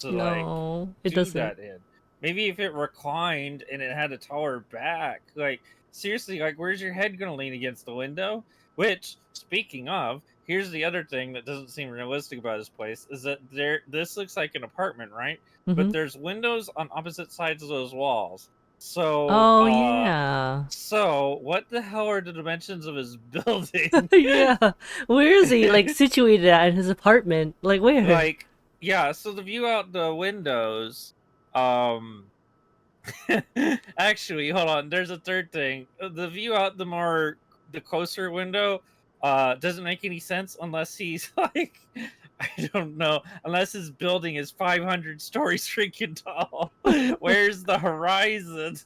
like No, it do doesn't. that in. Maybe if it reclined and it had a taller back, like seriously, like where's your head gonna lean against the window? Which, speaking of, here's the other thing that doesn't seem realistic about this place is that this looks like an apartment, right? But Mm-hmm. there's windows on opposite sides of those walls. So, Oh, yeah. so what the hell are the dimensions of his building? Yeah. Where is he, like, situated at in his apartment? Like, where? Like, yeah, so the view out the windows, um, actually, hold on, there's a third thing. The view out the closer window, doesn't make any sense unless he's like, I don't know, unless his building is 500 stories freaking tall. Where's the horizon?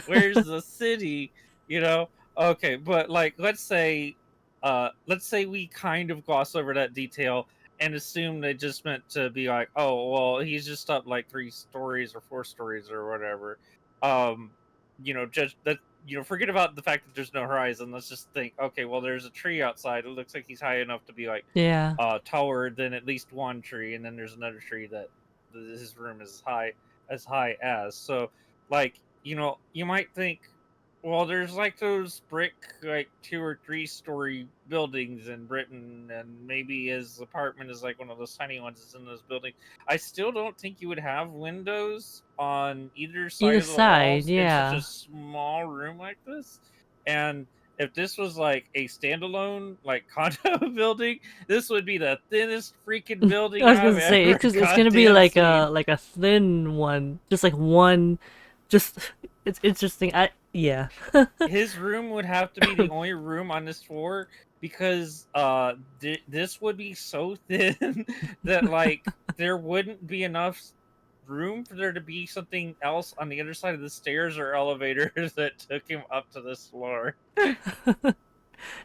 Where's the city? You know? Okay, but like, let's say we kind of gloss over that detail and assume they just meant to be like, oh, well, he's just up like 3 stories or 4 stories or whatever. Um, just that, forget about the fact that there's no horizon. Let's just think, okay, well, there's a tree outside. It looks like he's high enough to be like Yeah. taller than at least one tree, and then there's another tree that his room is high as. So, like, you might think, well, there's like those brick, like 2 or 3 story buildings in Britain, and maybe his apartment is like one of those tiny ones that's in those buildings. I still don't think you would have windows on either side Either of the side, walls in such a yeah. small room like this. And if this was like a standalone, like condo building, this would be the thinnest freaking I building was I've gonna say, ever it's gonna be goddamn seen. like a thin one. Just like one, just, it's interesting. Yeah. His room would have to be the only room on this floor because this would be so thin that like there wouldn't be enough room for there to be something else on the other side of the stairs or elevators that took him up to this floor.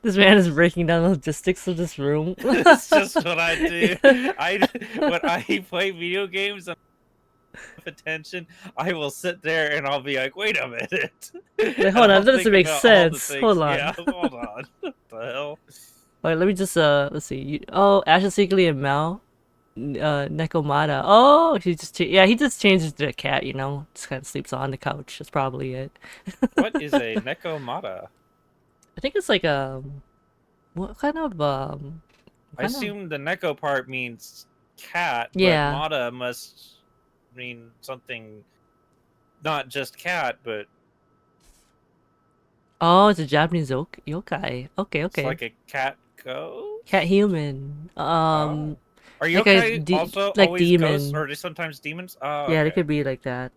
This man is breaking down the logistics of this room. It's just what I do. When I play video games and attention, I will sit there and I'll be like, wait a minute. Like, And hold on, I'll that doesn't think make about all the sense. Hold things. on. Yeah, hold on. What the hell? Wait, let me just let's see. Oh, Asha Secretly and Mao, Nekomata. Oh, he just changes to a cat. Just kind of sleeps on the couch. That's probably it. What is a Nekomata? I think it's like what kind of what I kind of assume the Neko part means cat, but yeah. Mata must mean something not just cat, but Oh, it's a Japanese yokai. Okay, it's okay. like a cat ghost? Cat human. Oh. Are Like a yokai also like always ghosts, or demon. are they sometimes demons? Oh, Yeah, they okay. could be like that.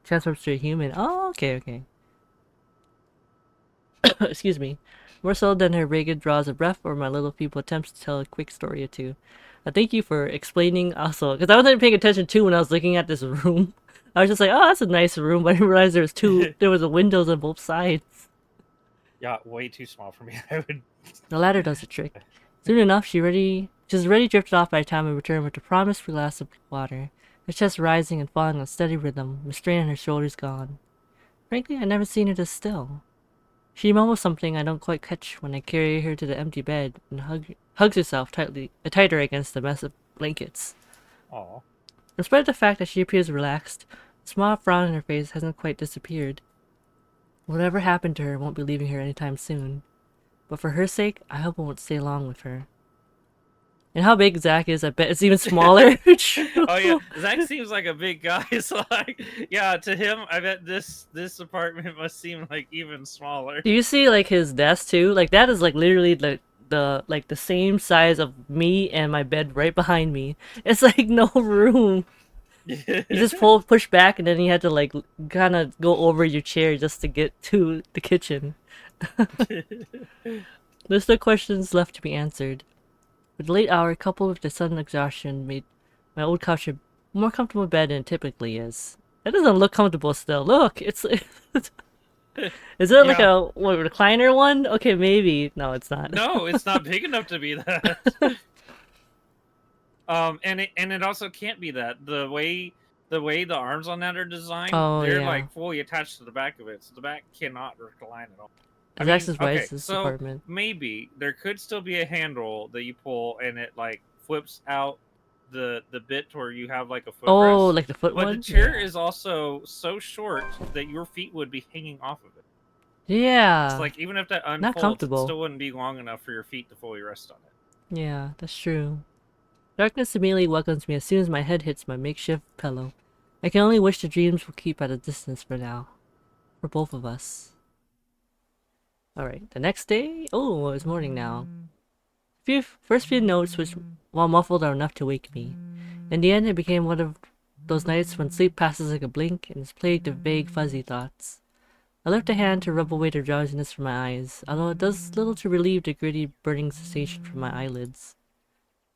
Transforms to a human. Oh, okay, okay. Excuse me. More so than her ragged draws of breath or my little people attempts to tell a quick story or two. Thank you for explaining also, because I wasn't paying attention too when I was looking at this room. I was just like, oh, that's a nice room, but I didn't realize there was a windows on both sides. Yeah, way too small for me. I would. The ladder does the trick. Soon enough, she's already drifted off by the time I return with the promised glass of water. Her chest rising and falling on steady rhythm, the strain on her shoulders gone. Frankly, I've never seen her this still. She mumbles something I don't quite catch when I carry her to the empty bed and hugs herself tighter against the mess of blankets. Aw. In spite of the fact that she appears relaxed, the small frown on her face hasn't quite disappeared. Whatever happened to her won't be leaving her anytime soon. But for her sake, I hope it won't stay long with her. And how big Zach is, I bet it's even smaller. Oh yeah, Zach seems like a big guy. So like, yeah, to him, I bet this apartment must seem like even smaller. Do you see like his desk too? Like that is like literally the same size of me and my bed right behind me. It's like no room. You just push back and then you had to like kind of go over your chair just to get to the kitchen. There's still questions left to be answered. But the late hour, coupled with the sudden exhaustion, made my old couch a more comfortable bed than it typically is. That doesn't look comfortable still. Look, is it like Yeah. a recliner one? Okay, maybe. No, it's not. No, it's not big enough to be that. And it also can't be that the way the arms on that are designed, Oh they're yeah. like fully attached to the back of it, so the back cannot recline at all. I Zack's mean, is right, okay, it's this so department. maybe there could still be a handle that you pull and it like flips out the bit to where you have like a Oh, footrest, like the foot but the one? chair Yeah. is also so short that your feet would be hanging off of it. It's Yeah. like even if that Not unfolds, it comfortable. still wouldn't be long enough for your feet to fully rest on it. Yeah, that's true. Darkness immediately welcomes me as soon as my head hits my makeshift pillow. I can only wish the dreams will keep at a distance for now. For both of us. Alright, the next day? Oh, it's morning now. First few notes, which while muffled are enough to wake me. In the end, it became one of those nights when sleep passes like a blink and is plagued of vague, fuzzy thoughts. I lift a hand to rub away the drowsiness from my eyes, although it does little to relieve the gritty, burning sensation from my eyelids.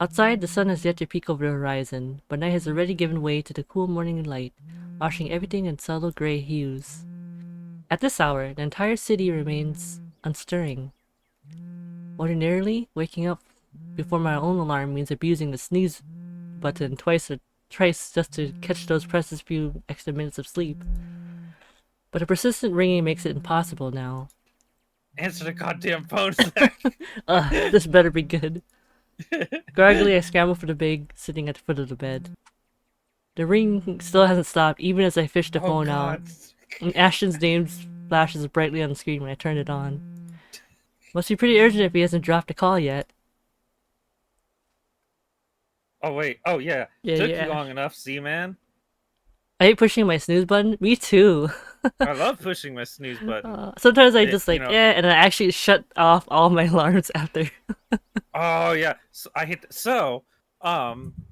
Outside, the sun has yet to peek over the horizon, but night has already given way to the cool morning light, washing everything in subtle gray hues. At this hour, the entire city remains unstirring. Ordinarily, waking up before my own alarm means abusing the snooze button twice or thrice just to catch those precious few extra minutes of sleep. But a persistent ringing makes it impossible now. Answer the goddamn phone, Zach. This better be good. Groggily, I scramble for the bag sitting at the foot of the bed. The ring still hasn't stopped, even as I fish the Oh phone out, God. and Ashton's name flashes brightly on the screen when I turn it on. Must be pretty urgent if he hasn't dropped a call yet. Oh wait. Oh yeah. Yeah, Took you yeah. long enough, see, man. I hate pushing my snooze button. Me too. I love pushing my snooze button. Sometimes I It, just and I actually shut off all my alarms after. Oh yeah. So, I hate.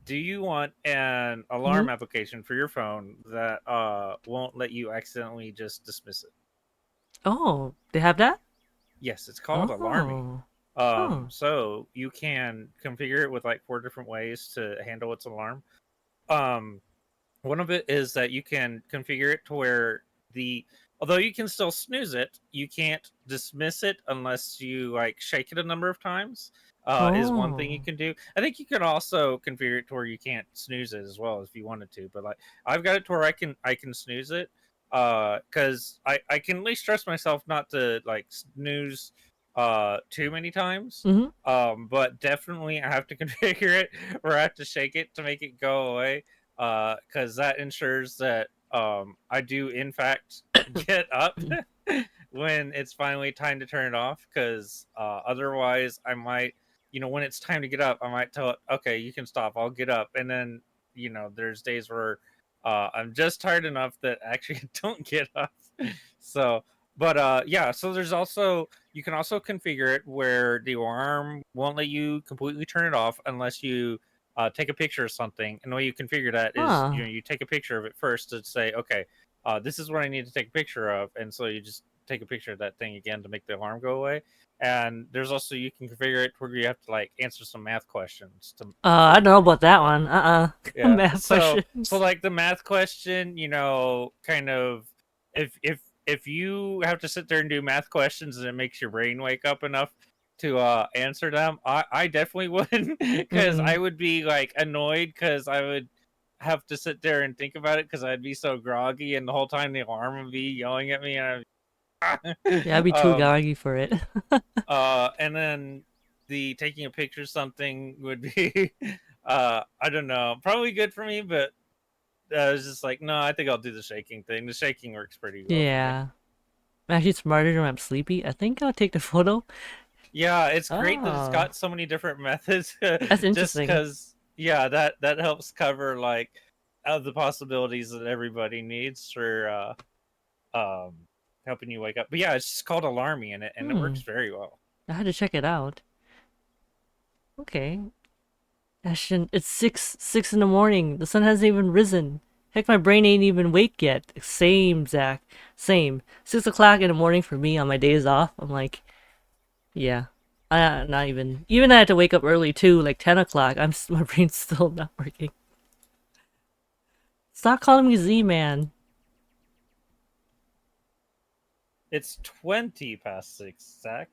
Do you want an Hmm? alarm application for your phone that won't let you accidentally just dismiss it? Oh, they have that? Yes, it's called Alarmy. Oh. Huh. So you can configure it with like 4 different ways to handle its alarm. Um, One of it is that you can configure it to where the although you can still snooze it, you can't dismiss it unless you like shake it a number of times. Is one thing you Oh. can do. I think you can also configure it to where you can't snooze it as well if you wanted to. But like I've got it to where I can snooze it. Because I can at least trust myself not to like snooze too many times. Mm-hmm. But definitely I have to configure it or I have to shake it to make it go away because that ensures that I do in fact get up when it's finally time to turn it off. Because otherwise, I might, when it's time to get up, I might tell it, okay, you can stop. I'll get up, and then there's days where I'm just tired enough that actually don't get up. So, but yeah. So there's also you can also configure it where the alarm won't let you completely turn it off unless you take a picture of something. And the way you configure that is, Huh. you take a picture of it first to say, okay, this is what I need to take a picture of, and so you just take a picture of that thing again to make the alarm go away. And there's also you can configure it where you have to like answer some math questions to I before don't you know turn it about off. that one. Yeah. Math So questions. like the math question, kind of if you have to sit there and do math questions and it makes your brain wake up enough to answer them, I definitely wouldn't because I Mm-mm. would be like annoyed because I would have to sit there and think about it because I'd be so groggy and the whole time the alarm would be yelling at me and Yeah, I'd be too groggy for it. and then the taking a picture of something would be I don't know, probably good for me, but I was just like, no, I think I'll do the shaking thing. The shaking works pretty well for me. Yeah. I'm actually smarter when I'm sleepy. I think I'll take the photo. Yeah, it's great that it's Oh, got so many different methods. that's Just interesting. because, yeah, that helps cover like the possibilities that everybody needs for um helping you wake up. But yeah, it's just called Alarmy in it, and it Hmm. works very well. I had to check it out. Okay. Ashton, it's six in the morning. The sun hasn't even risen. Heck, my brain ain't even awake yet. Same, Zach. Same. 6 o'clock in the morning for me on my days off. I'm like, yeah. Not even. Even I had to wake up early too, like 10 o'clock. My brain's still not working. Stop calling me Z man. It's 20 past 6, Zach.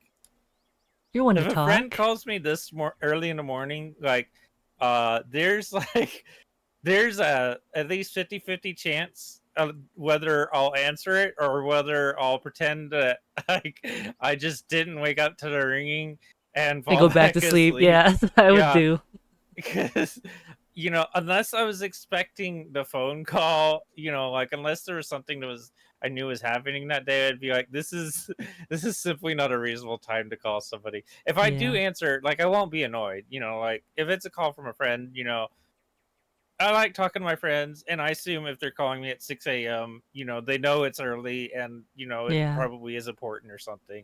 You're one to If a friend talk. calls me this more early in the morning, like there's like there's a at least 50-50 chance of whether I'll answer it or whether I'll pretend that like I just didn't wake up to the ringing and I fall go back to back sleep. asleep. Yeah, that's what I would Yeah, do. because unless I was expecting the phone call, like unless there was something that was I knew was happening that day, I'd be like, this is simply not a reasonable time to call somebody. If I do Yeah, answer, like I won't be annoyed, like if it's a call from a friend, I like talking to my friends, and I assume if they're calling me at 6 a.m., they know it's early, and it yeah, probably is important or something,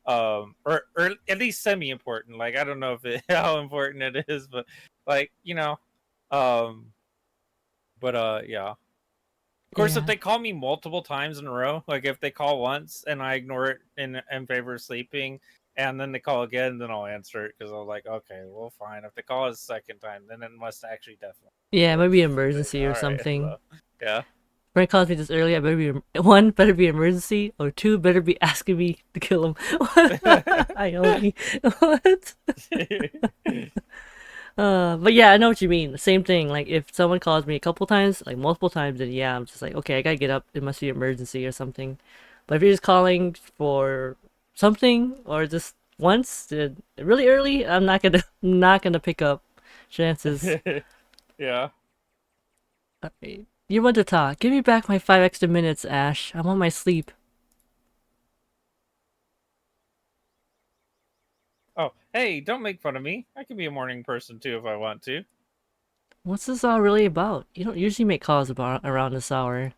or at least semi-important. Like I don't know if how important it is, but like um, but yeah. Of course, if yeah, they call me multiple times in a row, like if they call once and I ignore it in favor of sleeping, and then they call again, then I'll answer it because I'm like, okay, well, fine. If they call a second time, then it must actually definitely be yeah. It might be an important. emergency All or right, something. so yeah. Friend calls me this early. I better be one. Better be emergency, or two. Better be asking me to kill him. I only what? But yeah, I know what you mean. The same thing. Like if someone calls me a couple times, like multiple times, then yeah, I'm just like, okay, I gotta get up. It must be an emergency or something. But if you're just calling for something or just once, really early, I'm not gonna not gonna pick up. Chances. Yeah. Alright. You want to talk? Give me back my 5 extra minutes, Ash. I want my sleep. Oh, hey, don't make fun of me. I can be a morning person too if I want to. What's this all really about? You don't usually make calls about around this hour.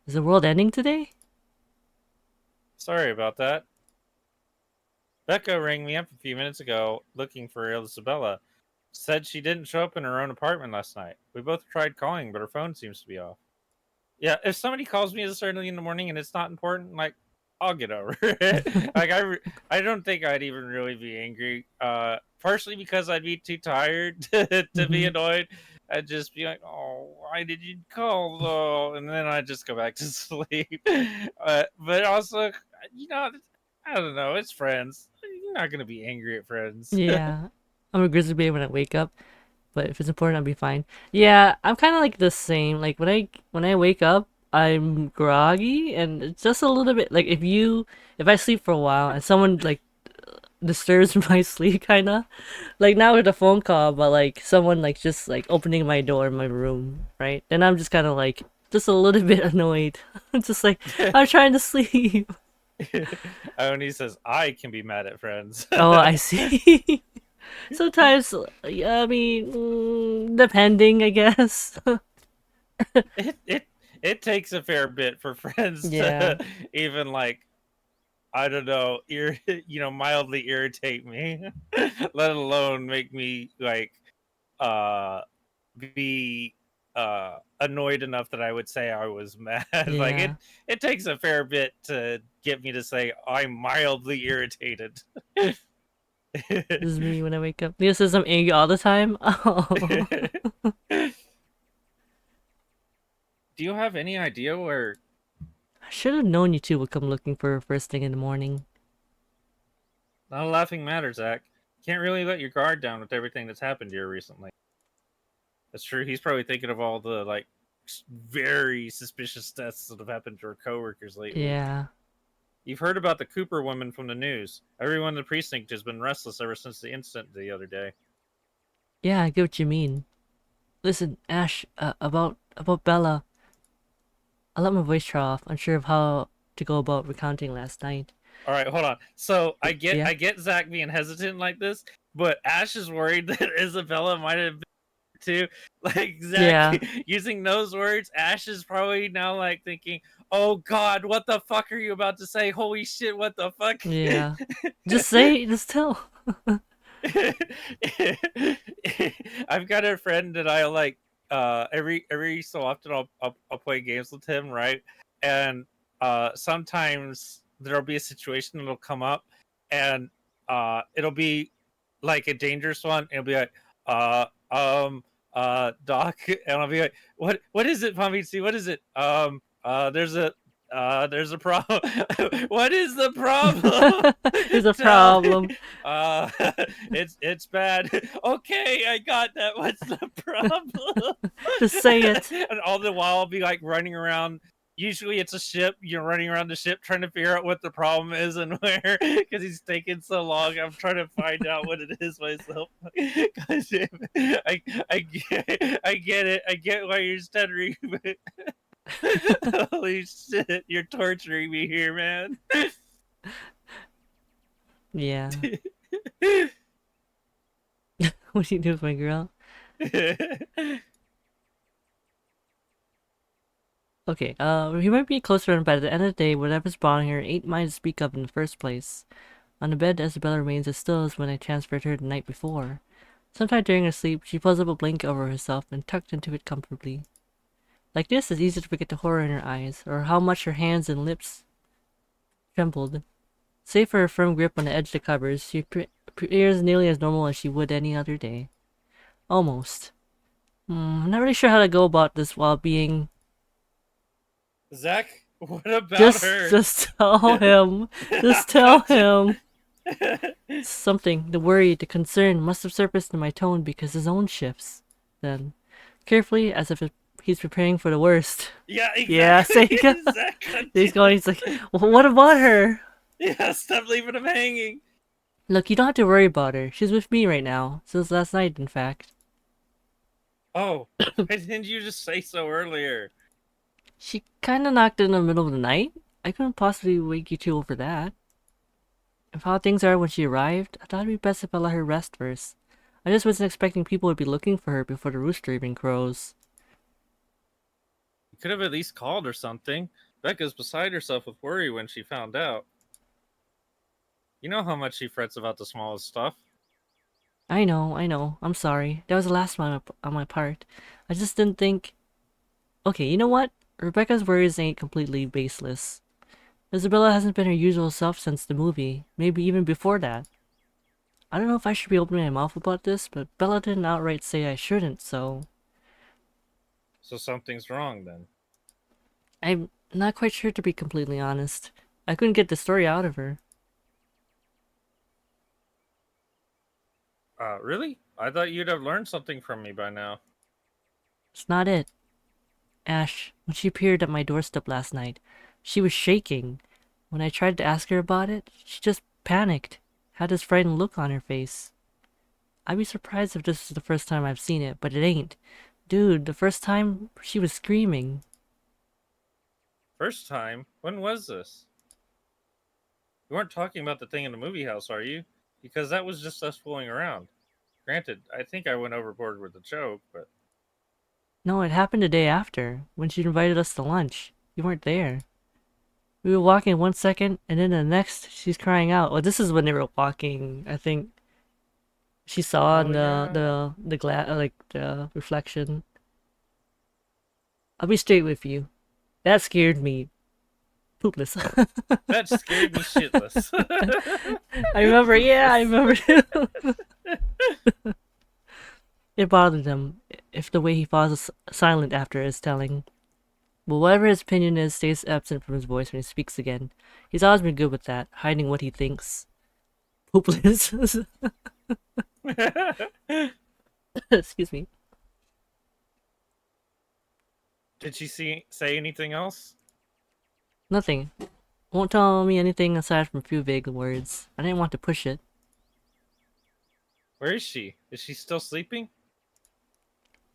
Is the world ending today? Sorry about that. Becca rang me up a few minutes ago looking for Isabella. Said she didn't show up in her own apartment last night. We both tried calling, but her phone seems to be off. Yeah, if somebody calls me this early in the morning and it's not important, like I'll get over it. Like I don't think I'd even really be angry. Partially because I'd be too tired to be Mm-hmm. annoyed. I'd just be like, "Oh, why did you call though?" And then I'd just go back to sleep. But also, you know, I don't know. It's friends. You're not gonna be angry at friends. Yeah. I'm a grizzly bear when I wake up, but if it's important, I'll be fine. Yeah, I'm kind of like the same. Like when I wake up, I'm groggy, and it's just a little bit like if I sleep for a while and someone like disturbs my sleep, kind of like not with a phone call, but like someone like just like opening my door in my room, right? Then I'm just kind of like just a little bit annoyed. I'm just like I'm trying to sleep. Ione says I can be mad at friends. Oh, I see. Sometimes, yeah, I mean, depending, I guess. It takes a fair bit for friends Yeah, to even like I don't know, mildly irritate me, let alone make me like uh be annoyed enough that I would say I was mad. Like yeah. it takes a fair bit to get me to say I'm mildly irritated. This is me when I wake up. Leah says I'm angry all the time. Oh, Do you have any idea where I should have known you two would come looking for her first thing in the morning. not a laughing matter, Zach? Can't really let your guard down with everything that's happened here recently. That's true. He's probably thinking of all the like very suspicious deaths that have happened to our coworkers lately. Yeah, You've heard about the Cooper woman from the news. Everyone in the precinct has been restless ever since the incident the other day. yeah, I get what you mean. Listen, Ash, about Bella. I let my voice trail off, unsure of how to go about recounting last night. All right, hold on. So Yeah, I get Zach being hesitant like this, but Ash is worried that Isabella might have been too. Like Zach yeah, using those words, Ash is probably now like thinking, "Oh God, what the fuck are you about to say? Holy shit, what the fuck?" yeah. Just tell. I've got a friend that I like. Every so often I'll play games with him, right? And sometimes there'll be a situation that'll come up, and it'll be like a dangerous one. It'll be like, uh, um, Doc, and I'll be like, what is it, Pamitsi? What is it? There's a There's a problem. What is the problem? There's a Tell me. problem. Uh, it's bad. Okay, I got that. What's the problem? Just say it. And all the while, I'll be like running around. Usually, it's a ship. You're running around the ship trying to figure out what the problem is and where, because he's taking so long. I'm trying to find out what it is myself. God damn it. I get it. I get why you're stuttering. But holy shit, you're torturing me here, man. Yeah. What do you do with my girl? Okay, he might be a close friend, but at the end of the day, whatever's bothering her ain't mine to speak of in the first place. On the bed, Isabella remains as still as when I transferred her the night before. Sometime during her sleep, she pulls up a blanket over herself and tucked into it comfortably. Like this, it's easy to forget the horror in her eyes, or how much her hands and lips trembled. Save for her firm grip on the edge of the covers, she appears nearly as normal as she would any other day. Almost. I'm not really sure how to go about this while being... Zach, what about her? Just tell him. Just tell him. Something, the worry, the concern must have surfaced in my tone because his own shifts. Then, carefully, as if he's preparing for the worst. Yeah, exactly. Yeah, he's like, well, what about her? Yeah, stop leaving him hanging. Look, you don't have to worry about her. She's with me right now. Since last night, in fact. Oh, why didn't you just say so earlier? She kinda knocked in the middle of the night. I couldn't possibly wake you two over that. Of how things are when she arrived, I thought it'd be best if I let her rest first. I just wasn't expecting people would be looking for her before the rooster even crows. You could have at least called or something. Becca's beside herself with worry when she found out. You know how much she frets about the smallest stuff. I know. I'm sorry. That was the last one on my part. I just didn't think... Okay, you know what? Rebecca's worries ain't completely baseless. Isabella hasn't been her usual self since the movie, maybe even before that. I don't know if I should be opening my mouth about this, but Bella didn't outright say I shouldn't, so... So something's wrong then. I'm not quite sure, to be completely honest. I couldn't get the story out of her. Really? I thought you'd have learned something from me by now. It's not it. Ash, when she appeared at my doorstep last night, she was shaking. When I tried to ask her about it, she just panicked, had this frightened look on her face. I'd be surprised if this is the first time I've seen it, but it ain't. Dude, the first time, she was screaming. First time? When was this? You weren't talking about the thing in the movie house, are you? Because that was just us fooling around. Granted, I think I went overboard with the joke, but... No, it happened the day after, when she invited us to lunch. You weren't there. We were walking 1 second, and then the next, she's crying out. Well, this is when they were walking, I think. She saw in the glass, like, the reflection. I'll be straight with you. That scared me. Poopless. That scared me shitless. I remember, yeah, I remember too. It bothered him, if the way he falls silent after is telling. But whatever his opinion is stays absent from his voice when he speaks again. He's always been good with that, hiding what he thinks. Poopless. Excuse me. Did she say anything else? Nothing. Won't tell me anything aside from a few vague words. I didn't want to push it. Where is she? Is she still sleeping?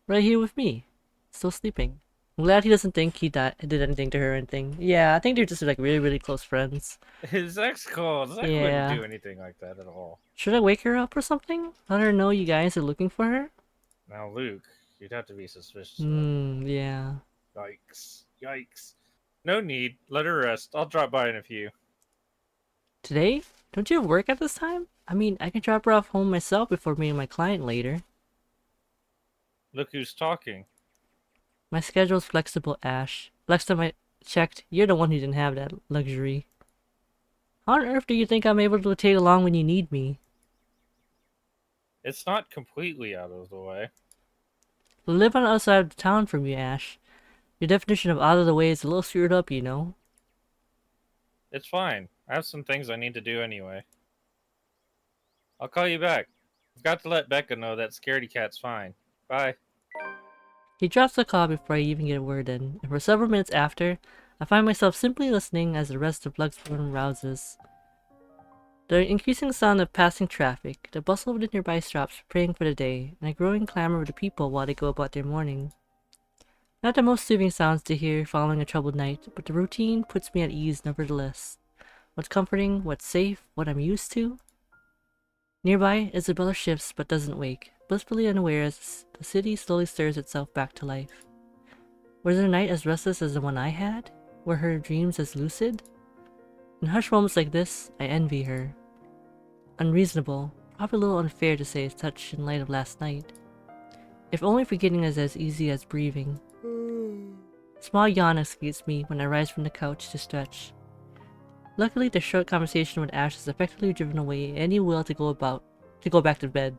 Right here with me. Still sleeping. I'm glad he doesn't think he did anything to her or anything. Yeah, I think they're just like really, really close friends. His ex-called. Zach Yeah. wouldn't do anything like that at all. Should I wake her up or something? Let her know you guys are looking for her? Now, Luke, you'd have to be suspicious. Yeah. Yikes. Yikes. No need. Let her rest. I'll drop by in a few. Today? Don't you have work at this time? I mean, I can drop her off home myself before meeting my client later. Look who's talking. My schedule's flexible, Ash. Last time I checked, you're the one who didn't have that luxury. How on earth do you think I'm able to take along when you need me? It's not completely out of the way. I live on the other side of the town from you, Ash. Your definition of out of the way is a little screwed up, you know. It's fine. I have some things I need to do anyway. I'll call you back. I've got to let Becca know that scaredy cat's fine. Bye. He drops the call before I even get a word in, and for several minutes after, I find myself simply listening as the rest of Luxburn rouses. The increasing sound of passing traffic, the bustle of the nearby shops praying for the day, and a growing clamor of the people while they go about their morning. Not the most soothing sounds to hear following a troubled night, but the routine puts me at ease nevertheless. What's comforting, what's safe, what I'm used to? Nearby, Isabella shifts but doesn't wake, blissfully unaware as the city slowly stirs itself back to life. Was her night as restless as the one I had? Were her dreams as lucid? In hushed moments like this, I envy her. Unreasonable, probably a little unfair to say such in light of last night. If only forgetting is as easy as breathing. A small yawn escapes me when I rise from the couch to stretch. Luckily, the short conversation with Ash has effectively driven away any will to go back to bed.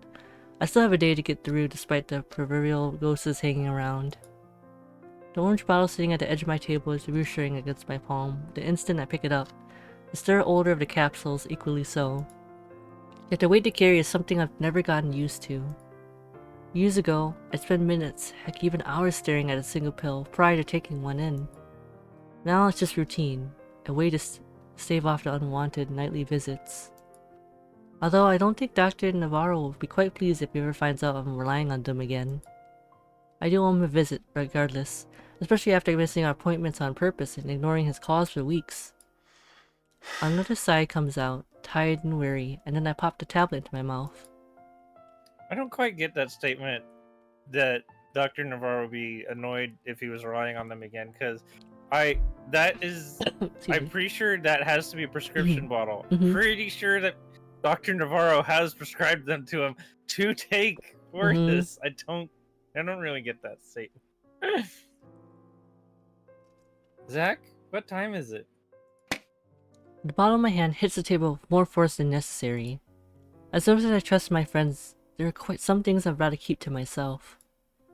I still have a day to get through despite the proverbial ghosts hanging around. The orange bottle sitting at the edge of my table is reassuring against my palm the instant I pick it up. The stir odor of the capsules equally so. Yet the weight to carry is something I've never gotten used to. Years ago, I'd spend minutes, heck even hours staring at a single pill prior to taking one in. Now it's just routine, a way to stave off the unwanted nightly visits. Although I don't think Dr. Navarro will be quite pleased if he ever finds out I'm relying on them again. I do owe him a visit, regardless, especially after missing our appointments on purpose and ignoring his calls for weeks. Another sigh comes out, tired and weary, and then I pop the tablet into my mouth. I don't quite get that statement that Dr. Navarro would be annoyed if he was relying on them again, because I'm pretty sure that has to be a prescription bottle. Pretty sure that Dr. Navarro has prescribed them to him to take for this. I don't really get that statement. Zach, what time is it? The bottom of my hand hits the table with more force than necessary. As much as I trust my friends, there are quite some things I'd rather keep to myself.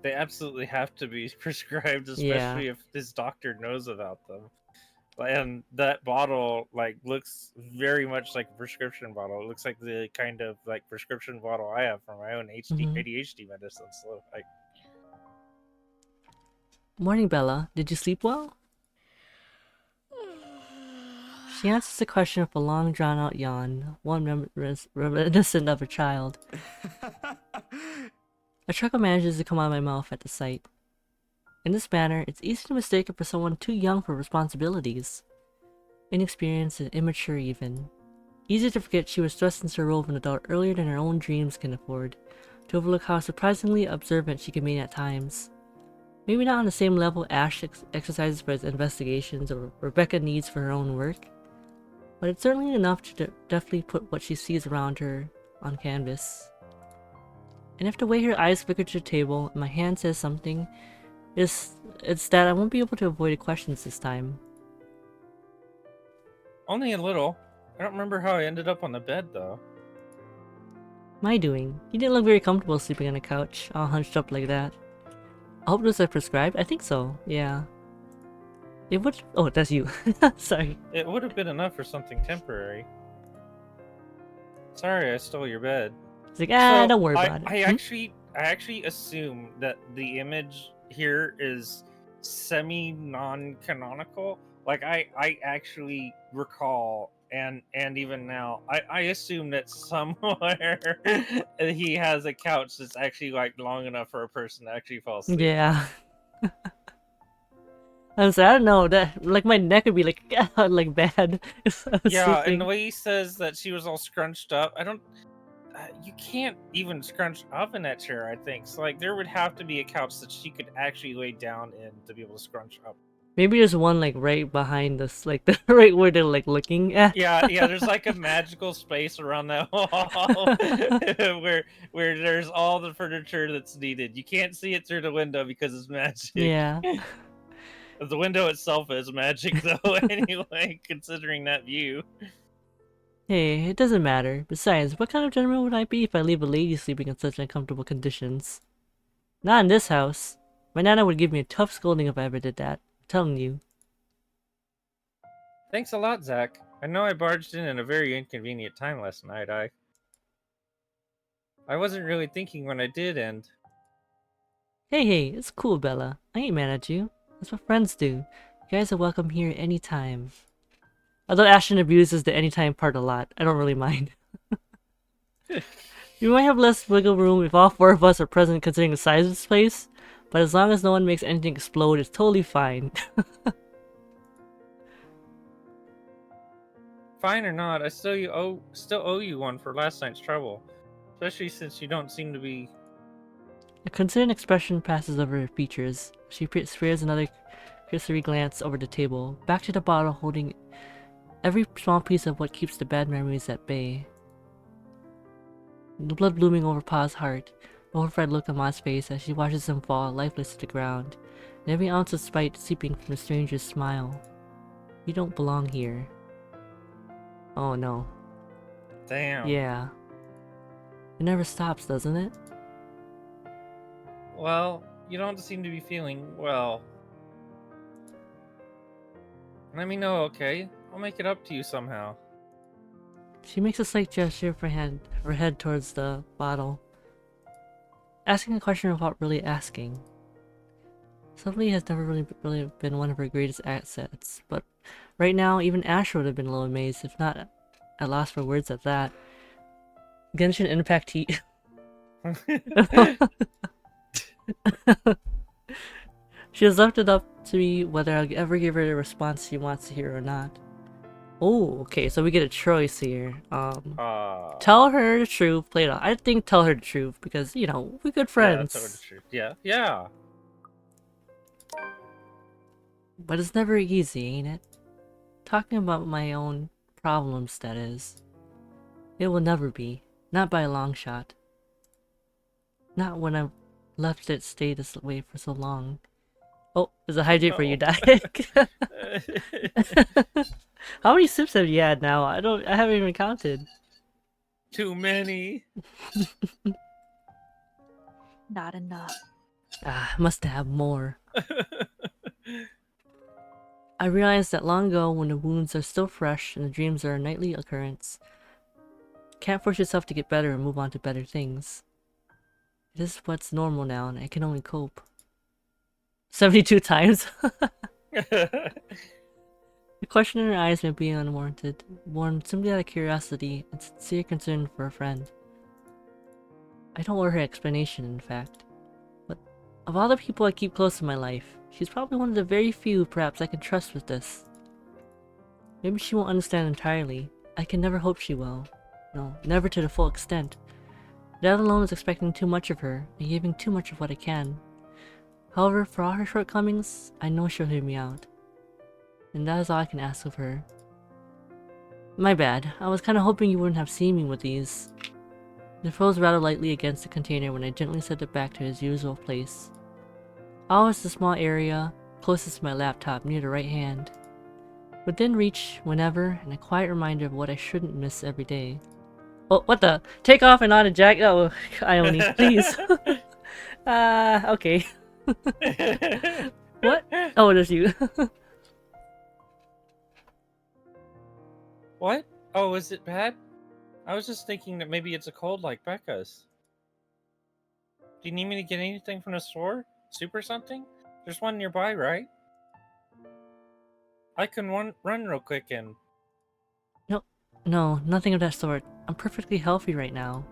They absolutely have to be prescribed, especially if his doctor knows about them. And that bottle looks very much like a prescription bottle. It looks like the kind of prescription bottle I have for my own ADHD medicine. So Morning, Bella. Did you sleep well? She answers the question with a long drawn-out yawn, one reminiscent of a child. A chuckle manages to come out of my mouth at the sight. In this manner, it's easy to mistake her for someone too young for responsibilities. Inexperienced and immature even. Easy to forget she was thrust into her role of an adult earlier than her own dreams can afford, to overlook how surprisingly observant she can be at times. Maybe not on the same level Ash exercises for his investigations or Rebecca needs for her own work, but it's certainly enough to definitely put what she sees around her on canvas. And if the way her eyes flicker to the table and my hand says something, it's that I won't be able to avoid the questions this time. only a little. I don't remember how I ended up on the bed though. My doing. You didn't look very comfortable sleeping on the couch, all hunched up like that. I hope those are prescribed? I think so, yeah. It would— oh, that's you. Sorry. It would have been enough for something temporary. Sorry I stole your bed. It's like, don't worry about it. I actually assume that the image here is semi-non-canonical. I actually recall, and even now, I assume that somewhere he has a couch that's actually long enough for a person to actually fall asleep. Yeah. I don't know, that my neck would be bad. Yeah, and the way he says that she was all scrunched up, you can't even scrunch up in that chair, I think. So there would have to be a couch that she could actually lay down in to be able to scrunch up. Maybe there's one right behind us, the right where they're looking at. Yeah, there's a magical space around that wall where there's all the furniture that's needed. You can't see it through the window because it's magic. Yeah. The window itself is magic though, anyway, considering that view. Hey, it doesn't matter. Besides, what kind of gentleman would I be if I leave a lady sleeping in such uncomfortable conditions? Not in this house. My nana would give me a tough scolding if I ever did that. I'm telling you. Thanks a lot, Zach. I know I barged in at a very inconvenient time last night. I wasn't really thinking when I did, and Hey, it's cool, Bella. I ain't mad at you. That's what friends do. You guys are welcome here anytime. Although Ashton abuses the anytime part a lot, I don't really mind. We might have less wiggle room if all four of us are present considering the size of this place, but as long as no one makes anything explode, it's totally fine. fine or not, I still owe you one for last night's trouble. Especially since you don't seem to be. A concerned expression passes over her features. She spares another cursory glance over the table, back to the bottle holding every small piece of what keeps the bad memories at bay. The blood blooming over Pa's heart, a horrified look on Ma's face as she watches him fall lifeless to the ground, and every ounce of spite seeping from the stranger's smile. You don't belong here. Oh no. Damn. Yeah. It never stops, doesn't it? Well, you don't seem to be feeling well. Let me know, okay? I'll make it up to you somehow. She makes a slight gesture of her head towards the bottle, asking a question without really asking. Subtlety has never really been one of her greatest assets, but right now, even Ash would have been a little amazed, if not at loss for words at that. Genshin Impact Heat. She has left it up to me whether I'll ever give her the response she wants to hear or not. Oh, okay, so we get a choice here. Tell her the truth, play it off. I think tell her the truth because, you know, we're good friends. Yeah, tell her the truth. Yeah. But it's never easy, ain't it? Talking about my own problems, that is. It will never be. Not by a long shot. Not when I've left it stay this way for so long. Oh, there's a hydrate for you, Dyke. How many sips have you had now? I haven't even counted. Too many. Not enough. Must have more. I realized that long ago when the wounds are still fresh and the dreams are a nightly occurrence. Can't force yourself to get better and move on to better things. It is what's normal now and I can only cope. 72 times? The question in her eyes may be unwarranted, born simply out of curiosity and sincere concern for a friend. I don't owe her explanation, in fact. But of all the people I keep close in my life, she's probably one of the very few perhaps I can trust with this. Maybe she won't understand entirely. I can never hope she will. No, never to the full extent. That alone is expecting too much of her, and giving too much of what I can. However, for all her shortcomings, I know she'll hear me out. And that is all I can ask of her. My bad, I was kinda hoping you wouldn't have seen me with these. It froze rather lightly against the container when I gently set it back to its usual place. Always the small area closest to my laptop near the right hand. Within reach whenever, and a quiet reminder of what I shouldn't miss every day. Oh, what the? Take off and on a jacket? Oh, Ione, please. Okay. What? Oh, there's you. What? Oh, is it bad? I was just thinking that maybe it's a cold like Becca's. Do you need me to get anything from the store? Soup or something? There's one nearby, right? I can run real quick and... No, nothing of that sort. I'm perfectly healthy right now.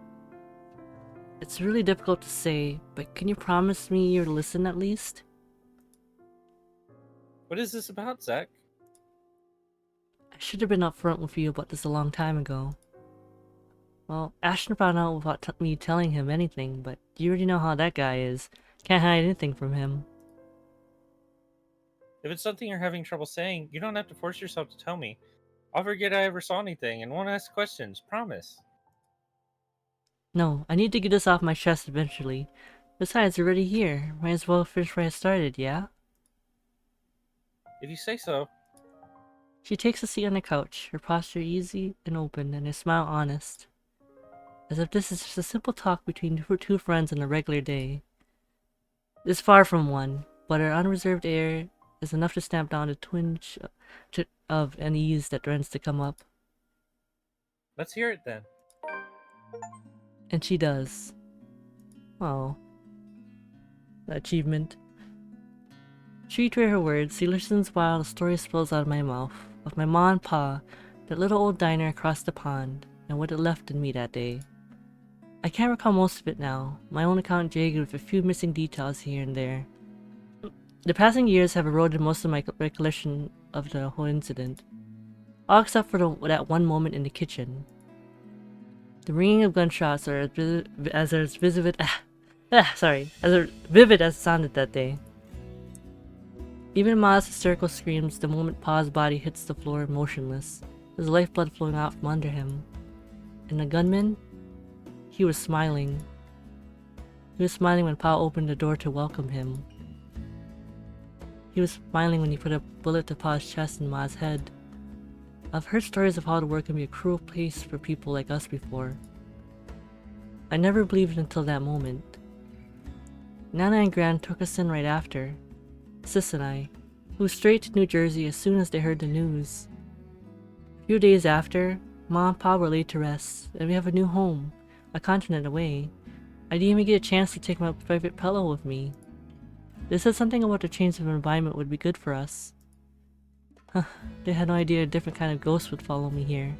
It's really difficult to say, but can you promise me you'll listen at least? What is this about, Zach? I should have been upfront with you about this a long time ago. Well, Ashton found out without me telling him anything, but you already know how that guy is. Can't hide anything from him. If it's something you're having trouble saying, you don't have to force yourself to tell me. I'll forget I ever saw anything and won't ask questions, promise. No, I need to get this off my chest eventually. Besides, we're already here. Might as well finish where I started, yeah? If you say so. She takes a seat on the couch, her posture easy and open, and her smile honest. As if this is just a simple talk between two friends on a regular day. It's far from one, but her unreserved air is enough to stamp down a twinge of unease that threatens to come up. Let's hear it then. And she does. Oh. Achievement. True to her words, she listens while the story spills out of my mouth of my ma and pa, that little old diner across the pond, and what it left in me that day. I can't recall most of it now, my own account jagged with a few missing details here and there. The passing years have eroded most of my recollection of the whole incident, all except for that one moment in the kitchen. The ringing of gunshots are as vivid as it sounded that day. Even Ma's hysterical screams the moment Pa's body hits the floor motionless, his lifeblood flowing out from under him. And the gunman? He was smiling. He was smiling when Pa opened the door to welcome him. He was smiling when he put a bullet to Pa's chest and Ma's head. I've heard stories of how the world can be a cruel place for people like us before. I never believed it until that moment. Nana and Gran took us in right after. Sis and I, flew straight to New Jersey as soon as they heard the news. A few days after, Ma and Pa were laid to rest, and we have a new home, a continent away. I didn't even get a chance to take my private pillow with me. They said something about the change of environment would be good for us. They had no idea a different kind of ghost would follow me here.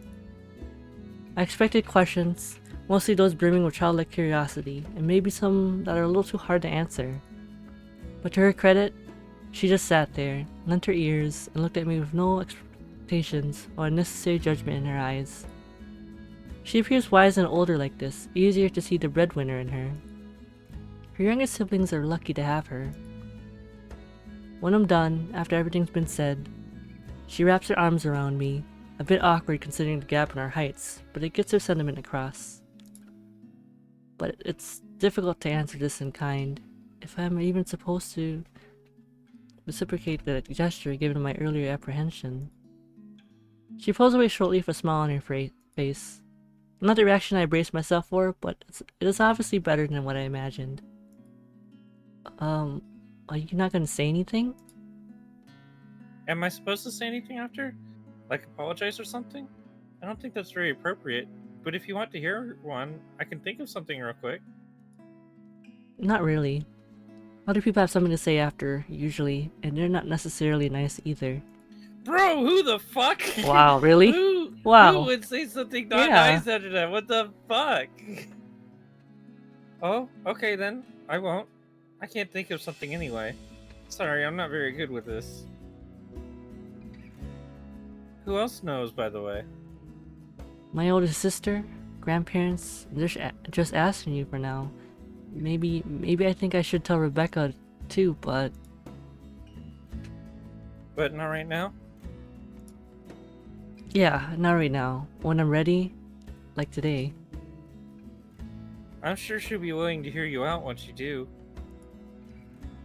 I expected questions, mostly those brimming with childlike curiosity, and maybe some that are a little too hard to answer. But to her credit, she just sat there, lent her ears, and looked at me with no expectations or unnecessary judgment in her eyes. She appears wise and older like this, easier to see the breadwinner in her. Her younger siblings are lucky to have her. When I'm done, after everything's been said, she wraps her arms around me, a bit awkward considering the gap in our heights, but it gets her sentiment across. But it's difficult to answer this in kind, if I'm even supposed to reciprocate the gesture given my earlier apprehension. She pulls away shortly with a smile on her face. Not the reaction I braced myself for, but it is obviously better than what I imagined. Are you not gonna say anything? Am I supposed to say anything after? Like apologize or something? I don't think that's very appropriate, but if you want to hear one, I can think of something real quick. Not really. Other people have something to say after, usually, and they're not necessarily nice either. Bro, who the fuck? Wow, really? Who Wow. would say something not Yeah. nice after that? What the fuck? Oh, okay then. I won't. I can't think of something anyway. Sorry, I'm not very good with this. Who else knows, by the way? My older sister, grandparents, they're just asking you for now. Maybe I think I should tell Rebecca too, but... But not right now? Yeah, not right now. When I'm ready, like today. I'm sure she'll be willing to hear you out once you do.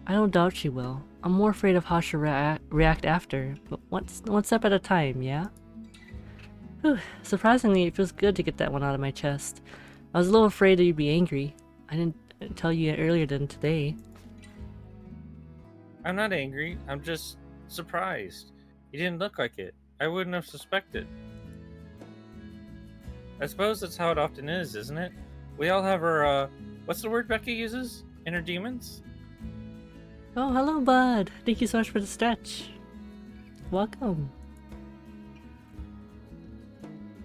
I don't doubt she will. I'm more afraid of how she'll react after, but one step at a time, yeah? Whew. Surprisingly, it feels good to get that one out of my chest. I was a little afraid that you'd be angry. I didn't tell you earlier than today. I'm not angry, I'm just surprised. You didn't look like it. I wouldn't have suspected. I suppose that's how it often is, isn't it? We all have our, what's the word Becky uses? Inner demons? Oh, hello, bud. Thank you so much for the stretch. Welcome.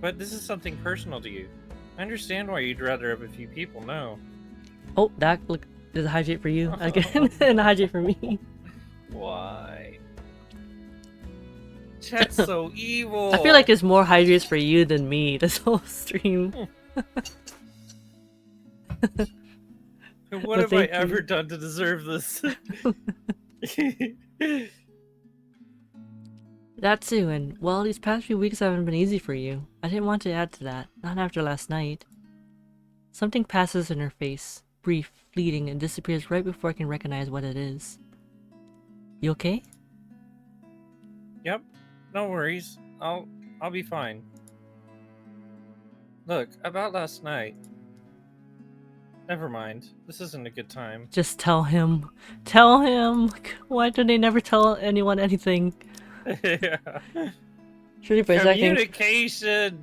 But this is something personal to you. I understand why you'd rather have a few people know. Oh, that look is a hydrate for you again, and a hydrate for me. Why? Chat's so evil. I feel like there's more hydrates for you than me this whole stream. What have I ever done to deserve this? That too, and well, these past few weeks haven't been easy for you. I didn't want to add to that, not after last night. Something passes in her face, brief, fleeting, and disappears right before I can recognize what it is. You okay? Yep, no worries. I'll be fine. Look, about last night. Never mind. This isn't a good time. Just tell him. Tell him! Why do they never tell anyone anything? Yeah. Surely voice acting. Communication.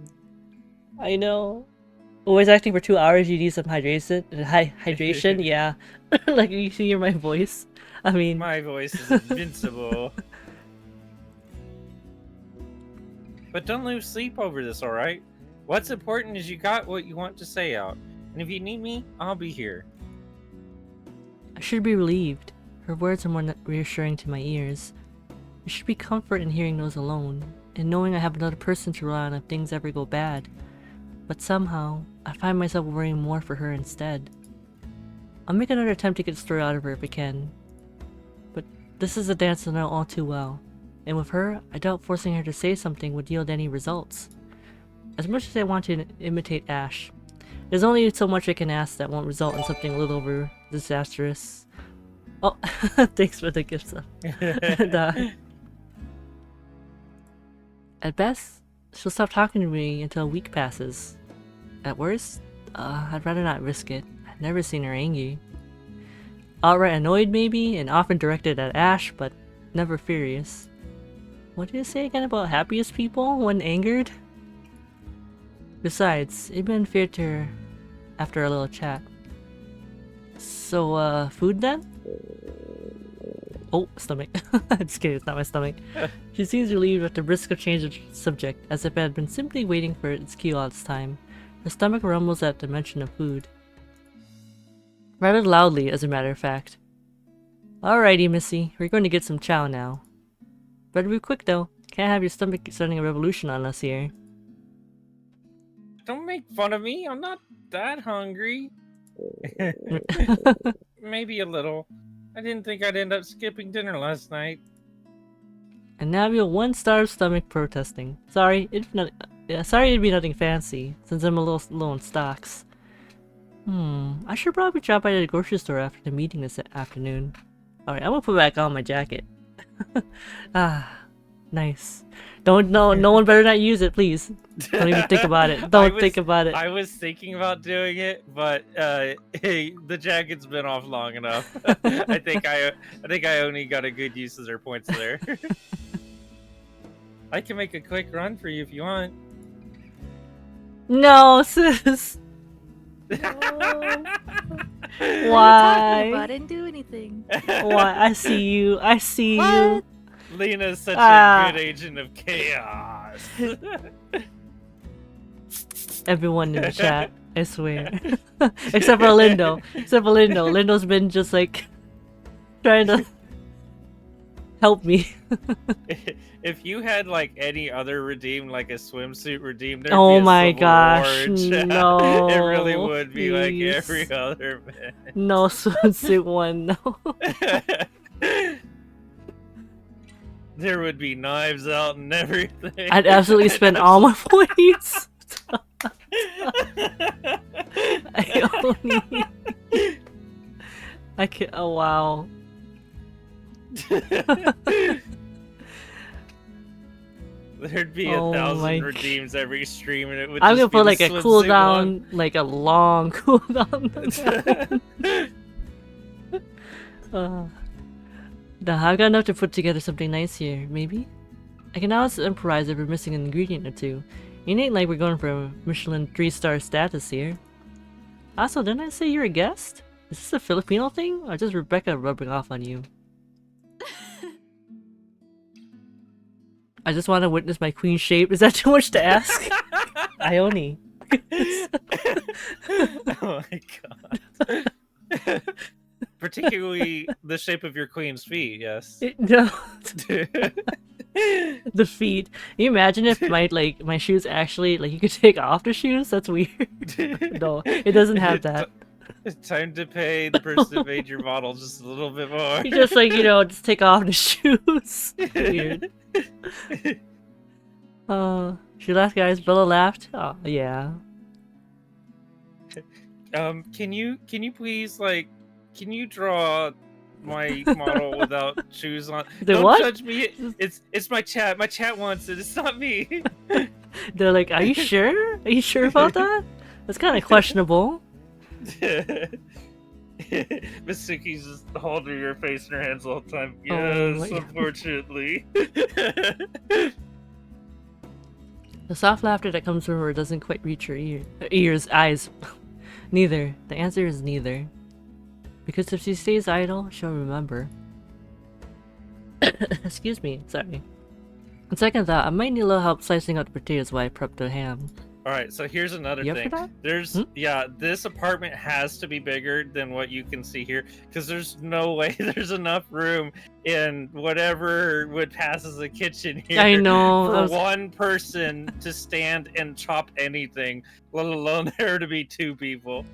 I know. Voice acting for 2 hours, you need some hydration. Hydration, yeah. Like you can hear my voice. I mean, My voice is invincible. But don't lose sleep over this, alright? What's important is you got what you want to say out. And if you need me, I'll be here. I should be relieved. Her words are more reassuring to my ears. There should be comfort in hearing those alone, and knowing I have another person to rely on if things ever go bad. But somehow, I find myself worrying more for her instead. I'll make another attempt to get the story out of her if I can. But this is a dance I know all too well, and with her, I doubt forcing her to say something would yield any results. As much as I want to imitate Ash, there's only so much I can ask that won't result in something a little over disastrous. Oh, thanks for the gift stuff. At best, she'll stop talking to me until a week passes. At worst, I'd rather not risk it. I've never seen her angry. Outright annoyed maybe, and often directed at Ash, but never furious. What did you say again about happiest people when angered? Besides, it'd been fair to her after a little chat. So, food then? Oh, stomach. Just kidding, it's not my stomach. She seems relieved at the risk of change of subject, as if I had been simply waiting for its cue all this time. Her stomach rumbles at the mention of food. Rather loudly, as a matter of fact. Alrighty, Missy, we're going to get some chow now. Better be quick though. Can't have your stomach starting a revolution on us here. Don't make fun of me. I'm not that hungry. Maybe a little. I didn't think I'd end up skipping dinner last night. And now we have one starved stomach protesting. Sorry, sorry it'd be nothing fancy, since I'm a little low in stocks. I should probably drop by the grocery store after the meeting this afternoon. Alright, I'm gonna put back on my jacket. Nice. No one better not use it, please. Don't even think about it. Don't think about it. I was thinking about doing it, but hey, the jacket's been off long enough. I think I only got a good use of their points there. I can make a quick run for you if you want. No, sis. Why? I didn't do anything. Why? I see you. I see you. What? Lena's such a good agent of chaos. Everyone in the chat, I swear. Except for Lindo. Lindo's been just like trying to help me. If you had like any other redeemed, like a swimsuit redeemed, there'd Oh be a my Civil gosh, War chat. no. It really would be like please. every other man. No swimsuit one, no. There would be knives out and everything. I'd absolutely spend all my points. I can't. Oh wow. There'd be Oh 1,000 my redeems every stream, and it would. I'm just gonna be put the like a swimsuit cooldown, like a long cooldown. Now I've got enough to put together something nice here, maybe? I can always improvise if we're missing an ingredient or two. It ain't like we're going for a Michelin 3-star status here. Also, didn't I say you're a guest? Is this a Filipino thing, or just Rebecca rubbing off on you? I just want to witness my queen shape. Is that too much to ask? Ione. Oh my god. Particularly the shape of your queen's feet, yes. No. The feet. Can you imagine if my shoes actually, like, you could take off the shoes? That's weird. No, it doesn't have that. It's time to pay the person who made your model just a little bit more. You just like, just take off the shoes. Weird. She laughed, guys. Bella laughed. Oh, yeah. Can you please, like, can you draw my model without shoes on? Don't what? judge me. It's my chat. My chat wants it. It's not me. They're like, are you sure? Are you sure about that? That's kind of questionable. Misuki's just holding your face in her hands all the time. Oh Yes, my unfortunately. The soft laughter that comes from her doesn't quite reach her ears, eyes. Neither. The answer is neither. Because if she stays idle, she'll remember. Excuse me, sorry. On second thought, I might need a little help slicing up the potatoes while I prep the ham. All right, so here's another You up thing. for that? There's yeah, this apartment has to be bigger than what you can see here because there's no way there's enough room in whatever would pass as a kitchen here. I know. For one person to stand and chop anything, let alone there to be two people.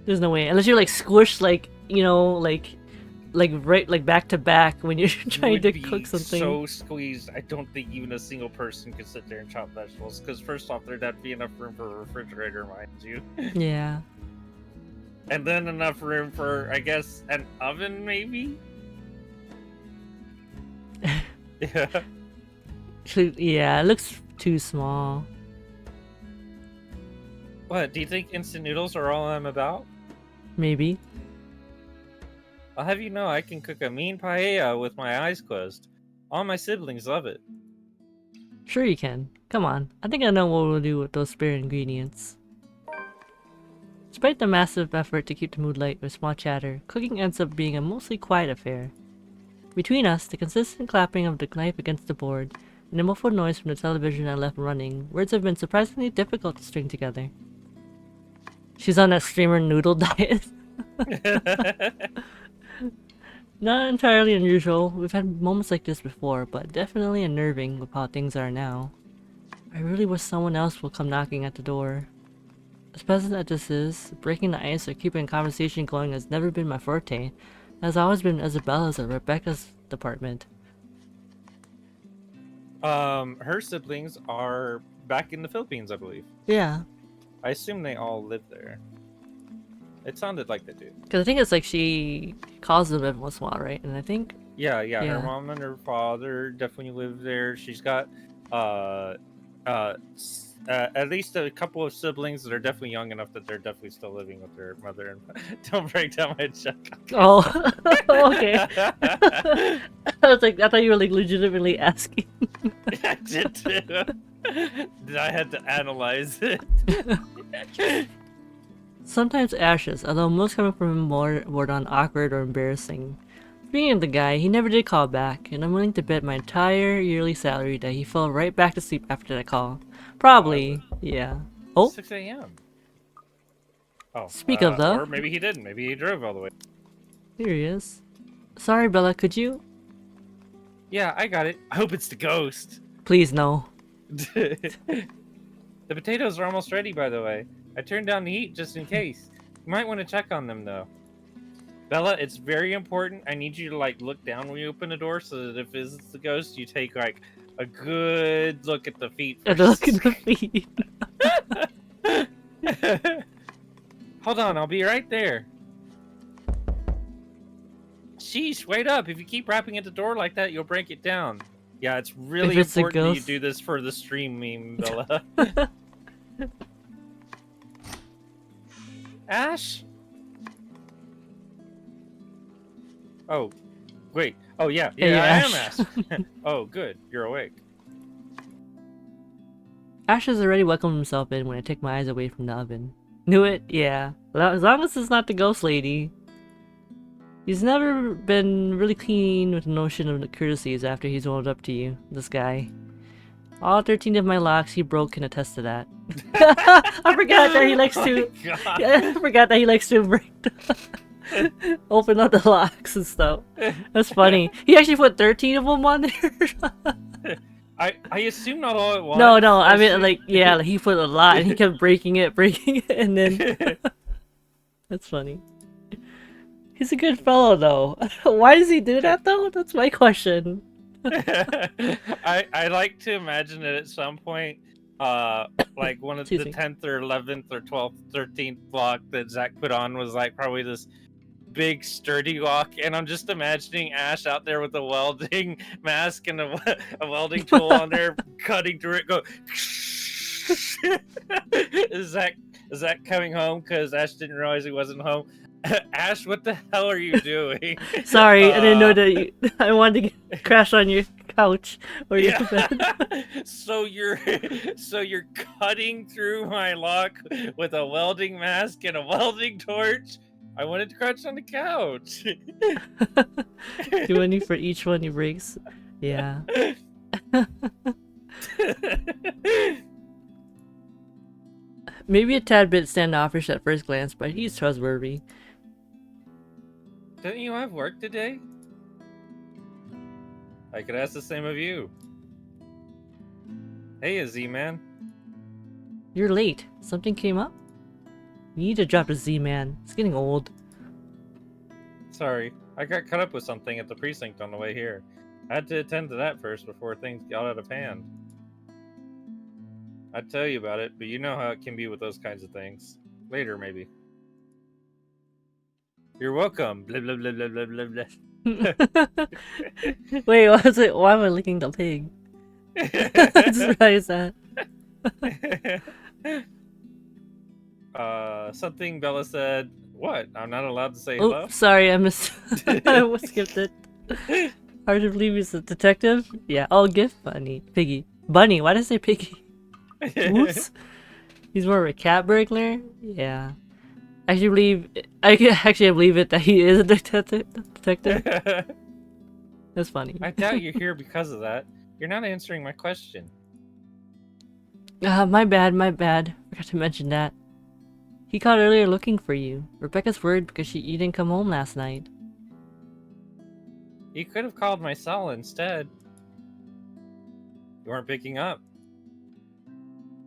There's no way. Unless you're like squished like, you know, like right like back to back when you're trying to cook something. So squeezed, I don't think even a single person could sit there and chop vegetables. Because first off, there'd have to be enough room for a refrigerator, mind you. Yeah. And then enough room for, I guess, an oven, maybe? Yeah. Yeah, it looks too small. What, do you think instant noodles are all I'm about? Maybe. I'll have you know I can cook a mean paella with my eyes closed. All my siblings love it. Sure you can. Come on. I think I know what we'll do with those spare ingredients. Despite the massive effort to keep the mood light with small chatter, cooking ends up being a mostly quiet affair. Between us, the consistent clapping of the knife against the board, and the muffled noise from the television I left running, words have been surprisingly difficult to string together. She's on that streamer noodle diet. Not entirely unusual. We've had moments like this before, but definitely unnerving with how things are now. I really wish someone else will come knocking at the door. As pleasant as this is, breaking the ice or keeping a conversation going has never been my forte. It has always been Isabella's or Rebecca's department. Her siblings are back in the Philippines, I believe. Yeah. I assume they all live there. It sounded like they do. Because I think it's like she calls them every once in a while, right? And I think... Yeah, Yeah. her mom and her father definitely live there. She's got, at least a couple of siblings that are definitely young enough that they're definitely still living with their mother. And don't break down my check. Oh, okay. I was like, I thought you were like legitimately asking. I did too. I had to analyze it. Sometimes ashes, although most coming from him more on awkward or embarrassing. Being of the guy, he never did call back, and I'm willing to bet my entire yearly salary that he fell right back to sleep after that call. Probably, yeah. Oh, 6 a.m. Oh, Speak of the- or maybe he didn't. Maybe he drove all the way. here he is. Sorry, Bella, could you? Yeah, I got it. I hope it's the ghost. Please, no. The potatoes are almost ready, by the way. I turned down the heat just in case. You might want to check on them, though. Bella, it's very important. I need you to, like, look down when you open the door so that if it's the ghost, you take, like, a good look at the feet And first. look at the feet. Hold on, I'll be right there. Sheesh, wait up. If you keep rapping at the door like that, you'll break it down. Yeah, it's really If it's a important that you ghost- do this for the stream meme, Bella. Ash? Oh, wait. Oh, yeah. Yeah, Hey, I Ash. am Ash. Oh, good. You're awake. Ash has already welcomed himself in when I take my eyes away from the oven. Knew it? Yeah. Well, as long as it's not the ghost lady. He's never been really keen with the notion of the courtesies after he's owned up to you, this guy. All 13 of my locks he broke can attest to that. I forgot that he likes to... Oh my God. I forgot that he likes to break the... open up the locks and stuff. That's funny. He actually put 13 of them on there. I assume not all at once. No, I mean, assume- like, yeah, like, he put a lot and he kept breaking it, and then... That's funny. He's a good fellow, though. Why does he do that, though? That's my question. I like to imagine that at some point, like one of the Excuse me. 10th or 11th or 12th, 13th block that Zach put on was like probably this big sturdy lock, and I'm just imagining Ash out there with a welding mask and a welding tool on there, cutting through it. Go. Is Zach coming home because Ash didn't realize he wasn't home? Ash, what the hell are you doing? Sorry, I didn't know that you... I wanted to crash on your couch or your Yeah. bed. so you're cutting through my lock with a welding mask and a welding torch. I wanted to crouch on the couch. Too many for each one he breaks. Yeah. Maybe a tad bit standoffish at first glance, but he's trustworthy. Don't you have work today? I could ask the same of you. Hey, Z-Man. You're late. Something came up? You need to drop a Z-Man. It's getting old. Sorry, I got caught up with something at the precinct on the way here. I had to attend to that first before things got out of hand. I'd tell you about it, but you know how it can be with those kinds of things. Later, maybe. You're welcome. Blah blah blah blah blah blah blah. Wait, what was it? Why am I licking the pig? Just realized that. Something Bella said. What? I'm not allowed to say Oh, hello? sorry, I missed. I skipped it. Hard to believe he's a detective? Yeah, oh, gift bunny. Piggy. Bunny, why did I say piggy? Oops. He's more of a cat burglar? Yeah. I believe it that he is a detective. That's funny. I doubt you're here because of that. You're not answering my question. My bad. Forgot to mention that. He called earlier looking for you. Rebecca's worried because you didn't come home last night. You could have called my cell instead. You weren't picking up.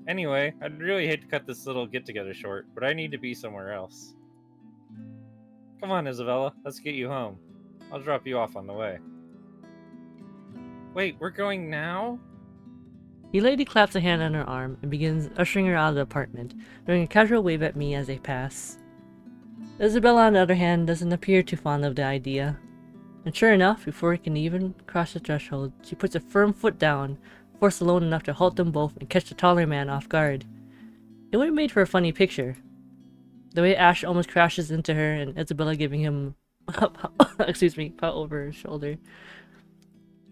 Anyway, I'd really hate to cut this little get-together short, but I need to be somewhere else. Come on, Isabella, let's get you home. I'll drop you off on the way. Wait, we're going now? The lady claps a hand on her arm and begins ushering her out of the apartment, throwing a casual wave at me as they pass. Isabella, on the other hand, doesn't appear too fond of the idea. And sure enough, before he can even cross the threshold, she puts a firm foot down, force alone enough to halt them both and catch the taller man off guard. It would have made for a funny picture. The way Ash almost crashes into her and Isabella giving him excuse me, pout over her shoulder.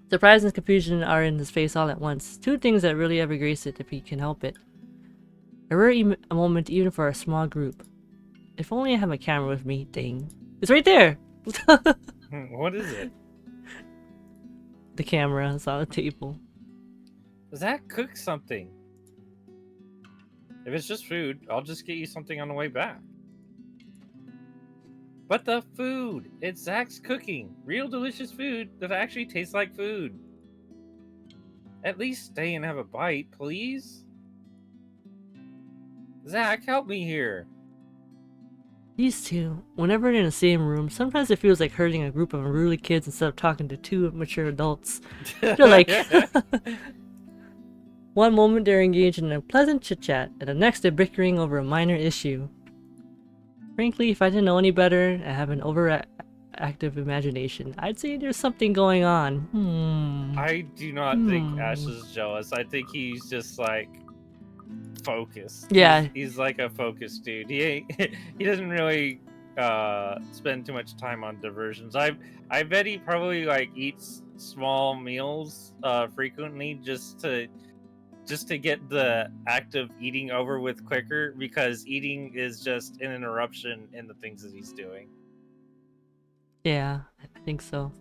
Surprise and confusion are in his face all at once, two things that really ever grace it if he can help it. A rare moment even for a small group. If only I had my camera with me, dang. It's right there! What is it? The camera is on the table. Zach, cook something. If it's just food, I'll just get you something on the way back. But the food! It's Zach's cooking. Real delicious food that actually tastes like food. At least stay and have a bite, please. Zach, help me here. These two, whenever they're in the same room, sometimes it feels like herding a group of unruly kids instead of talking to two mature adults. They're like... One moment they're engaged in a pleasant chit-chat, and the next they're bickering over a minor issue. Frankly, if I didn't know any better and have an overactive imagination, I'd say there's something going on. I do not think Ash is jealous. I think he's just like focused. Yeah. He's like a focused dude. He doesn't really spend too much time on diversions. I bet he probably like eats small meals frequently just to get the act of eating over with quicker, because eating is just an interruption in the things that he's doing. Yeah, I think so.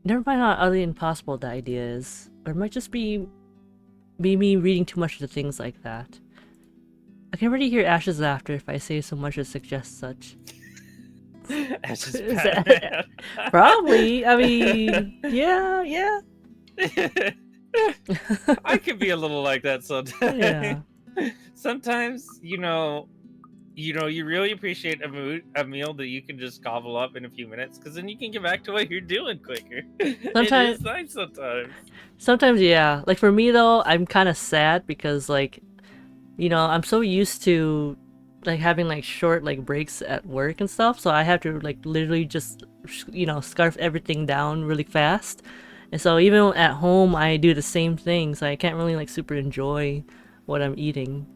Never mind how utterly impossible the idea is. Or it might just be me reading too much into things like that. I can already hear Ash's laughter if I say so much as suggest such. Ash's Is Batman. Probably. I mean, yeah. I could be a little like that sometimes. Yeah. Sometimes, you really appreciate a meal that you can just gobble up in a few minutes, because then you can get back to what you're doing quicker. Sometimes, it is nice sometimes. Sometimes, yeah. Like for me though, I'm kind of sad because like, I'm so used to like having like short like breaks at work and stuff, so I have to like literally just scarf everything down really fast. And so even at home, I do the same thing, so I can't really like super enjoy what I'm eating.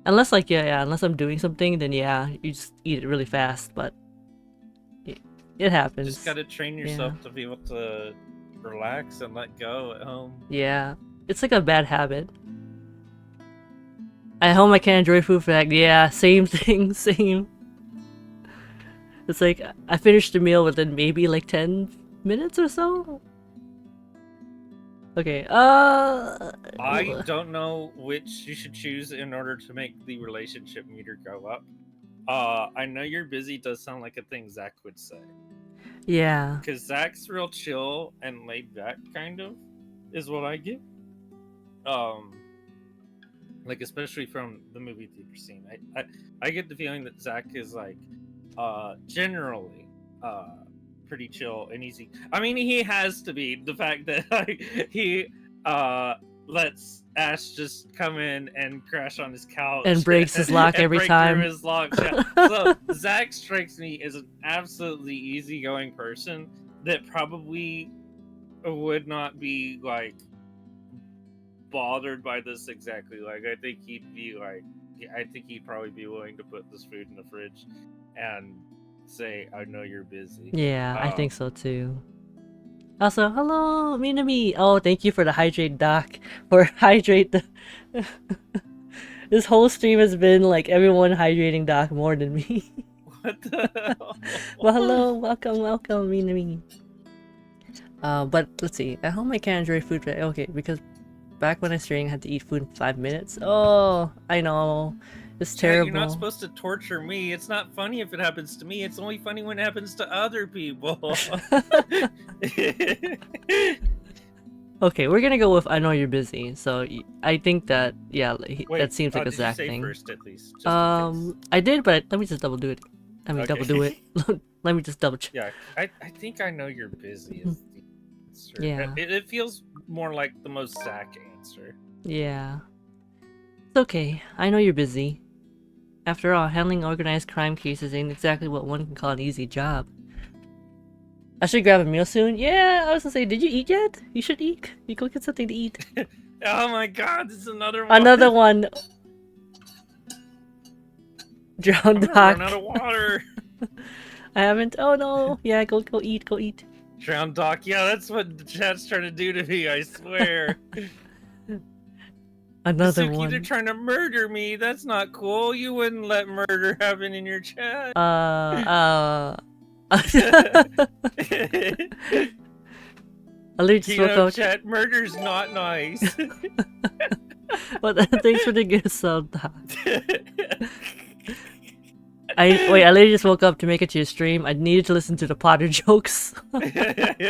Unless like unless I'm doing something, then yeah, you just eat it really fast. But It happens. Just gotta train yourself to be able to relax and let go at home. Yeah. It's like a bad habit. At home I can't enjoy food for that. Yeah, same thing, same. It's like, I finished the meal within maybe like 10 minutes or so? Okay, I don't know which you should choose in order to make the relationship meter go up. I know you're busy does sound like a thing Zach would say. Yeah. Because Zach's real chill and laid back, kind of, is what I get. Like, especially from the movie theater scene. I get the feeling that Zach is, like, generally, pretty chill and easy. I mean, he has to be. The fact that like, he lets Ash just come in and crash on his couch And breaks his lock and every break time. through his lock. Yeah. So Zach strikes me as an absolutely easygoing person that probably would not be like bothered by this exactly. Like, I think he'd be like, I think he'd probably be willing to put this food in the fridge and say, I know you're busy. Yeah, I think so too. Also, hello, Minami! Oh, thank you for the hydrate doc. For hydrate the... This whole stream has been like everyone hydrating Doc more than me. What the hell? Well, hello, welcome, Minami. But let's see. At home I can't enjoy food. Okay, because back when I streamed, I had to eat food in 5 minutes. Oh, I know. It's terrible. You're not supposed to torture me. It's not funny if it happens to me. It's only funny when it happens to other people. Okay, we're gonna go with I know you're busy. So I think that, yeah, Wait, that seems like a Zach did you say thing. first at least? Just in case? I did, but let me just double do it. I mean, Okay. double do it. Let me just double check. Yeah, I think I know you're busy is the answer. Yeah. It feels more like the most Zach answer. Yeah. It's okay. I know you're busy. After all, handling organized crime cases ain't exactly what one can call an easy job. I should grab a meal soon. Yeah, I was gonna say, did you eat yet? You should eat. You go get something to eat. Oh my god, this is another one. Another one. Drowned I'm gonna Doc. run out of water. I haven't. Oh no. Yeah, go eat. Go eat. Drowned Doc. Yeah, that's what the chat's trying to do to me. I swear. Another Suki, one. they're trying to murder me. That's not cool. You wouldn't let murder happen in your chat. I literally just woke up. Chat, murder's not nice. But thanks for the gift sub, Doc. I literally just woke up to make it to your stream. I needed to listen to the Potter jokes. I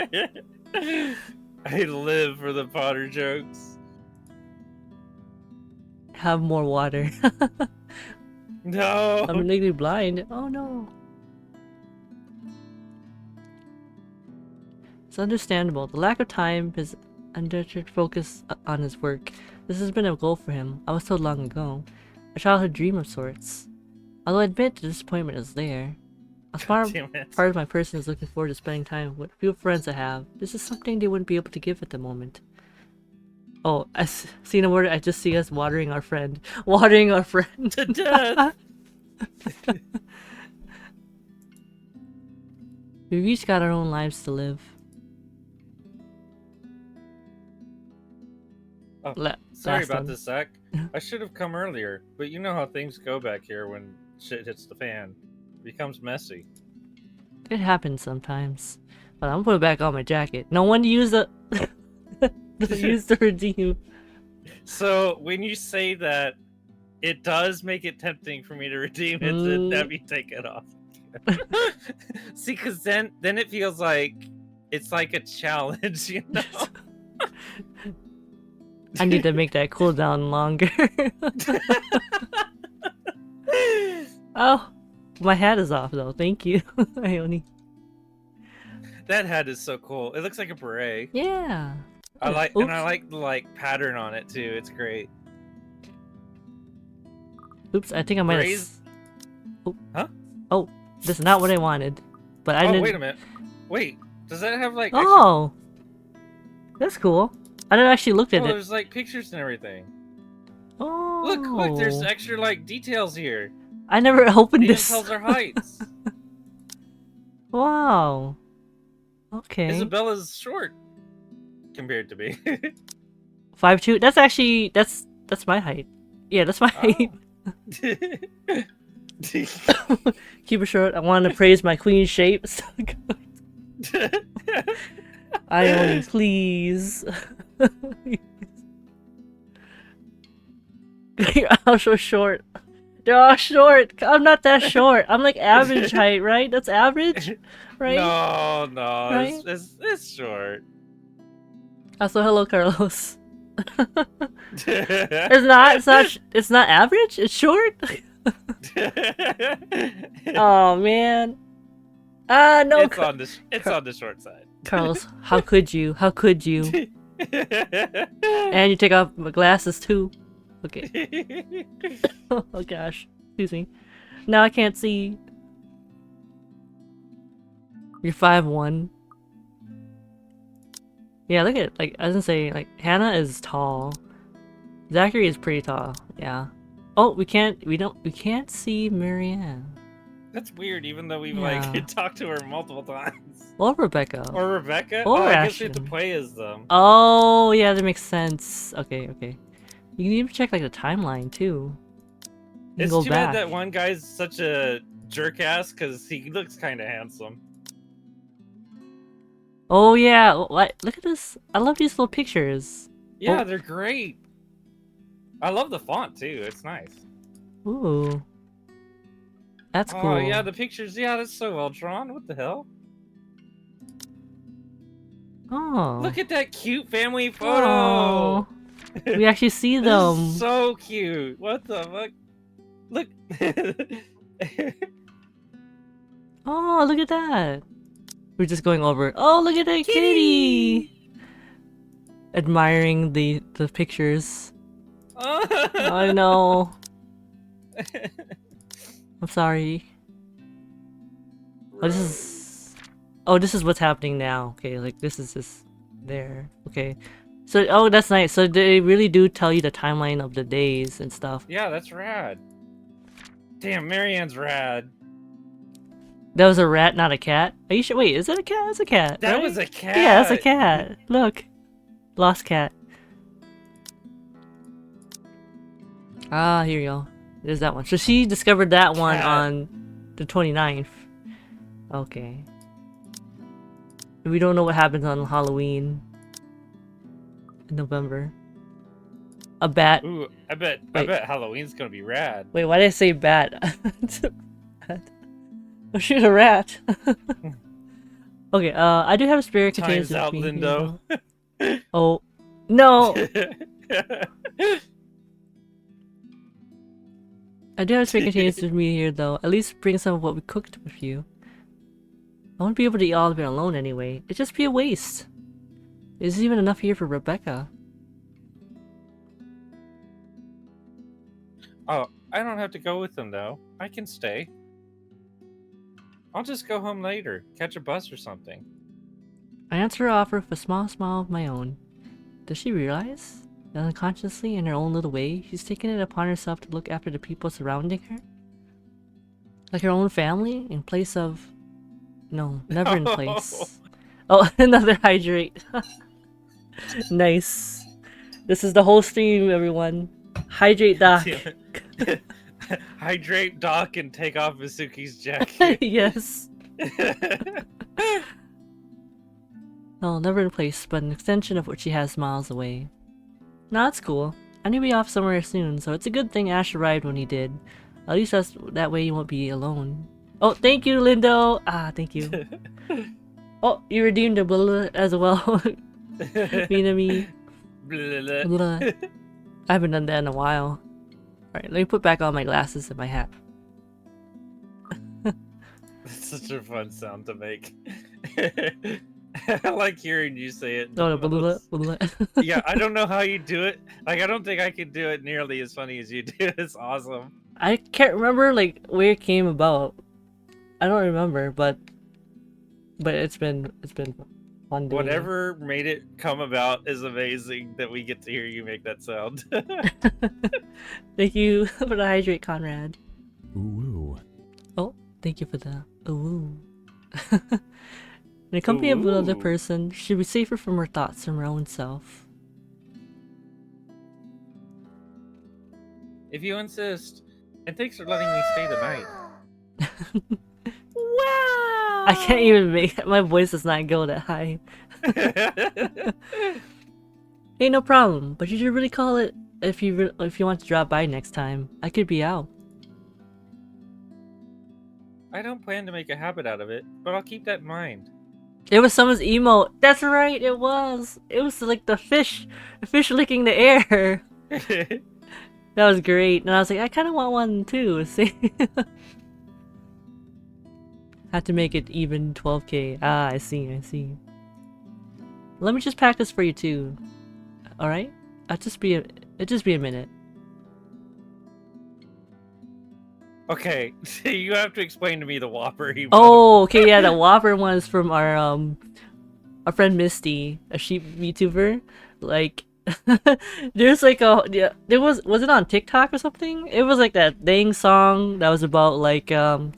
live for the Potter jokes. Have more water. No. I'm legally blind. Oh no. It's understandable. The lack of time, his undeterred focus on his work. This has been a goal for him. I was told long ago. A childhood dream of sorts. Although I admit the disappointment is there. A part of my person is looking forward to spending time with few friends I have. This is something they wouldn't be able to give at the moment. Oh, I seen a word. I just see us watering our friend. Watering our friend to death. We've each got our own lives to live. Oh, sorry about this, Zach. I should have come earlier, but you know how things go back here when shit hits the fan. It becomes messy. It happens sometimes. But I'm putting back on my jacket. No one use the use the redeem. So when you say that, it does make it tempting for me to redeem it to have you take it off. See, because then it feels like it's like a challenge, you know. I need to make that cooldown longer. Oh, my hat is off though. Thank you, Ione. That hat is so cool. It looks like a beret. Yeah. I like the pattern on it too. It's great. Oops, I think I might have. Oh. Huh? Oh, this is not what I wanted. But I didn't. Wait a minute. Wait, does that have like? Oh, that's cool. I didn't actually look at it. There's like pictures and everything. Oh. Look, there's extra like details here. I never opened It even this. tells our heights. Wow. Okay. Isabella's short compared to me. 5'2". That's actually that's my height. Yeah, that's my height. Keep it short. I want to praise my queen shape. Ione, please. You're also short. They're all short. I'm not that short. I'm like average height, right? That's average, right? No, Right? it's short. Also, hello, Carlos. It's not. It's not average. It's short. Oh man. No. It's on the short side. Carlos, how could you? How could you? And you take off my glasses too. Okay. Oh gosh. Excuse me. Now I can't see. You're 5'1". Yeah, look at, like, I was gonna say, like, Hannah is tall. Zachary is pretty tall. Yeah. Oh, we can't see Marianne. That's weird, even though we've Yeah. like talked to her multiple times. Or Rebecca. Or Rebecca? Or oh, I guess we have to Ashton. play as them. Oh, yeah, that makes sense. Okay, okay. You can even check, like, the timeline, too. You can It's go too back. bad that one guy's such a jerk ass because he looks kind of handsome. Oh, yeah. What? Look at this. I love these little pictures. Yeah, Oh. they're great. I love the font too. It's nice. Ooh. That's cool. Oh yeah, the pictures. Yeah, that's so well drawn. What the hell? Oh. Look at that cute family photo. Oh. We actually see This them. is so cute. What the fuck? Look. Oh, look at that. We're just going over. Oh, look at that kitty. Admiring the pictures. I know. I'm sorry. Oh, this is what's happening now. Okay, like this is just there. Okay. So, oh, that's nice. So they really do tell you the timeline of the days and stuff. Yeah, that's rad. Damn, Marianne's rad. That was a rat, not a cat. Are you sure? Wait, is that a cat? It's a cat. That right? was a cat. Yeah, that's a cat. Look. Lost cat. Ah, here you go. There's that one. So she discovered that one on the 29th. Okay. We don't know what happens on Halloween. In November. A bat. Ooh, I bet Halloween's gonna be rad. Wait, why did I say bat? Bat. Oh, she's a rat. Okay, I do have a spirit containers Time's out, with me Lindo. here, though. Oh. No! I do have spirit containers with me here, though. At least bring some of what we cooked with you. I won't be able to eat all of it alone anyway. It'd just be a waste. There's even enough here for Rebecca. Oh, I don't have to go with them though. I can stay. I'll just go home later, catch a bus or something. I answer her offer with a small smile of my own. Does she realize that unconsciously, in her own little way, she's taken it upon herself to look after the people surrounding her? Like her own family, in place of... No, never in place. Oh, another hydrate. Nice. This is the whole stream, everyone. Hydrate Doc. Hydrate Doc and take off Misuki's jacket. Yes. No, never in place, but an extension of what she has miles away. No, that's cool. I need to be off somewhere soon, so it's a good thing Ash arrived when he did. At least that way you won't be alone. Oh, thank you, Lindo! Ah, thank you. Oh, you redeemed a blah as well. Minami. Blah. I haven't done that in a while. Alright, let me put back all my glasses and my hat. That's such a fun sound to make. I like hearing you say it. Oh, blah, blah. Yeah, I don't know how you do it. Like, I don't think I could do it nearly as funny as you do. It's awesome. I can't remember like where it came about. I don't remember, but it's been fun doing Whatever made it come about is amazing that we get to hear you make that sound. Thank you for the hydrate, Conrad. Ooh. Oh, thank you for the ooh. In the company of another Ooh. person, she should be safer from her thoughts from her own self. If you insist. And thanks for letting me stay the night. Wow! I can't even make my voice does not go that high. Hey, no problem. But you should really call it if you want to drop by next time. I could be out. I don't plan to make a habit out of it, but I'll keep that in mind. It was someone's emote. That's right. It was. It was like the fish licking the air. That was great. And I was like, I kind of want one too. See. Had to make it even 12k. Ah, I see. Let me just pack this for you too. All right? It'll just be a minute. Okay, you have to explain to me the Whopper emote. Oh, okay, yeah, the Whopper one is from our friend Misty, a sheep VTuber. Like, there's like there was it on TikTok or something? It was like that dang song that was about like about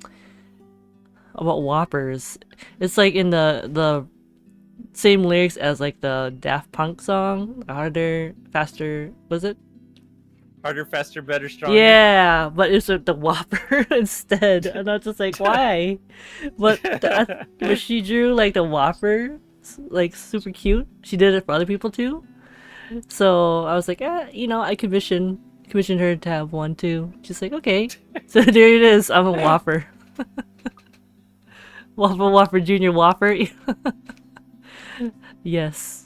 Whoppers. It's like in the same lyrics as like the Daft Punk song, harder, faster. Was it? Harder, faster, better, stronger. Yeah, but it's the Whopper instead, and I was just like, why? But she drew like the Whopper, like super cute. She did it for other people too. So I was like, I commissioned her to have one too. She's like, okay. So there it is. I'm a Whopper. Whopper, Junior Whopper. Yes.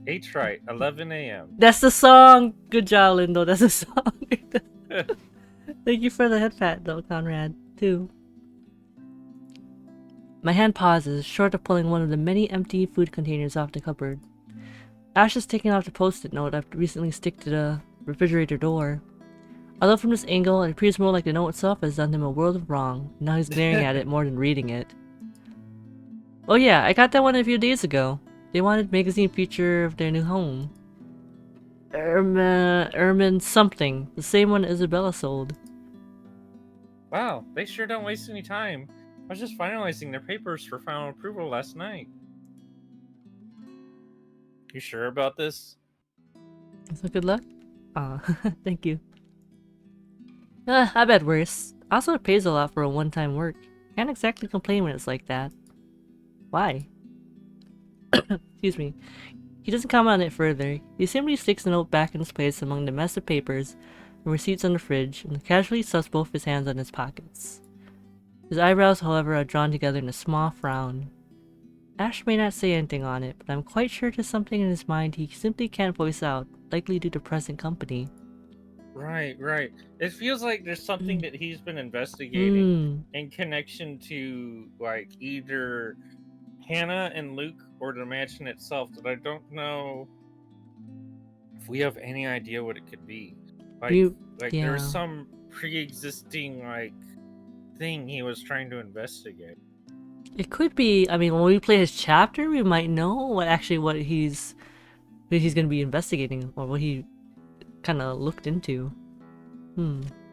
H right, 11 a.m. That's the song. Good job, Lindo. That's the song. Thank you for the head pat, though, Conrad. Too. My hand pauses, short of pulling one of the many empty food containers off the cupboard. Ash is taking off the post-it note I've recently stick to the refrigerator door. Although from this angle, it appears more like the note itself has done him a world of wrong. Now he's glaring at it more than reading it. Oh yeah, I got that one a few days ago. They wanted magazine feature of their new home. Ermin something. The same one Isabella sold. Wow, they sure don't waste any time. I was just finalizing their papers for final approval last night. You sure about this? So good luck. Aw, thank you. I bet worse. Also, it pays a lot for a one-time work. Can't exactly complain when it's like that. Why? Excuse me. He doesn't comment on it further. He simply sticks the note back in its place among the mess of papers and receipts on the fridge, and casually stuffs both his hands on his pockets. His eyebrows, however, are drawn together in a small frown. Ash may not say anything on it, but I'm quite sure there's something in his mind he simply can't voice out, likely due to present company. Right. It feels like there's something that he's been investigating in connection to, like, either Hannah and Luke or the mansion itself that I don't know if we have any idea what it could be. Like there's some pre-existing, like, thing he was trying to investigate. It could be. I mean, when we play his chapter, we might know what he's gonna be investigating, or what he kind of looked into.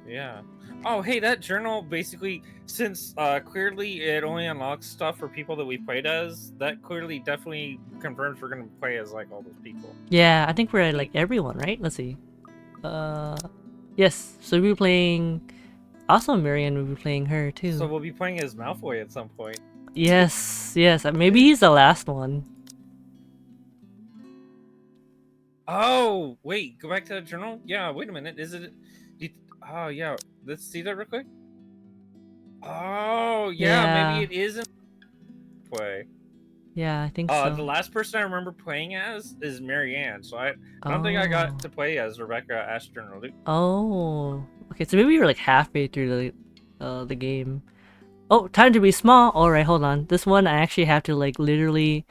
Yeah. Oh, hey, that journal basically, since clearly it only unlocks stuff for people that we played as, that clearly definitely confirms we're gonna play as like all those people. Yeah, I think we're at like everyone, right? Let's see. Yes. So we'll be playing. Also, Marianne will be playing her too. So we'll be playing as Malfoy at some point. Yes. Maybe he's the last one. Oh, wait, go back to the journal? Yeah, wait a minute. Is it... Oh, yeah. Let's see that real quick. Oh, yeah. Maybe it is in play. Yeah, I think so. The last person I remember playing as is Marianne, so I don't think I got to play as Rebecca, Ashton, or Luke. Oh. Okay, so maybe you're like halfway through the game. Oh, time to be small. Alright, hold on. This one I actually have to like literally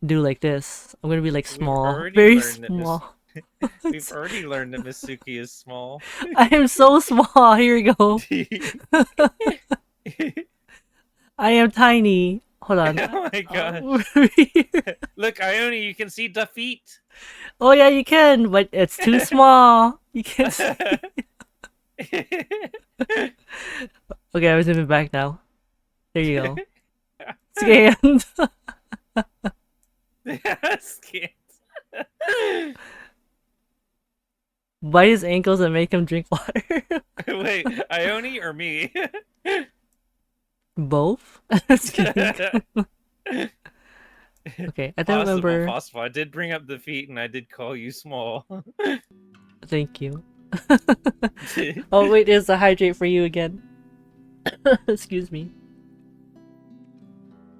do like this. I'm gonna be like small. Very small. We've already learned that Miss Suki is small. I am so small. Here we go. I am tiny. Hold on. Oh my god. Look, Ione, you can see the feet. Oh yeah, you can, but it's too small. You can't see. Okay, I was moving back now. There you go. Scanned. Scanned. Bite his ankles and make him drink water. Wait, Ione or me? Both? Just kidding. Okay, I don't remember. Possible. I did bring up the feet and I did call you small. Thank you. Oh wait, there's a hydrate for you again. Excuse me.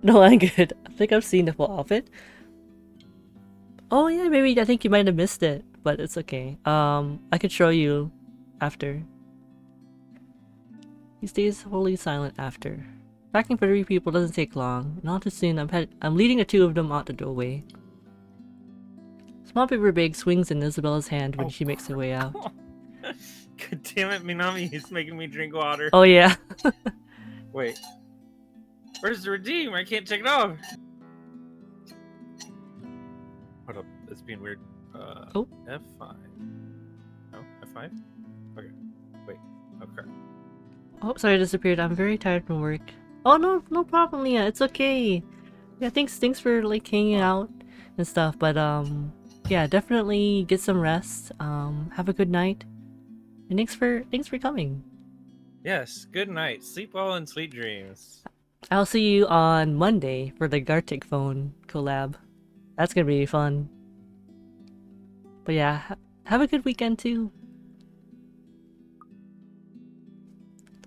No, I'm good. I think I've seen the full outfit. Oh yeah, maybe I think you might have missed it, but it's okay. I could show you after. He stays wholly silent after. Packing for 3 people doesn't take long. Not too soon, I'm leading the 2 of them out the doorway. Small paper bag swings in Isabella's hand when she makes her way out. God damn it, Minami, he's making me drink water. Oh yeah. Wait. Where's the redeem? I can't take it off. Hold up, it's being weird. Oh. F5. No, F5? Okay. Wait. Okay. Oh, sorry, I disappeared. I'm very tired from work. Oh no problem, Leah. It's okay. Yeah, thanks for like hanging out and stuff. But yeah, definitely get some rest. Have a good night. And thanks for coming. Yes, good night. Sleep well and sweet dreams. I'll see you on Monday for the Gartic phone collab. That's gonna be fun. But yeah, have a good weekend too.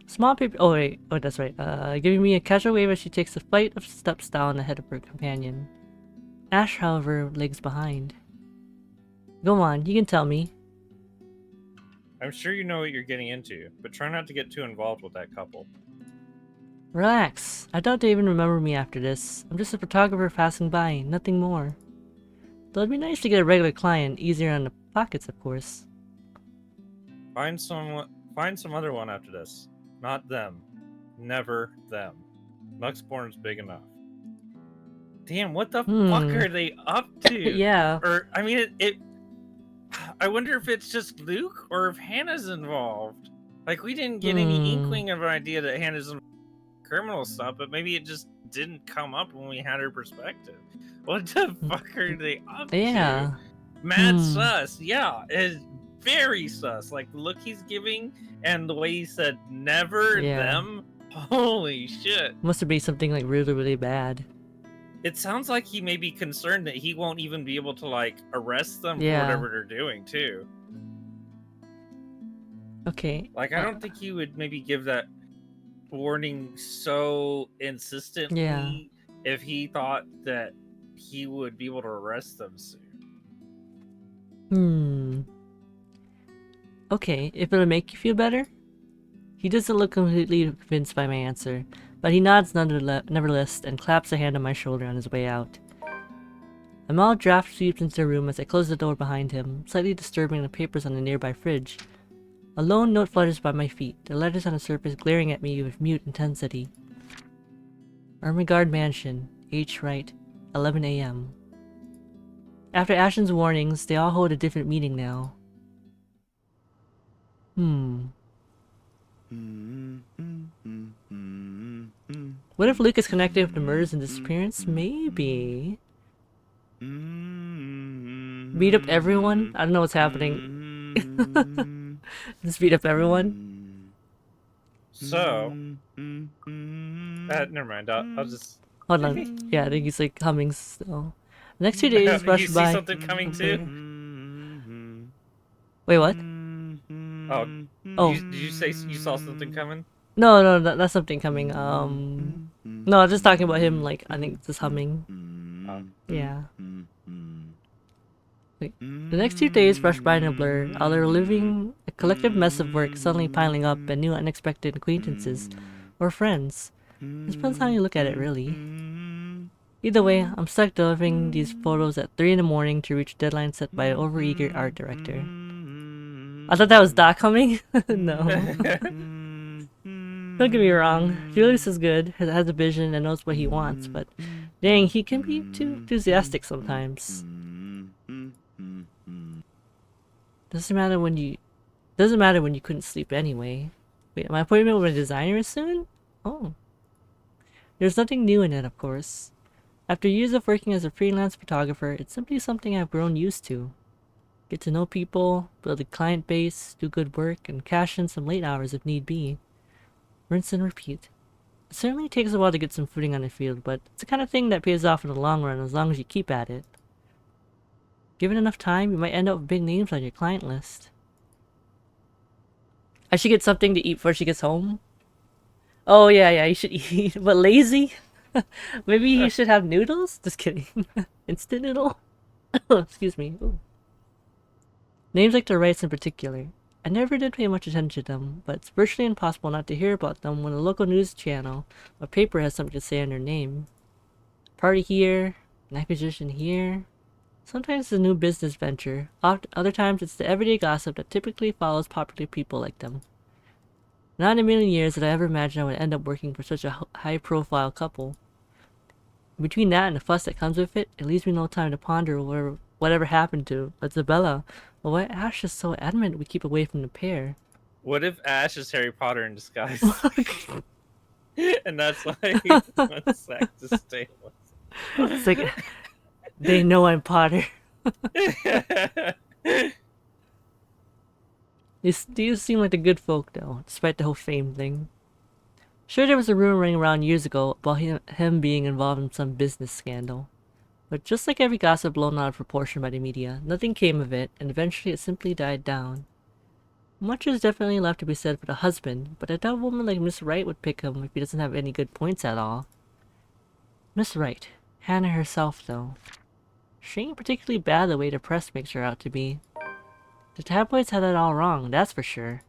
Small paper. Oh wait. Oh, that's right. Giving me a casual wave as she takes a flight of steps down ahead of her companion. Ash, however, lags behind. Go on, you can tell me. I'm sure you know what you're getting into, but try not to get too involved with that couple. Relax. I doubt they even remember me after this. I'm just a photographer passing by, nothing more. Though it'd be nice to get a regular client, easier on the pockets, of course. Find some other one after this. Not them. Never them. Luxborn's big enough. Damn, what the fuck are they up to? Yeah. Or, I mean, I wonder if it's just Luke or if Hannah's involved. Like, we didn't get any inkling of an idea that Hannah's involved in criminal stuff, but maybe it just didn't come up when we had her perspective. What the fuck are they up to? Mad sus. Yeah, it's very sus. Like, the look he's giving and the way he said never them. Holy shit. Must have been something like really bad. It sounds like he may be concerned that he won't even be able to, like, arrest them for whatever they're doing, too. Okay. Like, I don't think he would maybe give that warning so insistently if he thought that he would be able to arrest them soon. Okay, if it'll make you feel better? He doesn't look completely convinced by my answer, but he nods nevertheless and claps a hand on my shoulder on his way out. A mild draft sweeps into the room as I close the door behind him, slightly disturbing the papers on the nearby fridge. A lone note flutters by my feet, the letters on the surface glaring at me with mute intensity. Ermengarde Mansion, H. Wright, 11 a.m. After Ashen's warnings, they all hold a different meaning now. What if Luke is connected with the murders and disappearance? Maybe. Beat up everyone? I don't know what's happening. Just beat up everyone? So, never mind. I'll just... Hold on. Yeah, I think he's like humming still. The next 2 days rush you by. see something coming too? Wait, what? Oh. Did you say you saw something coming? No, that's something coming. No, I'm just talking about him, like, I think just humming. Yeah. Wait. The next 2 days rush by in a blur, either living a collective mess of work suddenly piling up and new unexpected acquaintances, or friends. It depends how you look at it, really. Either way, I'm stuck delivering these photos at 3 in the morning to reach deadline set by an overeager art director. I thought that was Doc humming? No. Don't get me wrong, Julius is good, has a vision and knows what he wants, but dang, he can be too enthusiastic sometimes. Doesn't matter when you couldn't sleep anyway. Wait, my appointment with a designer is soon? Oh. There's nothing new in it, of course. After years of working as a freelance photographer, it's simply something I've grown used to. Get to know people, build a client base, do good work, and cash in some late hours if need be. Rinse and repeat. It certainly takes a while to get some footing on the field, but it's the kind of thing that pays off in the long run as long as you keep at it. Given enough time, you might end up with big names on your client list. I should get something to eat before she gets home. Oh yeah, you should eat. But lazy? Maybe you should have noodles? Just kidding. Instant noodle? Excuse me. Ooh. Names like the Wrights in particular. I never did pay much attention to them, but it's virtually impossible not to hear about them when a local news channel or paper has something to say on their name. Party here, an acquisition here. Sometimes it's a new business venture. Other times it's the everyday gossip that typically follows popular people like them. Not in a million years did I ever imagine I would end up working for such a high-profile couple. Between that and the fuss that comes with it, it leaves me no time to ponder whatever happened to Isabella, or why Ash is so adamant we keep away from the pair. What if Ash is Harry Potter in disguise? And that's why he wants Zack to stay with him. It's like, they know I'm Potter. These seem like the good folk, though, despite the whole fame thing. Sure, there was a rumor running around years ago about him being involved in some business scandal. But just like every gossip blown out of proportion by the media, nothing came of it, and eventually it simply died down. Much is definitely left to be said for the husband, but I doubt a woman like Miss Wright would pick him if he doesn't have any good points at all. Miss Wright. Hannah herself, though. She ain't particularly bad the way the press makes her out to be. The tabloids had it all wrong, that's for sure.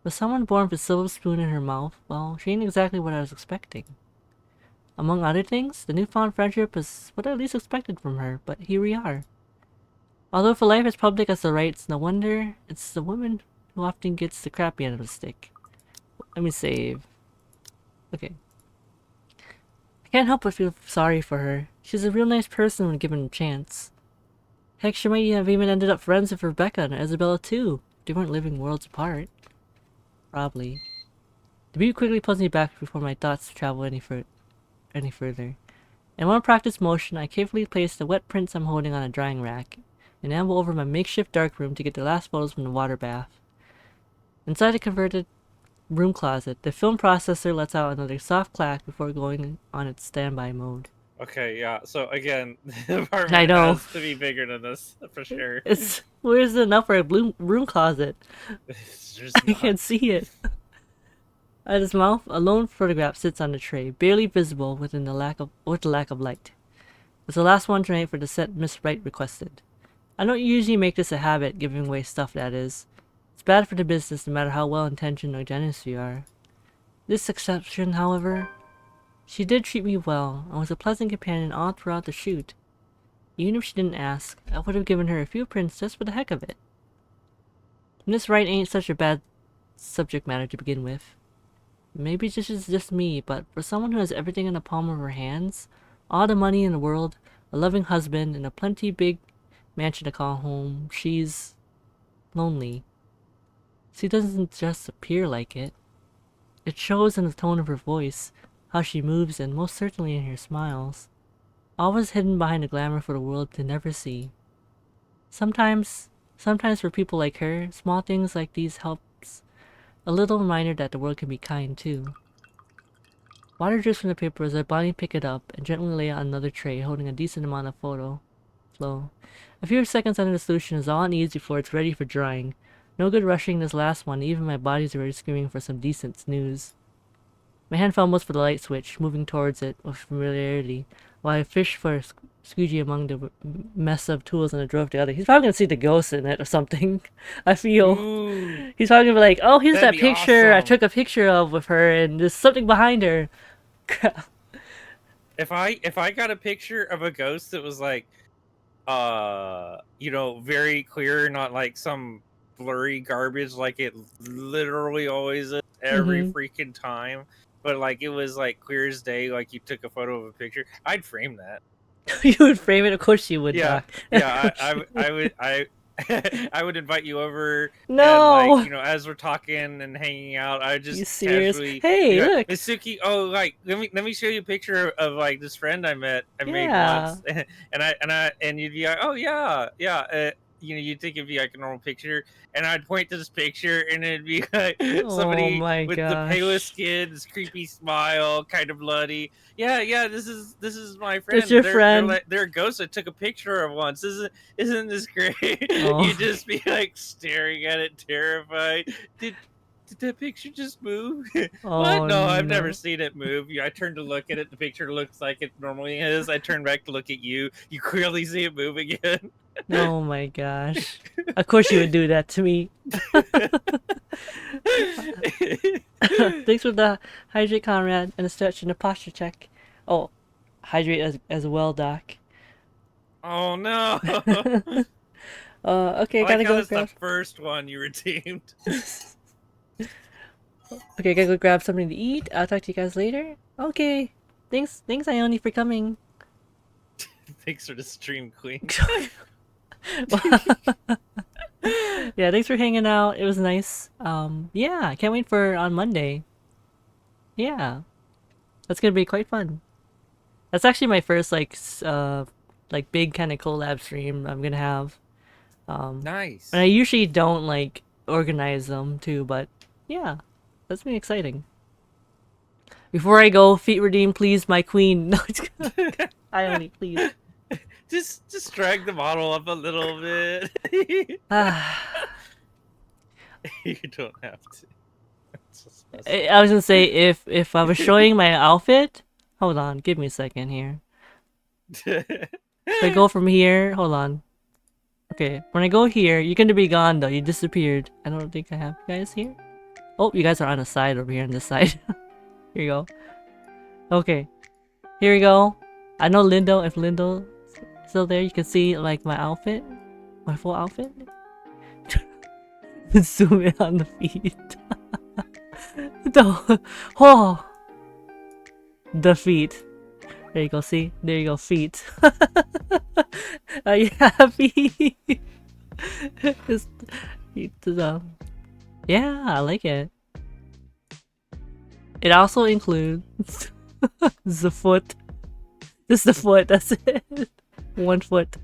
With someone born with a silver spoon in her mouth, well, she ain't exactly what I was expecting. Among other things, the newfound friendship is what I least expected from her, but here we are. Although for life as public as the Wrights, no wonder it's the woman who often gets the crappy end of the stick. Let me save. Okay. I can't help but feel sorry for her. She's a real nice person when given a chance. Heck, she might have even ended up friends with Rebecca and Isabella too. They weren't living worlds apart. Probably. The view quickly pulls me back before my thoughts travel any further. In one practiced motion, I carefully place the wet prints I'm holding on a drying rack and amble over my makeshift darkroom to get the last photos from the water bath. Inside the converted room closet, the film processor lets out another soft clack before going on its standby mode. Okay, yeah. So again, the apartment I know. has to be bigger than this for sure. Where's enough for a room closet? It's just I can't see it. At his mouth, a lone photograph sits on the tray, barely visible with the lack of light. It's the last one tonight for the set Miss Wright requested. I don't usually make this a habit, giving away stuff that is. It's bad for the business no matter how well-intentioned or generous you are. This exception, however, she did treat me well and was a pleasant companion all throughout the shoot. Even if she didn't ask, I would have given her a few prints just for the heck of it. Miss Wright ain't such a bad subject matter to begin with. Maybe this is just me, but for someone who has everything in the palm of her hands, all the money in the world, a loving husband, and a plenty big mansion to call home, she's lonely. She doesn't just appear like it. It shows in the tone of her voice, how she moves, and most certainly in her smiles. Always hidden behind a glamour for the world to never see. Sometimes for people like her, small things like these helps. A little reminder that the world can be kind too. Water drips from the paper as I blindly pick it up and gently lay it on another tray, holding a decent amount of photo flow. A few seconds under the solution is all it needs before it's ready for drying. No good rushing this last one, even my body's already screaming for some decent snooze. My hand fumbles for the light switch, moving towards it with familiarity, while I fish for a squeegee among the mess of tools in a drawer of the other. He's probably gonna see the ghost in it or something. I feel. Ooh, He's probably gonna be like, oh, here's that that'd be picture I awesome. took a picture of with her, and there's something behind her. Crap. if I got a picture of a ghost that was like, very clear, not like some blurry garbage like it literally always is every freaking time, but like it was like clear as day, like you took a photo of a picture, I'd frame that. You would frame it? Of course you would, Yeah, Doc. yeah. I would. I would invite you over, and No! like, as we're talking and hanging out, I would You just serious? casually, Hey, look! Mitsuki. Oh, like let me show you a picture of like this friend I made Yeah. once, and you'd be like, oh yeah, yeah. You'd think it'd be like a normal picture, and I'd point to this picture, and it'd be like Oh somebody my with the palest gosh. skin, this creepy smile, kind of bloody. Yeah, yeah. This is my That's friend. your They're friend. like they're a ghost I took a picture of once. Isn't this great? Oh. You just be like staring at it, terrified. Did that picture just move? What? Oh No, I've never no. seen it move. I turn to look at it. The picture looks like it normally is. I turn back to look at you. You clearly see it move again. Oh my gosh. Of course you would do that to me. Thanks for the hydrate, Conrad, and a stretch and a posture check. Oh, hydrate as well, Doc. Oh no! Okay, I I like gotta how go that's the grab. first one you redeemed. Okay, I gotta go grab something to eat. I'll talk to you guys later. Okay. Thanks, Ione, for coming. Thanks for the stream, queen. Yeah, thanks for hanging out. It was nice. Yeah, I can't wait for on Monday. Yeah, that's gonna be quite fun. That's actually my first like big kind of collab stream I'm gonna have. And I Nice. usually don't like organize them too, but yeah, that's been exciting. Before I go, feet redeem, please, my queen. No, Ione, please. Just drag the model up a little bit. Ah. You don't have to. It's just I was gonna say if I was showing my outfit, hold on, give me a second here. If I go from here, hold on. Okay, when I go here, you're gonna be gone though. You disappeared. I don't think I have you guys here. Oh, you guys are on the side over here on this side. Here you go. Okay, here we go. I know Lindo. If Lindo still there, you can see like my outfit, my full outfit. Zoom in on the feet. The oh, the feet. There you go. See, there you go. Feet. Are you happy? Just, yeah, I like it. It also includes the foot. Just the foot. That's it. 1 foot.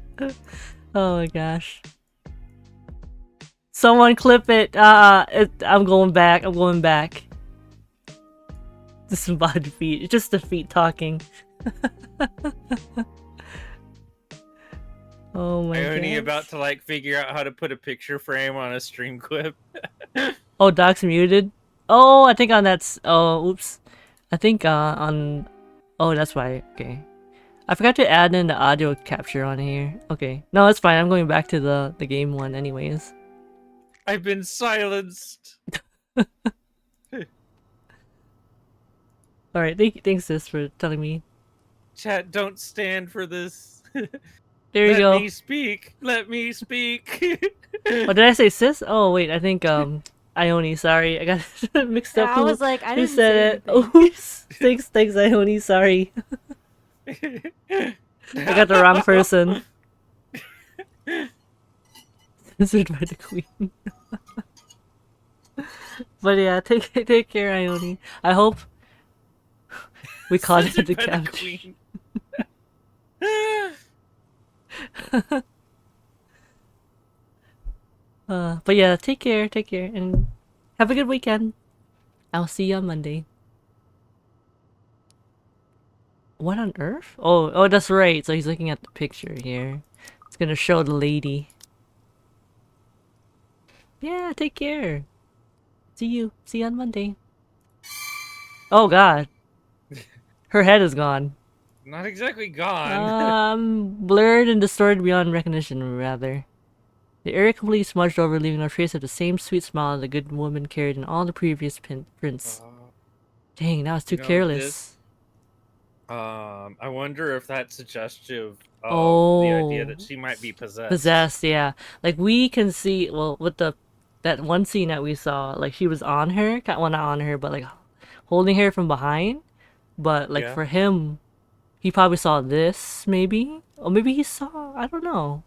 Oh my gosh. Someone clip it. I'm going back. I'm going back. Disembodied feet. It's just the feet talking. Oh my god. I'm only about to like figure out how to put a picture frame on a stream clip. Oh, Doc's muted. Oh, I think on that's. Oh, oops. I think on. Oh, that's why. Okay. I forgot to add in the audio capture on here. Okay. No, it's fine. I'm going back to the game one anyways. I've been silenced. Alright, thanks sis for telling me. Chat, don't stand for this. There you go. Let me speak. Let me speak. Oh, did I say sis? Oh, wait, I think, Ione, sorry. I got mixed Yeah, up. I was like, I Who didn't said say it? anything. Oops. Thanks, Ione, sorry. I got the wrong person. Censored by the queen. But yeah, take care, Ione. I hope we caught it at the Censored by the couch. queen. But yeah, take care, and have a good weekend. I'll see you on Monday. What on earth? Oh, that's right. So he's looking at the picture here. It's gonna show the lady. Yeah, take care. See you on Monday. Oh god. Her head is gone. Not exactly gone. Blurred and distorted beyond recognition, rather. The area completely smudged over, leaving no trace of the same sweet smile the good woman carried in all the previous prints. Dang, that was too careless. I wonder if that's suggestive of the idea that Oh, she might be possessed. possessed, yeah. Like we can see, well, with that one scene that we saw, like she was on her, well, not on her, but like holding her from behind. But like Yeah. for him, he probably saw this, maybe, or maybe he saw. I don't know.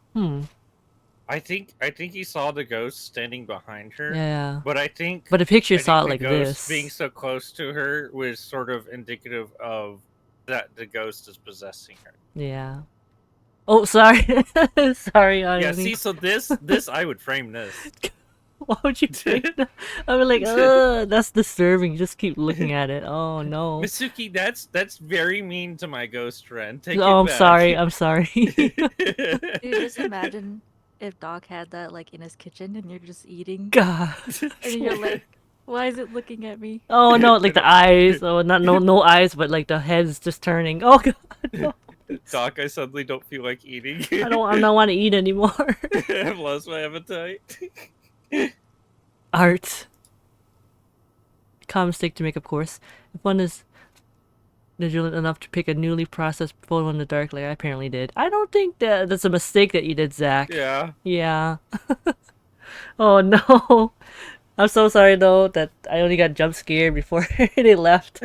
I think he saw the ghost standing behind her, Yeah. but I think But the picture saw it the like ghost being this. so close to her was sort of indicative of that the ghost is possessing her. Yeah. Oh, sorry. Sorry, Yeah, Anthony. see, so this I would frame this. Why would you think that? I was like, that's disturbing. You just keep looking at it. Oh no. Misuki, that's very mean to my ghost friend. Take Oh, it I'm back. sorry. I'm sorry. Dude, just imagine if Doc had that like in his kitchen and you're just eating God. and you're like, why is it looking at me? Oh no, like the eyes. Oh, not no eyes, but like the head's just turning. Oh God. No. Doc, I suddenly don't feel like eating. I don't want to eat anymore. I've lost my appetite. Art. Common mistake to make, of course. If one is vigilant enough to pick a newly processed photo in the dark, like I apparently did. I don't think that's a mistake that you did, Zach. Yeah. Yeah. Oh no. I'm so sorry though that I only got jump scared before they left.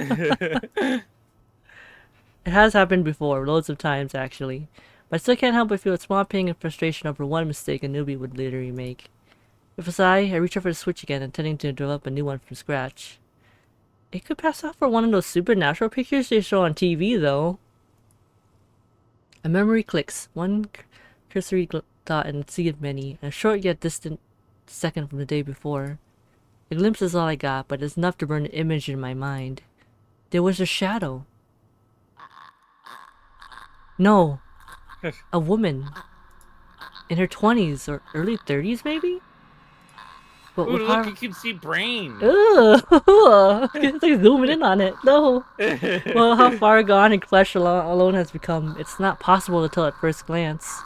It has happened before, loads of times actually. But I still can't help but feel a small pain and frustration over one mistake a newbie would literally make. With a sigh, I reach over the switch again, intending to develop a new one from scratch. It could pass off for one of those supernatural pictures they show on TV, though. A memory clicks, one cursory thought in a sea of many, and a short yet distant second from the day before. A glimpse is all I got, but it's enough to burn an image in my mind. There was a shadow. No, a woman. In her 20s or early 30s, maybe? But Ooh, with look, her... you can see brain. Ugh! It's like zooming in on it. No! Well, how far gone and flesh alone has become, it's not possible to tell at first glance.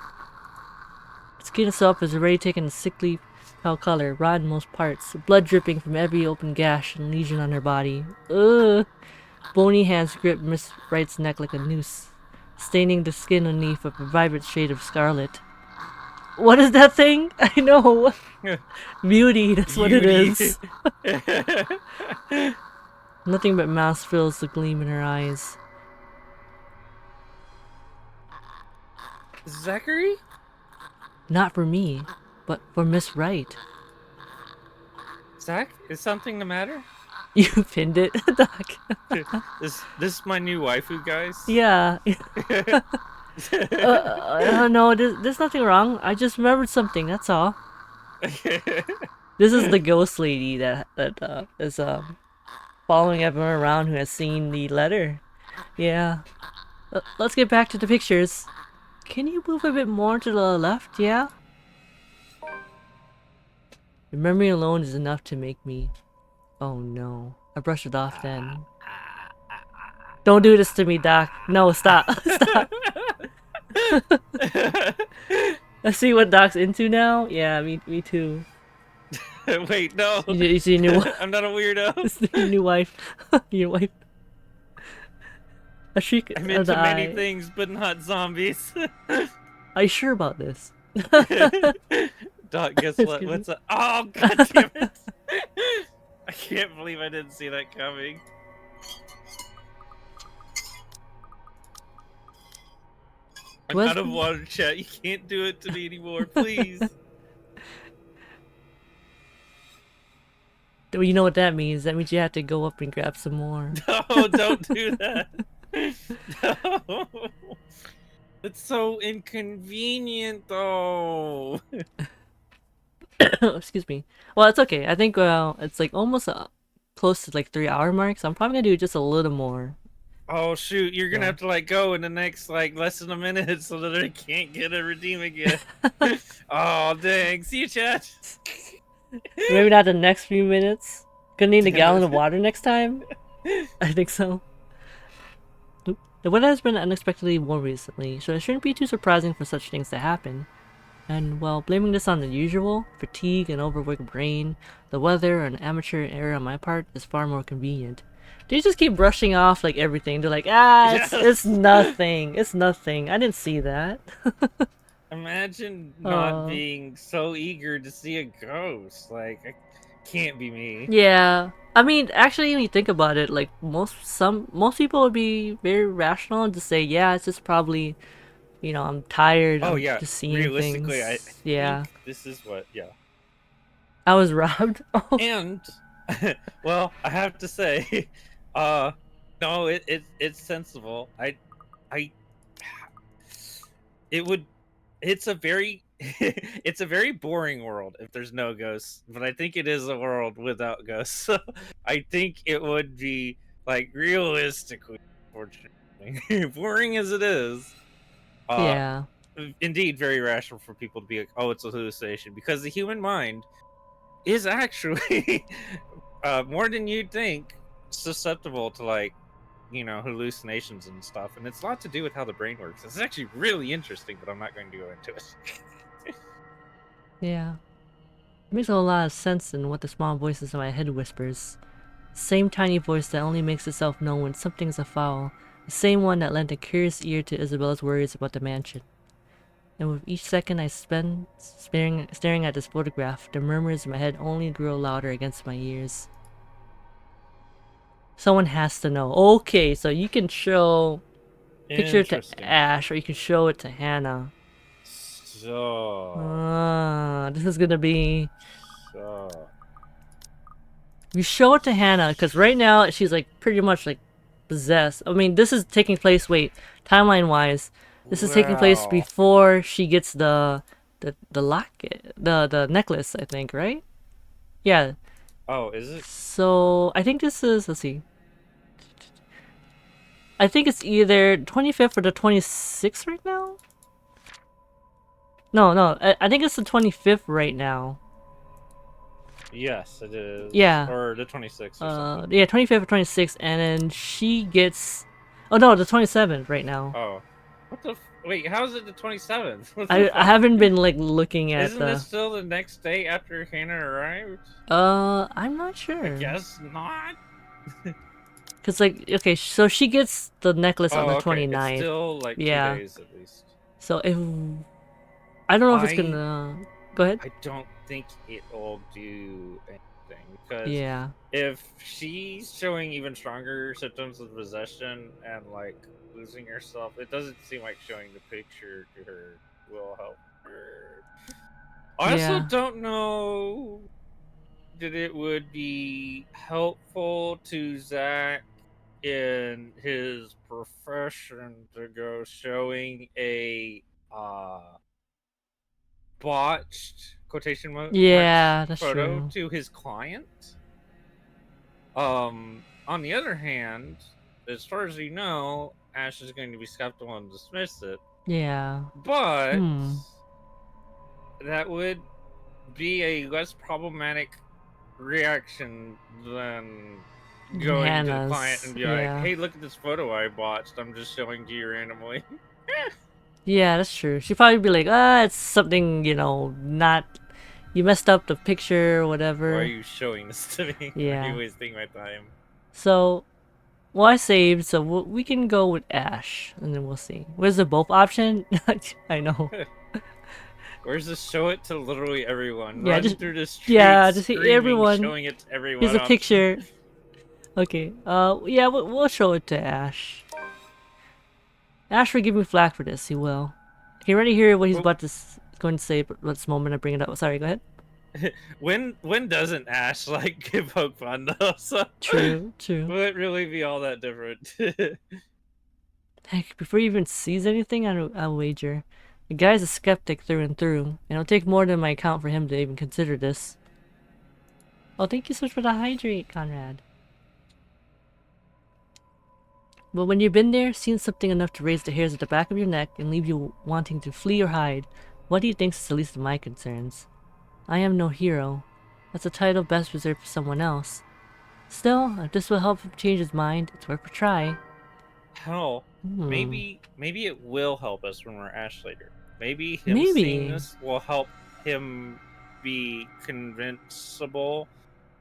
Skin itself is already taken a sickly pale color, rotten in most parts, blood dripping from every open gash and lesion on her body. Ugh! Bony hands grip Miss Wright's neck like a noose, staining the skin underneath with a vibrant shade of scarlet. What is that thing? I know! Beauty, that's what it is. Nothing but mass fills the gleam in her eyes. Zachary? Not for me, but for Miss Wright. Zach, is something the matter? You pinned it, Doc. This my new waifu, guys? Yeah. No, there's nothing wrong. I just remembered something, that's all. This is the ghost lady that is following everyone around who has seen the letter. Yeah. Let's get back to the pictures. Can you move a bit more to the left, yeah? Your memory alone is enough to make me... Oh no. I brushed it off then. Don't do this to me, Doc. No, stop. Stop. I see what Doc's into now. Yeah, me too. Wait, no. You see your new I'm not a weirdo. your new wife. Your wife. A shriek I'm of into the many eye. things, but not zombies. Are you sure about this? Doc, guess what? Excuse What's up? Oh, god damn it! I can't believe I didn't see that coming. I'm What? out of water, chat. You can't do it to me anymore, please. Well, you know what that means. That means you have to go up and grab some more. No, don't do that. No. It's so inconvenient, though. Excuse me. Well, it's okay. I think it's like almost close to like 3 hour mark, so I'm probably gonna do just a little more. Oh shoot, you're gonna Yeah. have to like go in the next like less than a minute so that I can't get a redeem again. Oh dang, see you, chat. Maybe not the next few minutes. Gonna need a Damn gallon it. of water next time. I think so. The weather has been unexpectedly warm recently, so it shouldn't be too surprising for such things to happen. And while blaming this on the usual, fatigue and overworked brain, the weather and amateur error on my part is far more convenient. They just keep brushing off like everything. They're like, Yes. it's nothing. It's nothing. I didn't see that. Imagine not Aw. being so eager to see a ghost. Like, it can't be me. Yeah. I mean, actually, when you think about it, like most people would be very rational and just say, yeah, it's just probably You know, I'm tired. Oh I'm yeah, just seeing realistically, I things. Yeah. think this is what. Yeah, I was robbed. Oh. and well, I have to say, uh, no, it's sensible. I it would it's a very it's a very boring world if there's no ghosts, but I think it is a world without ghosts. So I think it would be like realistically, fortunately, boring as it is, uh Yeah. indeed very rational for people to be like, oh, it's a hallucination, because the human mind is actually more than you'd think susceptible to, like, hallucinations and stuff, and it's a lot to do with how the brain works. It's actually really interesting, but I'm not going to go into it. Yeah. It makes a lot of sense in what the small voices in my head whispers. Same tiny voice that only makes itself known when something's afoul. The same one that lent a curious ear to Isabella's worries about the mansion. And with each second I spend staring at this photograph, the murmurs in my head only grow louder against my ears. Someone has to know. Okay, so you can show picture it to Interesting. Ash, or you can show it to Hannah. So, This is gonna be... so. You show it to Hannah, because right now she's like pretty much like possessed. I mean, this is taking place, wait, timeline-wise, this is taking place Well. before she gets the locket, the necklace, I think, right? Yeah. Oh, is it? So I think this is, let's see. I think it's either 25th or the 26th right now? No, I think it's the 25th right now. Yes, it is. Yeah. Or the 26th or something. Yeah, 25th or 26th, and then she gets... Oh no, the 27th right now. Oh. What the wait, how is it the 27th? What the I fuck? haven't been like looking at Isn't this still the next day after Hannah arrived? I'm not sure. I guess not. Cause like, okay, so she gets the necklace on the okay. 29th. It's still like Yeah. 2 days at least. So if... I don't know if it's gonna... Go ahead. I don't think it'll do anything, because Yeah. if she's showing even stronger symptoms of possession and like losing herself, it doesn't seem like showing the picture to her will help her. I also Yeah. don't know that it would be helpful to Zach in his profession to go showing a botched Yeah, marks that's photo true. to his client. On the other hand, as far as you know, Ash is going to be skeptical and dismiss it, Yeah. but Hmm. that would be a less problematic reaction than going to the client and be like, Yeah. hey, look at this photo I botched, I'm just showing to you randomly. Yeah, that's true. She'd probably be like, it's something, you know, not... You messed up the picture or whatever. Why are you showing this to me? Why are Yeah. you wasting my time? So, well, I saved, so we can go with Ash, and then we'll see. Where's the both option? I know. Where's the show it to literally everyone? Yeah, Run just... through the streets, Yeah, just screaming, everyone. showing it to everyone. Here's a option. picture. Okay, yeah, we'll show it to Ash. Ash will give me flack for this, he will. Can you already hear what he's about to going to say at this moment I bring it up? Sorry, go ahead. when doesn't Ash like give poke fun though? So True. will it really be all that different? Heck, before he even sees anything, I'll wager. The guy's a skeptic through and through, and it'll take more than my account for him to even consider this. Oh, thank you so much for the hydrate, Conrad. But when you've been there, seen something enough to raise the hairs at the back of your neck and leave you wanting to flee or hide, what do you think is the least of my concerns? I am no hero. That's a title best reserved for someone else. Still, if this will help him change his mind, it's worth a try. Hell, maybe it will help us when we're Ash later. Maybe him Maybe. seeing this will help him be convincible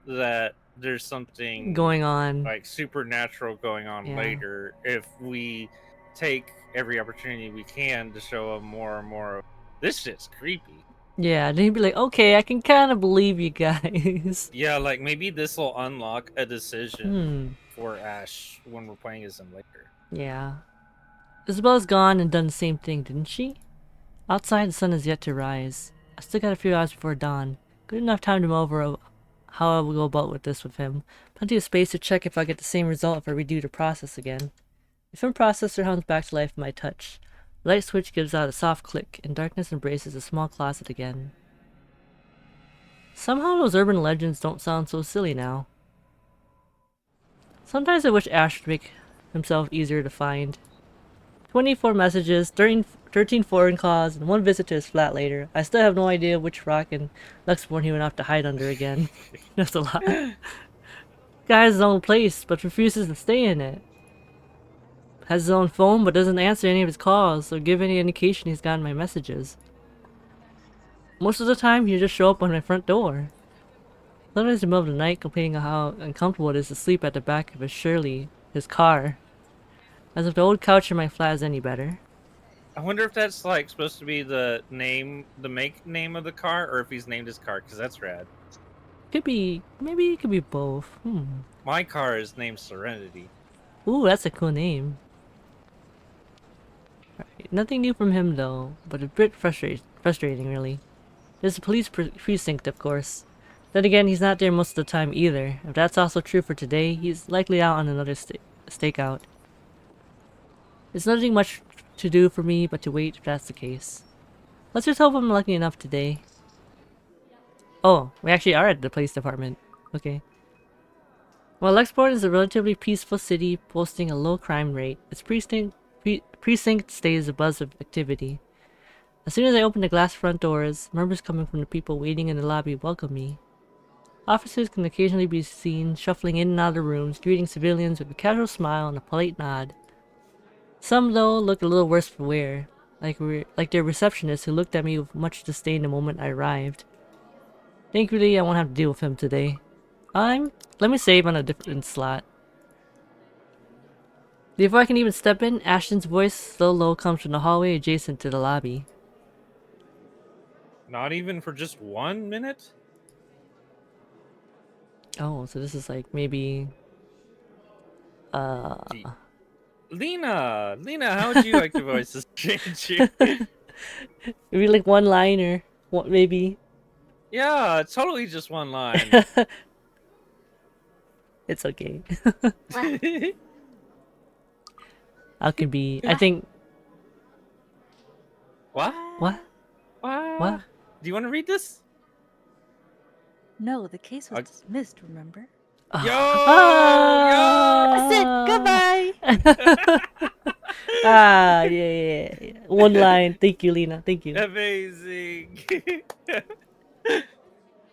that there's something going on, like supernatural going on later, if we take every opportunity we can to show him more and more of this shit's creepy. Yeah, then he'd be like, okay, I can kind of believe you guys. Yeah, like maybe this will unlock a decision for Ash when we're playing as him later. Yeah. Isabella's gone and done the same thing, didn't she? Outside, the sun is yet to rise. I still got a few hours before dawn. Good enough time to mull over how I will go about with this with him. Plenty of space to check if I get the same result if I redo the process again. The film processor hums back to life in my touch. The light switch gives out a soft click, and darkness embraces a small closet again. Somehow those urban legends don't sound so silly now. Sometimes I wish Ash would make himself easier to find. 24 messages, 13 foreign calls, and 1 visit to his flat later. I still have no idea which rock and Luxborn he went off to hide under again. That's a lot. Guy has his own place, but refuses to stay in it. Has his own phone, but doesn't answer any of his calls or give any indication he's gotten my messages. Most of the time, he'll just show up on my front door. Sometimes in the middle of the night, complaining how uncomfortable it is to sleep at the back of his car. As if the old couch in my flat is any better. I wonder if that's like supposed to be the make name of the car, or if he's named his car, because that's rad. Could be, maybe it could be both. My car is named Serenity. Ooh, that's a cool name. Right, nothing new from him though, but a bit frustrating really. There's a police precinct, of course. Then again, he's not there most of the time either. If that's also true for today, he's likely out on another stakeout. There's nothing much to do for me but to wait if that's the case. Let's just hope I'm lucky enough today. Oh, we actually are at the police department. Okay. While Luxport is a relatively peaceful city boasting a low crime rate, its precinct stays a buzz of activity. As soon as I open the glass front doors, murmurs coming from the people waiting in the lobby welcome me. Officers can occasionally be seen shuffling in and out of the rooms, greeting civilians with a casual smile and a polite nod. Some, though, look a little worse for wear, like their receptionist who looked at me with much disdain the moment I arrived. Thankfully, I won't have to deal with him today. Let me save on a different slot. Before I can even step in, Ashton's voice, still low, comes from the hallway adjacent to the lobby. Not even for just 1 minute? Oh, so this is like maybe... Lena, how would you like to voice this change? Maybe like one line or what? Maybe. Yeah, totally just 1 line. It's okay. I can be. I think. What? What? What? Do you want to read this? No, the case was dismissed, remember? Yo! I said goodbye! Yeah. One line. Thank you, Lena. Thank you. Amazing.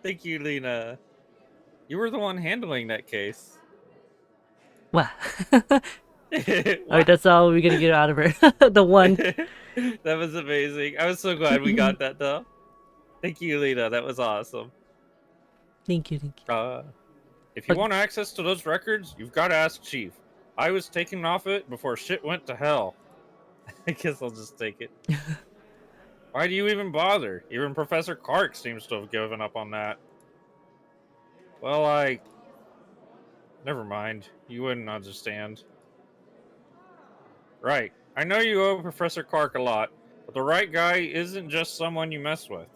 Thank you, Lena. You were the one handling that case. What? Alright, that's all we're gonna get out of her. The one. That was amazing. I was so glad we got that, though. Thank you, Lena. That was awesome. Thank you. If you want access to those records, you've got to ask Chief. I was taken off it before shit went to hell. I guess I'll just take it. Why do you even bother? Even Professor Clark seems to have given up on that. Well, never mind. You wouldn't understand. Right. I know you owe Professor Clark a lot, but the right guy isn't just someone you mess with.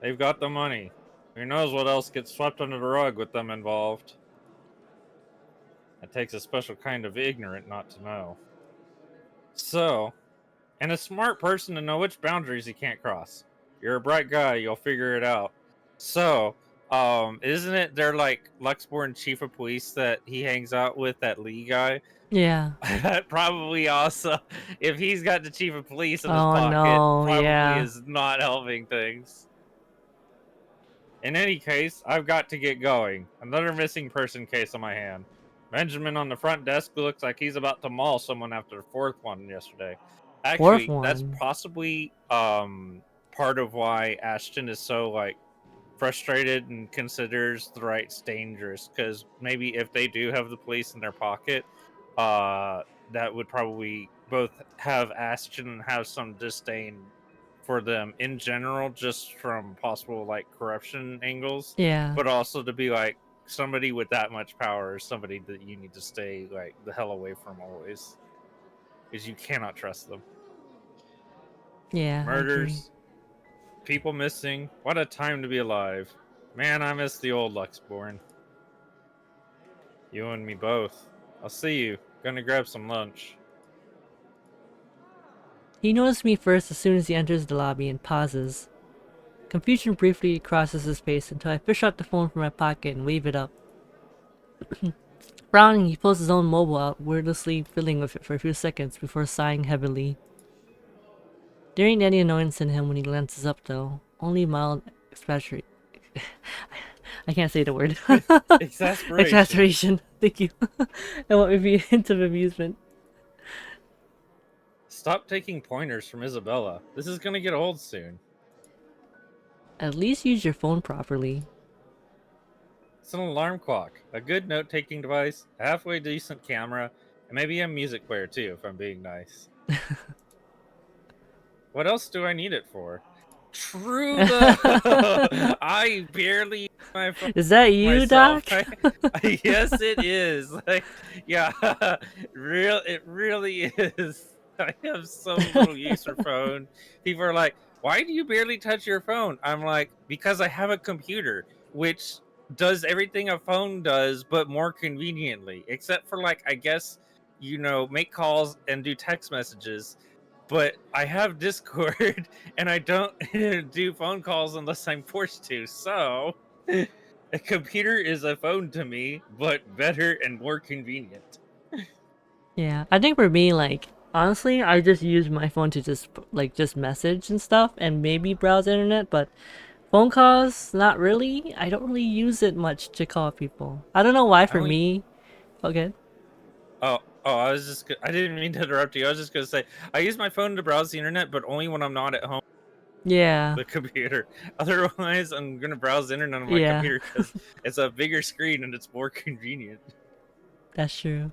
They've got the money. Who knows what else gets swept under the rug with them involved. It takes a special kind of ignorant not to know. So, and a smart person to know which boundaries he can't cross. You're a bright guy, you'll figure it out. So, isn't it they're like Luxborn chief of police that he hangs out with, that Lee guy? Yeah. Probably also, if he's got the chief of police in his Oh, pocket, no, probably yeah. is not helping things. In any case, I've got to get going. Another missing person case on my hand. Benjamin on the front desk looks like he's about to maul someone after the 4th one yesterday. Actually, that's possibly part of why Ashton is so like frustrated and considers the rights dangerous, because maybe if they do have the police in their pocket, that would probably both have Ashton and have some disdain for them in general, just from possible like corruption angles. Yeah. But also to be like somebody with that much power is somebody that you need to stay like the hell away from always. is you cannot trust them. Yeah, I agree. Murders, people missing. What a time to be alive. Man, I miss the old Luxborn. You and me both. I'll see you. Gonna grab some lunch. He notices me first as soon as he enters the lobby and pauses. Confusion briefly crosses his face until I fish out the phone from my pocket and wave it up. Frowning, he pulls his own mobile out, wordlessly fiddling with it for a few seconds before sighing heavily. There ain't any annoyance in him when he glances up, though. Only mild exasperation. I can't say the word. Exasperation. Exasperation. Thank you. And what would be a hint of amusement. Stop taking pointers from Isabella. This is gonna get old soon. At least use your phone properly. It's an alarm clock, a good note-taking device, a halfway decent camera, and maybe a music player too, if I'm being nice. What else do I need it for? True though. I barely use my phone Is that you, myself. Doc? Yes, it is. Like, yeah, it really is. I have so little use for phone. People are like, "Why do you barely touch your phone?" I'm like, "Because I have a computer, which does everything a phone does, but more conveniently. Except for like, I guess, make calls and do text messages." But I have Discord and I don't do phone calls unless I'm forced to. So a computer is a phone to me, but better and more convenient. Yeah, I think for me, like, honestly, I just use my phone to just message and stuff and maybe browse the internet, but phone calls, not really. I don't really use it much to call people. I don't know why for me. Okay. I didn't mean to interrupt you. I was just going to say, I use my phone to browse the internet, but only when I'm not at home. Yeah. The computer. Otherwise, I'm going to browse the internet on my Yeah. computer because it's a bigger screen and it's more convenient. That's true.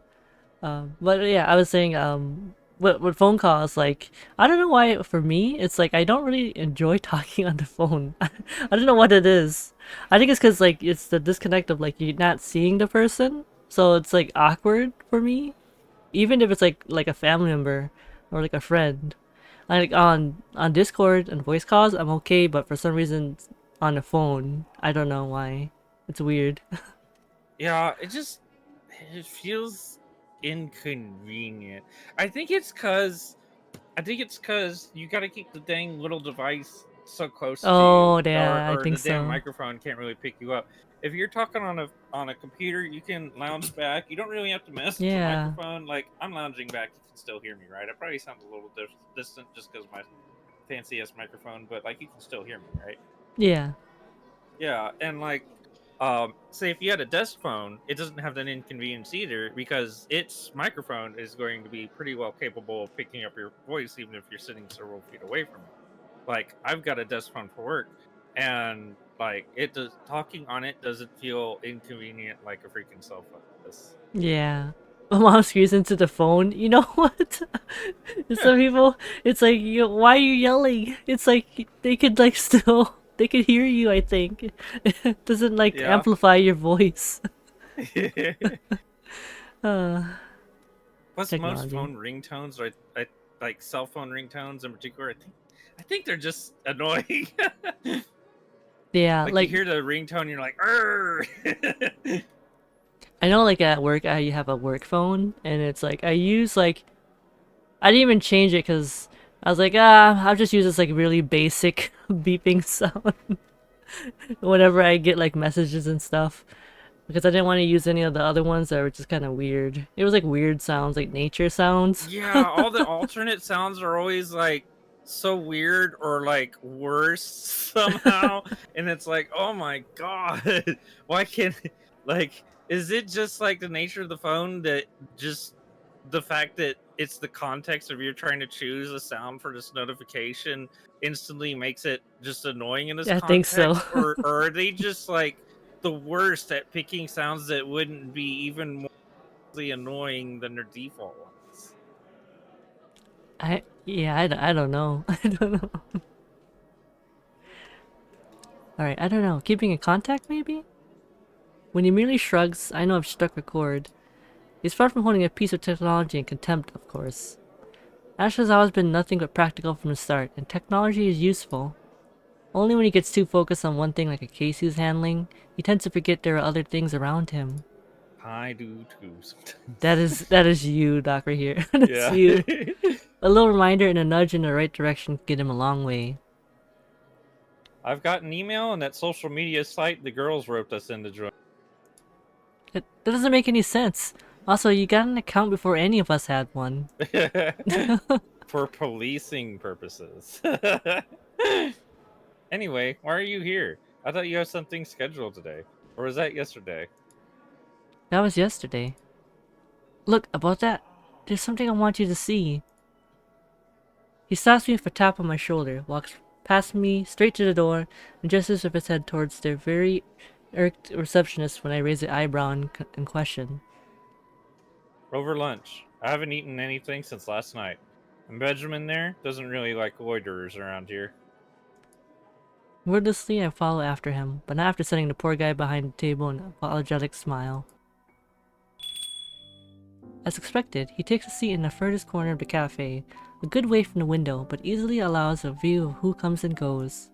But yeah, I was saying, with phone calls, like, I don't know why for me, it's like I don't really enjoy talking on the phone. I don't know what it is. I think it's because like it's the disconnect of like you're not seeing the person, so it's like awkward for me. Even if it's like a family member or like a friend. Like on Discord and voice calls, I'm okay, but for some reason on the phone, I don't know why. It's weird. Yeah, it feels inconvenient. I think it's cause you gotta keep the dang little device so close to you, Oh, yeah, I or think the damn so. microphone can't really pick you up. If you're talking on a computer, you can lounge back. You don't really have to mess with the Yeah. microphone. Like, I'm lounging back, you can still hear me, right? I probably sound a little distant just because my fancy ass microphone, but like you can still hear me, right? Yeah. Yeah, and like, say if you had a desk phone, it doesn't have that inconvenience either because its microphone is going to be pretty well capable of picking up your voice even if you're sitting several feet away from it. Like, I've got a desk phone for work, and like talking on it doesn't feel inconvenient like a freaking cell phone does. Yeah. My mom screams into the phone. You know what? Some people, it's like, why are you yelling? It's like they could like still, they could hear you. I think it doesn't like Yeah. amplify your voice. Uh, Plus, most Technology. phone ringtones are like cell phone ringtones in particular. I think they're just annoying. Yeah, Like, you like hear the ringtone, you're like, "Arr!" I know, like at work, I have a work phone, and it's like I use like I didn't even change it because I was like, I'll just use this like really basic beeping sound whenever I get like messages and stuff. Because I didn't want to use any of the other ones that were just kind of weird. It was like weird sounds, like nature sounds. Yeah, all the alternate sounds are always like so weird or like worse somehow, and it's like, oh my god, why can't like? Is it just like the nature of the phone that just the fact that it's the context of you're trying to choose a sound for this notification instantly makes it just annoying in this I think so. context, or are they just like the worst at picking sounds that wouldn't be even more annoying than their default ones? I don't know. I don't know. Alright, I don't know. Keeping in contact, maybe? When he merely shrugs, I know I've struck a chord. He's far from holding a piece of technology in contempt, of course. Ash has always been nothing but practical from the start, and technology is useful. Only when he gets too focused on one thing like a case he's handling, he tends to forget there are other things around him. I do too sometimes. That is you, Doc, right here. That's Yeah. you. A little reminder and a nudge in the right direction can get him a long way. I've got an email and that social media site the girls roped us into join. That doesn't make any sense. Also, you got an account before any of us had one. For policing purposes. Anyway, why are you here? I thought you had something scheduled today. Or was that yesterday? That was yesterday. Look, about that, there's something I want you to see. He stops me with a tap on my shoulder, walks past me, straight to the door, and gestures with his head towards their very irked receptionist when I raise the eyebrow in question. Over lunch. I haven't eaten anything since last night. And Benjamin there doesn't really like loiterers around here. Wordlessly, I follow after him, but not after sending the poor guy behind the table an apologetic smile. As expected, he takes a seat in the furthest corner of the cafe, a good way from the window, but easily allows a view of who comes and goes.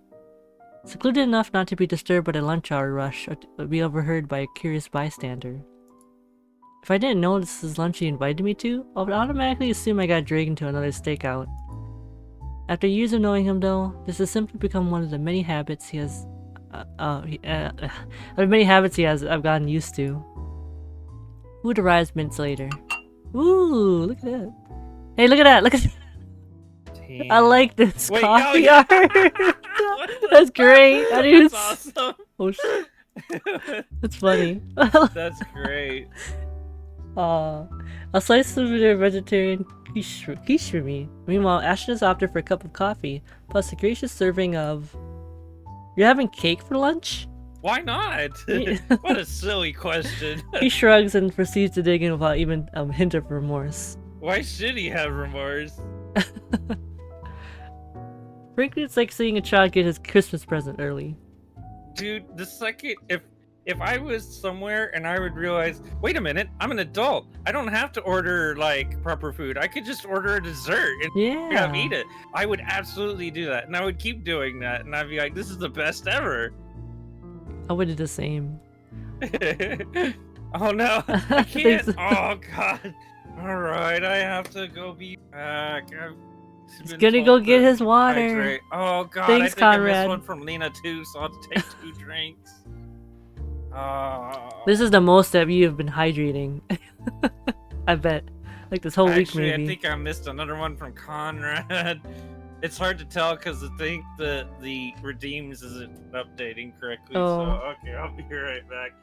Secluded enough not to be disturbed by the lunch hour rush or to be overheard by a curious bystander. If I didn't know this is lunch he invited me to, I would automatically assume I got dragged into another stakeout. After years of knowing him though, this has simply become one of the many habits he has I've gotten used to. Food arrives minutes later. Ooh, look at that. Hey, look at that, look at that. Damn. I like this Wait, coffee oh, yeah. art. That's great. I didn't That's even awesome. Oh, shit. That's funny. That's great. A slice of their vegetarian quiche for me. Meanwhile, Ashton has opted for a cup of coffee, plus a gracious serving of... You're having cake for lunch? Why not? What a silly question. He shrugs and proceeds to dig in without even a hint of remorse. Why should he have remorse? Frankly, it's like seeing a child get his Christmas present early. Dude, the second if I was somewhere and I would realize, wait a minute, I'm an adult. I don't have to order like proper food. I could just order a dessert and Yeah. eat it. I would absolutely do that, and I would keep doing that, and I'd be like, this is the best ever. I would do the same. Oh no, I can't. Thanks. Oh god. All right, I have to go be back. He's gonna go get his water. Hydrate. Oh god, Thanks, I think Conrad. I missed one from Lena too, so I'll have to take 2 drinks. This is the most that you have been hydrating. I bet. Like this whole week Actually, maybe. I think I missed another one from Conrad. It's hard to tell because I think the redeems isn't updating correctly. Oh. So okay, I'll be right back.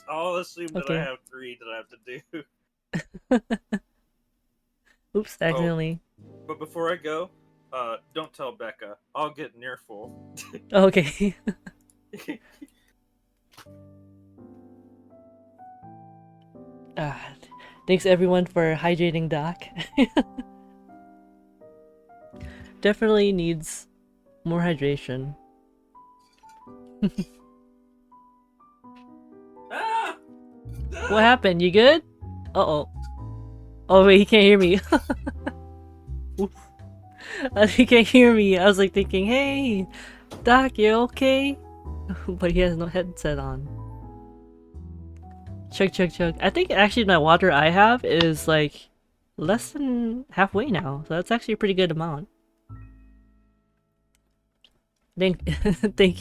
I'll assume that Okay. I have 3 that I have to do. Oops, accidentally. But before I go, don't tell Becca. I'll get near full. Okay. Thanks everyone for hydrating Doc. Definitely needs more hydration. Ah! What happened? You good? Uh-oh. Oh wait, he can't hear me. Oops. He can't hear me. I was like thinking, hey, Doc, you okay? But he has no headset on. Chug, chug, chug. I think actually my water I have is like less than halfway now. So that's actually a pretty good amount. Thank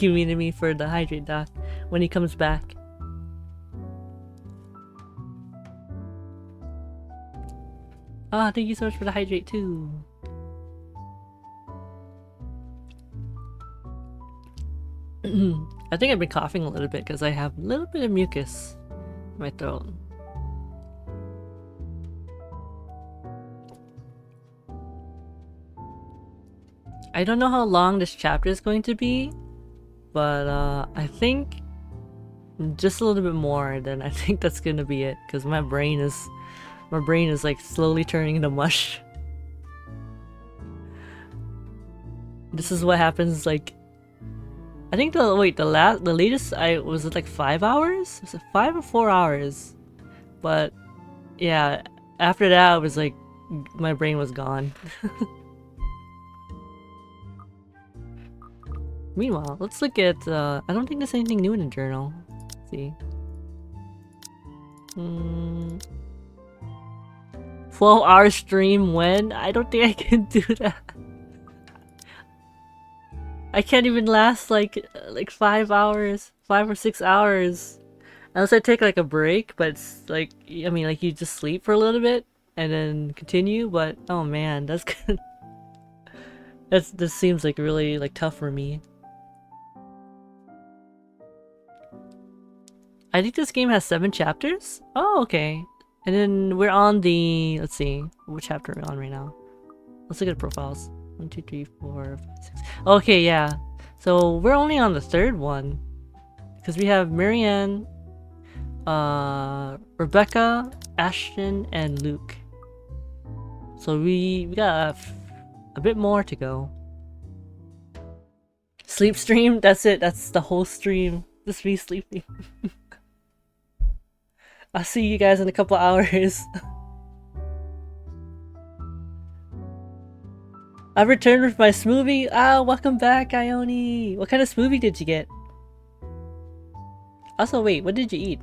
you, Minami, for the hydrate, Doc, when he comes back. Ah, thank you so much for the hydrate too. I think I've been coughing a little bit because I have a little bit of mucus in my throat. I don't know how long this chapter is going to be, but I think just a little bit more than I think that's gonna be it, because my brain is like slowly turning into mush. This is what happens like I think the latest I was it like 5 hours? Was it 5 or 4 hours? But yeah, after that it was like my brain was gone. Meanwhile, let's look at, I don't think there's anything new in the journal. Let's see. 12-hour stream when? I don't think I can do that. I can't even last like 5 hours, 5 or 6 hours. Unless I take like a break, but it's like, I mean, like you just sleep for a little bit and then continue, but oh man, that's good. This seems like really like tough for me. I think this game has 7 chapters? Oh, okay. And then we're on the, let's see, what chapter are we on right now? Let's look at the profiles. 1, 2, 3, 4, 5, 6. Okay, yeah. So we're only on the 3rd one. Because we have Marianne, Rebecca, Ashton, and Luke. So we got a bit more to go. Sleep stream? That's it. That's the whole stream. Just me sleeping. I'll see you guys in a couple hours. I've returned with my smoothie. Ah, welcome back, Ione. What kind of smoothie did you get? Also, wait, what did you eat?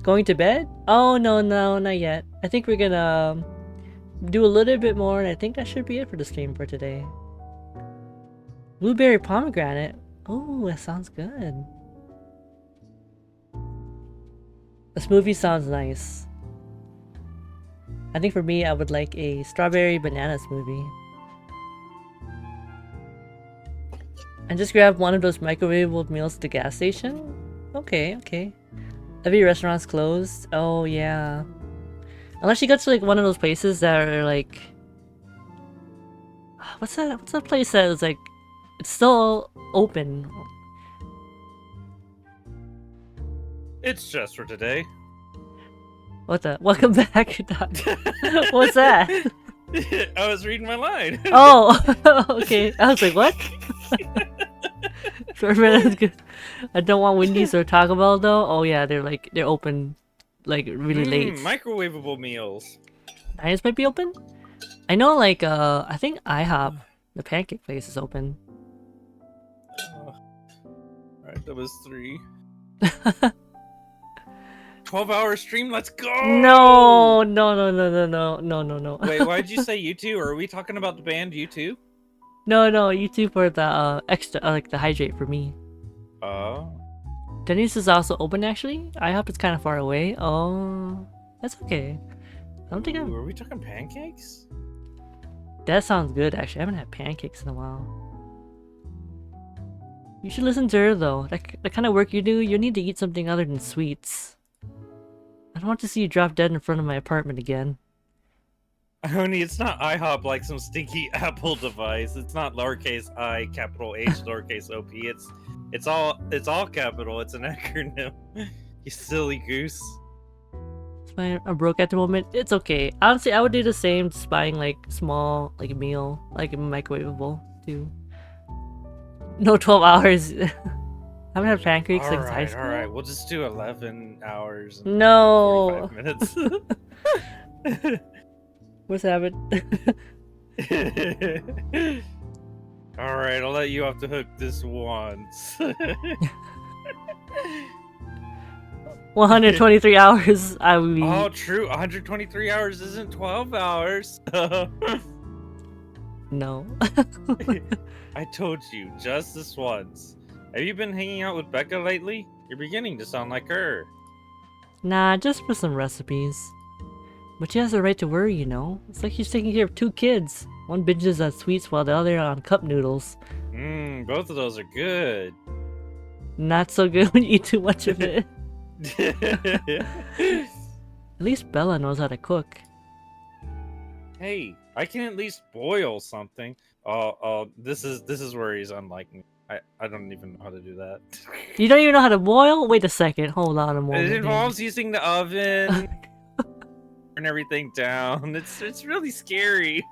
Going to bed? Oh, no, not yet. I think we're gonna do a little bit more, and I think that should be it for the stream for today. Blueberry pomegranate. Oh, that sounds good. The smoothie sounds nice. I think for me, I would like a strawberry banana smoothie. And just grab one of those microwavable meals at the gas station? Okay, okay. Every restaurant's closed? Oh, yeah. Unless you go to like one of those places that are like... What's that place that is like... It's still open. It's just for today. What the? Welcome back, Doc. What's that? I was reading my line. Oh, okay. I was like, what? For a minute, that's good. I don't want Wendy's or Taco Bell though. Oh yeah, they're open, like really late. Microwavable meals. Diners might be open. I know, like I think IHOP, the pancake place, is open. Alright, that was 3. 12-hour stream, let's go! No. Wait, why'd you say U2? Are we talking about the band U2? No, you two for the extra, like the hydrate for me. Oh. Denny's is also open actually. IHOP is kind of far away. Oh, that's okay. I don't think Ooh, are we talking pancakes? That sounds good actually. I haven't had pancakes in a while. You should listen to her though. The kind of work you do, you need to eat something other than sweets. I don't want to see you drop dead in front of my apartment again. Honey, it's not IHOP like some stinky Apple device. It's not lowercase I, capital H, lowercase OP. It's all capital. It's an acronym. You silly goose. It's fine. I'm broke at the moment. It's okay. Honestly, I would do the same, just buying like small, like a meal, like microwavable too. No 12 hours. I haven't had pancakes since high school. Alright, we'll just do 11 hours and No. 45 minutes. What's happened? Alright, I'll let you off the hook this once. 123 hours. I would be... Oh, true. 123 hours isn't 12 hours. No. I told you, just this once. Have you been hanging out with Becca lately? You're beginning to sound like her. Nah, just for some recipes. But she has the right to worry, you know? It's like she's taking care of 2 kids. One binges on sweets while the other on cup noodles. Both of those are good. Not so good when you eat too much of it. At least Bella knows how to cook. Hey, I can at least boil something. Oh, this is where he's unlike me. I don't even know how to do that. You don't even know how to boil? Wait a second. Hold on a moment. It involves using the oven. Turn everything down. It's really scary.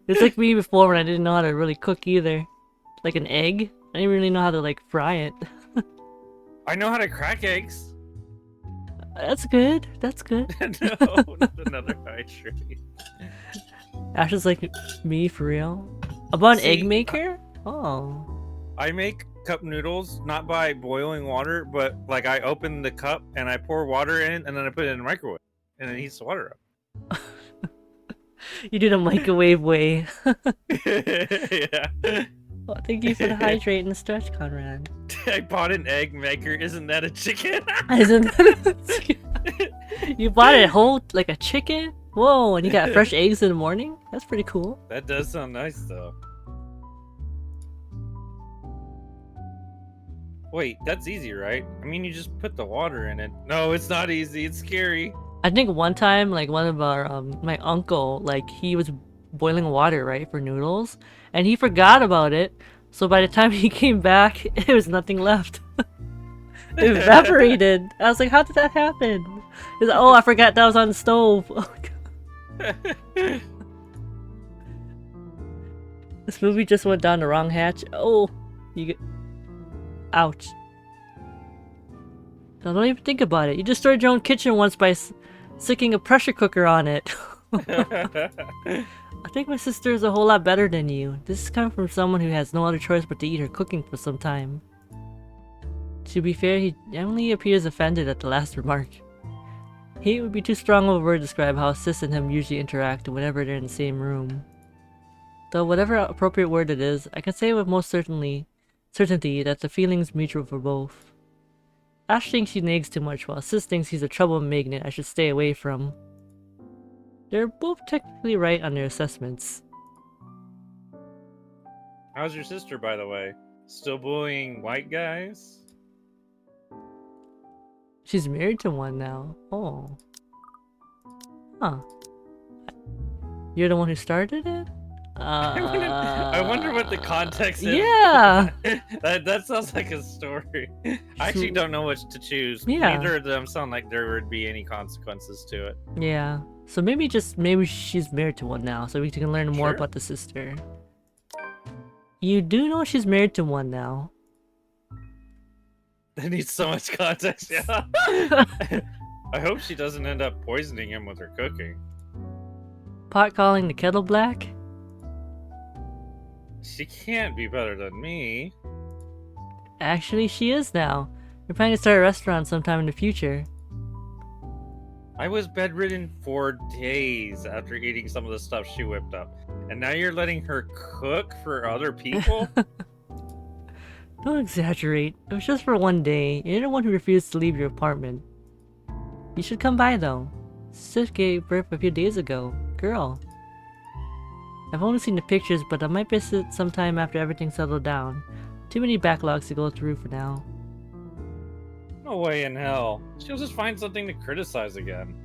It's like me before when I didn't know how to really cook either. Like an egg. I didn't really know how to like fry it. I know how to crack eggs. That's good. That's good. No, not another hydrate. Ash is like me for real. About an egg See, maker? Oh. I make cup noodles not by boiling water, but like I open the cup and I pour water in and then I put it in the microwave and it heats the water up. You do the microwave way. Yeah. Well, thank you for the hydrate and the stretch, Conrad. I bought an egg maker. Isn't that a chicken? Isn't that You bought it whole like a chicken? Whoa, and you got fresh eggs in the morning? That's pretty cool. That does sound nice though. Wait, that's easy, right? I mean, you just put the water in it. No, it's not easy. It's scary. I think one time, like one of our my uncle, like he was boiling water, right, for noodles, and he forgot about it. So by the time he came back, there was nothing left. It evaporated. I was like, how did that happen? He's like, oh, I forgot that was on the stove. Oh, God. This movie just went down the wrong hatch. Oh, you get... Ouch. No, don't even think about it. You destroyed your own kitchen once by sticking a pressure cooker on it. I think my sister is a whole lot better than you. This is coming from someone who has no other choice but to eat her cooking for some time. To be fair, he generally appears offended at the last remark. Hate would be too strong of a word to describe how Sis and him usually interact whenever they're in the same room. Though whatever appropriate word it is, I can say with most certainty that the feeling's mutual for both. Ash thinks she nags too much, while Sis thinks he's a trouble magnet I should stay away from. They're both technically right on their assessments. How's your sister, by the way? Still bullying white guys? She's married to one now. Oh. Huh. You're the one who started it? I wonder what the context is. Yeah! that sounds like a story. I actually don't know which to choose. Yeah. Neither of them sound like there would be any consequences to it. Yeah. So maybe she's married to one now, so we can learn more Sure. about the sister. You do know she's married to one now. That needs so much context, yeah. I hope she doesn't end up poisoning him with her cooking. Pot calling the kettle black? She can't be better than me. Actually, she is now. We're planning to start a restaurant sometime in the future. I was bedridden for days after eating some of the stuff she whipped up. And now you're letting her cook for other people? Don't exaggerate. It was just for one day. You're the one who refused to leave your apartment. You should come by though. Sis gave birth a few days ago. Girl. I've only seen the pictures, but I might visit sometime after everything settled down. Too many backlogs to go through for now. No way in hell. She'll just find something to criticize again.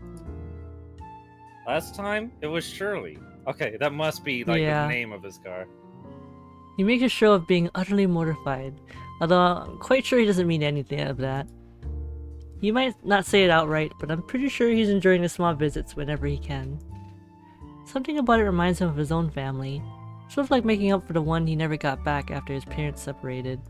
Last time, it was Shirley. Okay, that must be like Yeah. the name of his car. He makes a show of being utterly mortified, although I'm quite sure he doesn't mean anything of that. He might not say it outright, but I'm pretty sure he's enjoying the small visits whenever he can. Something about it reminds him of his own family, sort of like making up for the one he never got back after his parents separated.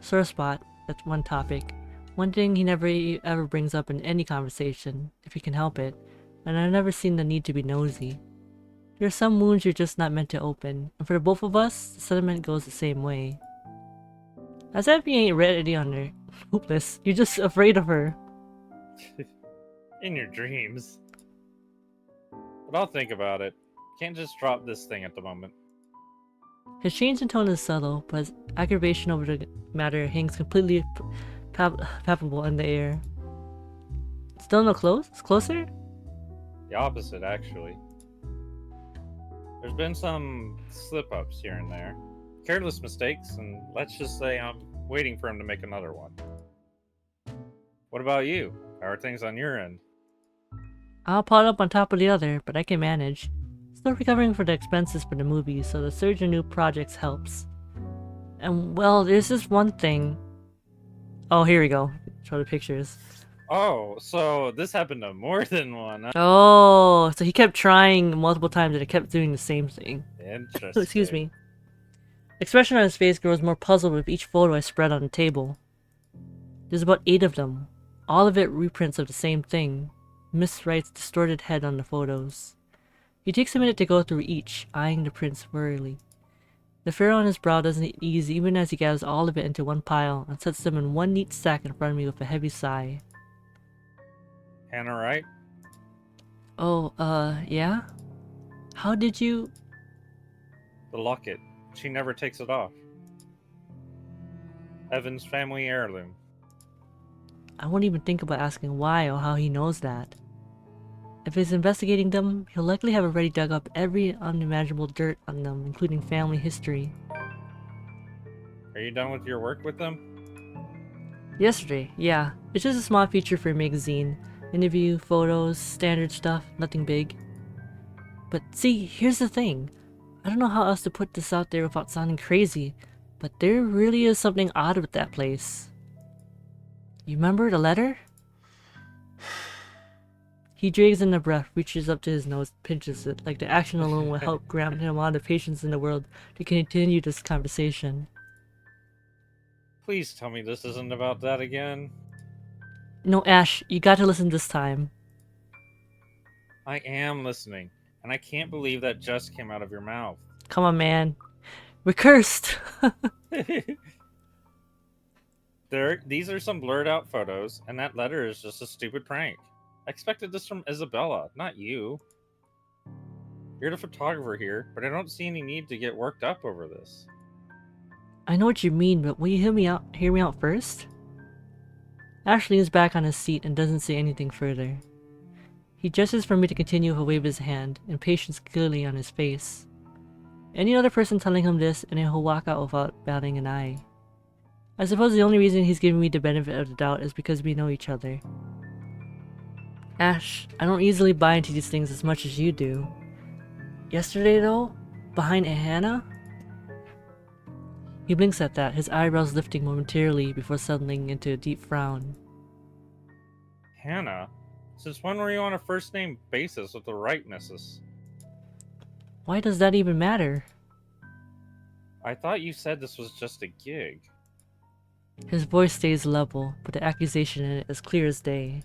Sore spot, that's one topic. One thing he never ever brings up in any conversation, if he can help it, and I've never seen the need to be nosy. There are some wounds you're just not meant to open, and for the both of us, the sentiment goes the same way. As if you ain't ready on her. Hopeless. You're just afraid of her. In your dreams. But I'll think about it. Can't just drop this thing at the moment. His change in tone is subtle, but his aggravation over the matter hangs completely palpable in the air. Still no close? It's closer? The opposite, actually. There's been some slip-ups here and there. Careless mistakes, and let's just say I'm waiting for him to make another one. What about you? How are things on your end? I'll pot up on top of the other, but I can manage. Still recovering for the expenses for the movie, so the surge in new projects helps. And well, there's this one thing. Oh, here we go. Show the pictures. Oh, so this happened to more than one. Huh? Oh, so he kept trying multiple times and it kept doing the same thing. Interesting. Excuse me. Expression on his face grows more puzzled with each photo I spread on the table. There's about 8 of them. All of it reprints of the same thing. Miss Wright's distorted head on the photos. He takes a minute to go through each, eyeing the prints warily. The furrow on his brow doesn't ease even as he gathers all of it into one pile and sets them in one neat stack in front of me with a heavy sigh. Hannah, right? Oh, yeah? How did you... The locket. She never takes it off. Evan's family heirloom. I won't even think about asking why or how he knows that. If he's investigating them, he'll likely have already dug up every unimaginable dirt on them, including family history. Are you done with your work with them? Yesterday, yeah. It's just a small feature for a magazine. Interview, photos, standard stuff, nothing big. But see, here's the thing. I don't know how else to put this out there without sounding crazy, but there really is something odd with that place. You remember the letter? He drags in a breath, reaches up to his nose, pinches it, like the action alone will help grant him all the patience in the world to continue this conversation. Please tell me this isn't about that again. No, Ash, you got to listen this time. I am listening, and I can't believe that just came out of your mouth. Come on, man. We're cursed! These are some blurred out photos, and that letter is just a stupid prank. I expected this from Isabella, not you. You're the photographer here, but I don't see any need to get worked up over this. I know what you mean, but will you hear me out first? Ash leans back on his seat and doesn't say anything further. He gestures for me to continue with a wave of his hand, impatience clearly on his face. Any other person telling him this, and he'll walk out without batting an eye. I suppose the only reason he's giving me the benefit of the doubt is because we know each other. Ash, I don't easily buy into these things as much as you do. Yesterday though, behind Hannah? He blinks at that, his eyebrows lifting momentarily before settling into a deep frown. Hannah? Since when were you on a first name basis with the right missus? Why does that even matter? I thought you said this was just a gig. His voice stays level, but the accusation in it is clear as day.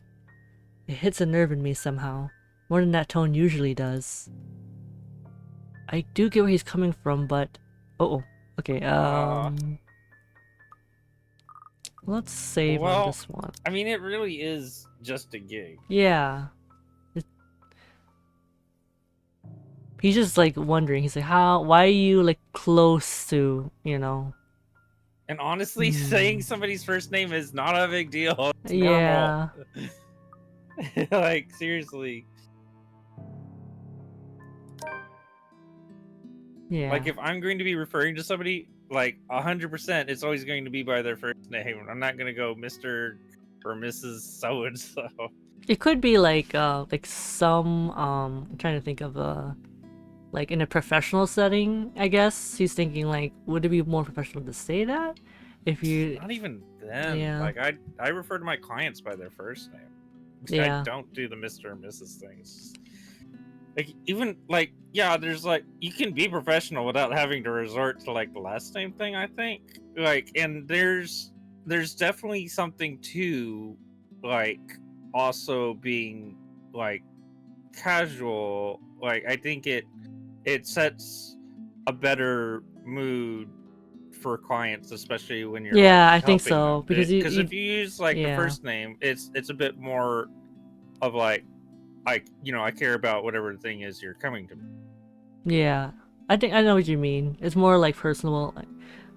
It hits a nerve in me somehow, more than that tone usually does. I do get where he's coming from, but... okay, let's save on this one. I mean, it really is just a gig. Yeah. He's just like wondering, he's like, why are you like close to, you know? And honestly, saying somebody's first name is not a big deal. It's yeah. normal. Like, seriously. Yeah. Like, if I'm going to be referring to somebody, like, 100%, it's always going to be by their first name. I'm not going to go Mr. or Mrs. So-and-so. It could be like some, I'm trying to think of, like in a professional setting, I guess. He's thinking like, would it be more professional to say that? If you... Not even then. Yeah. Like, I refer to my clients by their first name. Yeah. I don't do the Mr. or Mrs. things. Like, even, like, yeah, there's, like, you can be professional without having to resort to, like, the last name thing, I think. Like, and there's definitely something to, like, also being, like, casual. Like, I think it sets a better mood for clients, especially when you're I think so, them. because if you use like yeah. the first name, it's a bit more of like I care about whatever the thing is you're coming to me. Yeah, I think I know what you mean. It's more like personal, like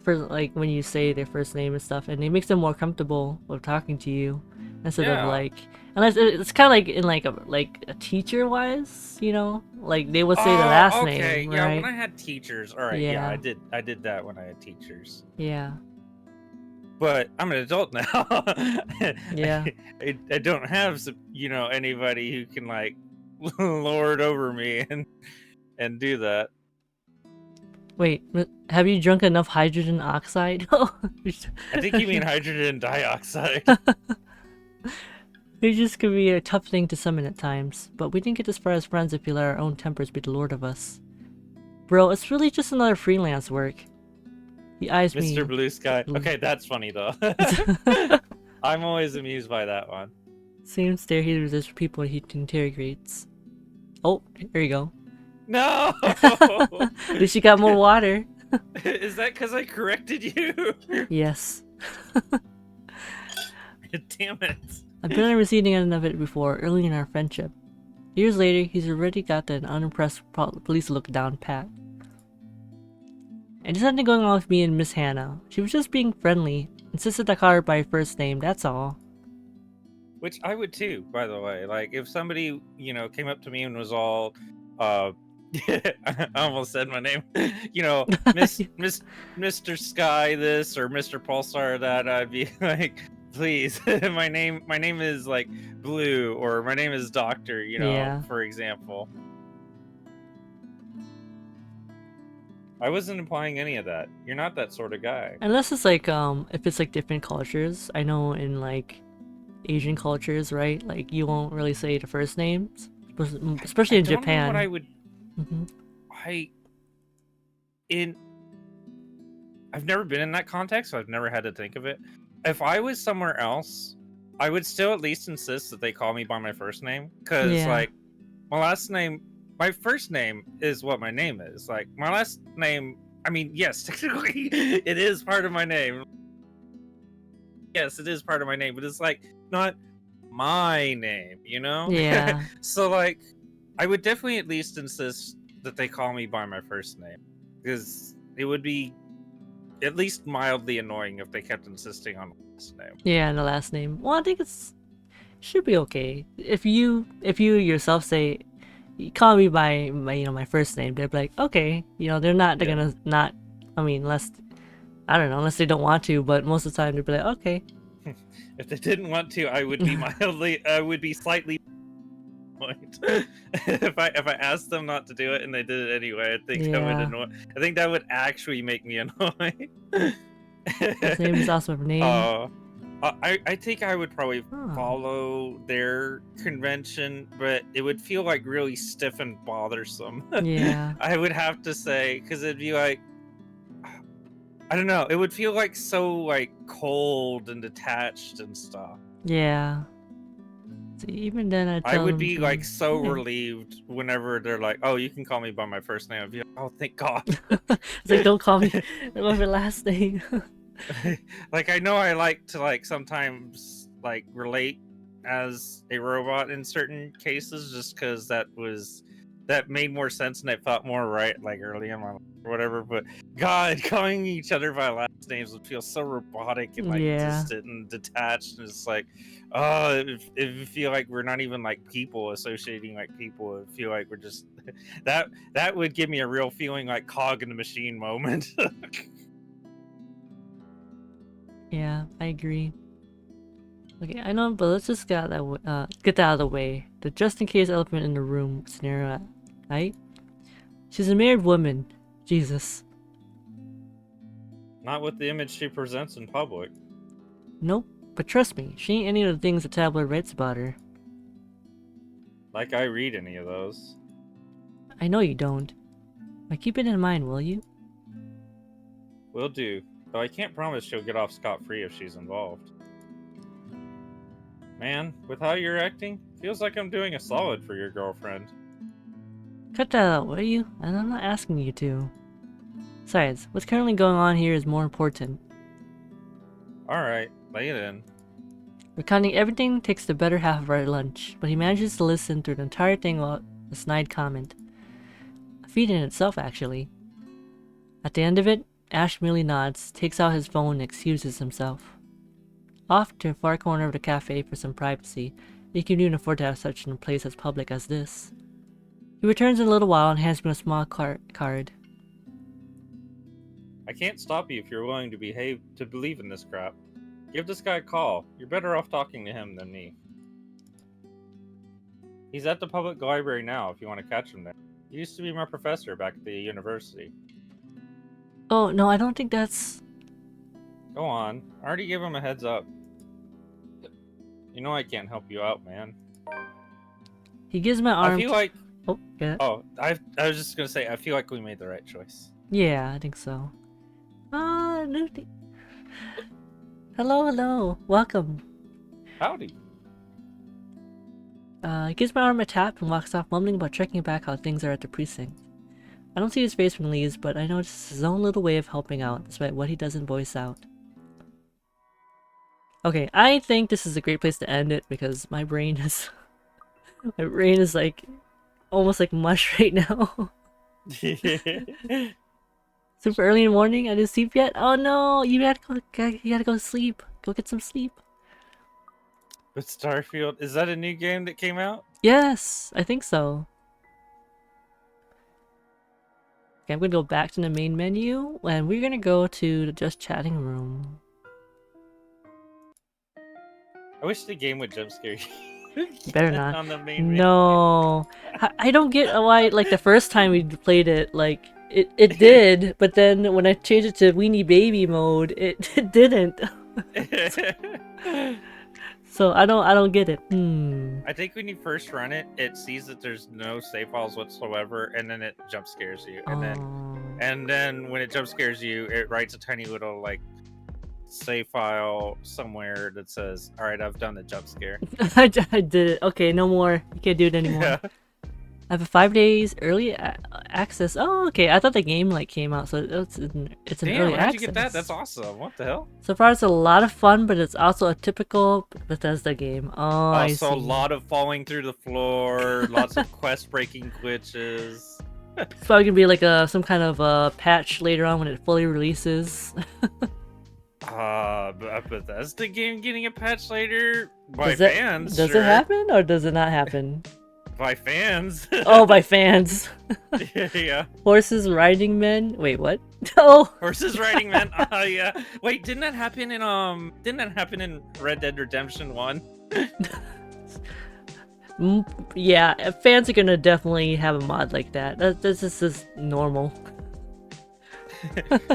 for like when you say their first name and stuff, and it makes them more comfortable with talking to you instead of like, unless it's kind of like in like a teacher wise, you know, like they would say the last name, right? Yeah, when I had teachers, all right, yeah, I did that when I had teachers. Yeah. But I'm an adult now. Yeah. I don't have anybody who can like lord over me and do that. Wait, have you drunk enough hydrogen oxide? I think you mean hydrogen dioxide. It just could be a tough thing to summon at times, but we didn't get as far as friends if we let our own tempers be the lord of us. Bro, it's really just another freelance work. He eyes me. Mr. Blue Sky. Okay, that's funny though. I'm always amused by that one. Same stare he reserves for people he interrogates. Oh, here you go. No! At least you got more water. Is that because I corrected you? Yes. Damn it. I've been on the receiving end of it before, early in our friendship. Years later, he's already got an unimpressed police look down pat. And there's nothing going on with me and Miss Hannah. She was just being friendly. Insisted I call her by her first name, that's all. Which I would too, by the way. Like, if somebody, came up to me and was all, I almost said my name, Mr. Sky this or Mr. Pulsar that, I'd be like, please, my name is like Blue, or my name is Doctor, Yeah. for example. I wasn't implying any of that. You're not that sort of guy. Unless it's like, if it's like different cultures. I know in like Asian cultures, right? Like you won't really say the first names, especially in I don't Japan. know what I would. Mm-hmm. I've never been in that context, so I've never had to think of it. If I was somewhere else, I would still at least insist that they call me by my first name, because like my first name is what my name is. Like my last name, I mean, yes, technically it is part of my name. Yes, it is part of my name, but it's like not my name, Yeah. So like, I would definitely at least insist that they call me by my first name, because it would be at least mildly annoying if they kept insisting on the last name. Yeah, and the last name. Well, I think should be okay. If you yourself say, you call me by my first name, they're like, okay, they're gonna not. I mean, unless I don't know, unless they don't want to, but most of the time they'd be like, okay. If they didn't want to, I would be slightly annoyed. if I asked them not to do it and they did it anyway, I think I think that would actually make me annoyed. His name is also a name. I think I would probably follow their convention, but it would feel like really stiff and bothersome. Yeah. I would have to say, because it'd be like, I don't know, it would feel like so like cold and detached and stuff. Yeah. See, even then I would be like so relieved whenever they're like, oh, you can call me by my first name. I'd be like, oh, thank God. It's like, don't call me by my last name. Like, I know I like to like sometimes like relate as a robot in certain cases, just because that made more sense and it felt more right, like early in my life or whatever. But God, calling each other by last names would feel so robotic and like distant and detached, and it's like, oh, it feel like we're not even like people associating like people. It feel like we're just that would give me a real feeling like cog in the machine moment. Yeah, I agree. Okay, I know, but let's just get that out of the way. The just-in-case elephant in the room scenario, right? She's a married woman. Jesus. Not with the image she presents in public. Nope, but trust me, she ain't any of the things the tabloid writes about her. Like I read any of those. I know you don't. But keep it in mind, will you? Will do. Though I can't promise she'll get off scot-free if she's involved. Man, with how you're acting, feels like I'm doing a solid for your girlfriend. Cut that out, will you? And I'm not asking you to. Besides, what's currently going on here is more important. Alright, lay it in. Recounting everything takes the better half of our lunch, but he manages to listen through the entire thing without a snide comment. A feat in itself, actually. At the end of it, Ash merely nods, takes out his phone and excuses himself. Off to a far corner of the cafe for some privacy. He can even afford to have such a place as public as this. He returns in a little while and hands me a small card. I can't stop you if you're willing to believe in this crap. Give this guy a call. You're better off talking to him than me. He's at the public library now if you want to catch him there. He used to be my professor back at the university. Oh, no, I don't think that's... Go on. I already gave him a heads up. You know I can't help you out, man. He gives my arm... I feel like... Oh, yeah. Oh, I was just gonna say, I feel like we made the right choice. Yeah, I think so. Hello, welcome. Howdy. He gives my arm a tap and walks off, mumbling about checking back how things are at the precinct. I don't see his face when he leaves, but I know it's his own little way of helping out, despite what he doesn't voice out. Okay, I think this is a great place to end it because my brain is my brain is like almost like mush right now. Super early in the morning, I didn't sleep yet. Oh no, you gotta go sleep. Go get some sleep. But Starfield, is that a new game that came out? Yes, I think so. Okay, I'm gonna go back to the main menu and we're gonna go to the just chatting room. I wish the game would jump scare you. Better not. On the main menu. No, I don't get why. Like the first time we played it, like it did, but then when I changed it to Weenie Baby mode, it didn't. So I don't get it. I think when you first run it, it sees that there's no save files whatsoever, and then it jump scares you. And then when it jump scares you, it writes a tiny little like save file somewhere that says, "All right, I've done the jump scare." I did it. Okay, no more. You can't do it anymore. Yeah. I have a 5 days early access. Oh, okay. I thought the game like came out, so it's an Damn, early how'd access. you get that? That's awesome. What the hell? So far, it's a lot of fun, but it's also a typical Bethesda game. Oh, I see. Also, a lot of falling through the floor, lots of quest-breaking glitches. It's probably gonna be like some kind of patch later on when it fully releases. Bethesda game getting a patch later by Does it- fans. Does sure. it happen or does it not happen? By fans. Oh, by fans. Yeah. Horses riding men. Wait, what? Oh. Horses riding men. Yeah. Wait, didn't that happen in Red Dead Redemption 1? Yeah, fans are gonna definitely have a mod like that. That's just normal.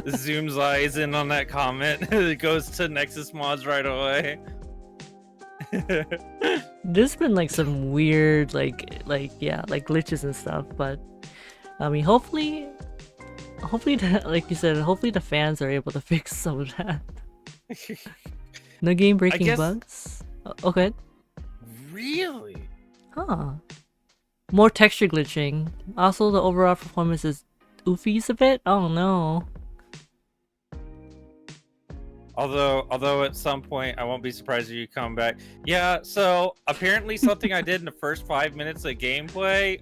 Zooms eyes in on that comment. It goes to Nexus mods right away. There's been like some weird like glitches and stuff, but I mean hopefully like you said, hopefully the fans are able to fix some of that. No game breaking guess- bugs? Okay. Really? Huh. More texture glitching. Also the overall performance is oofies a bit? Oh no. Although at some point I won't be surprised if you come back. Yeah, so apparently something I did in the first 5 minutes of gameplay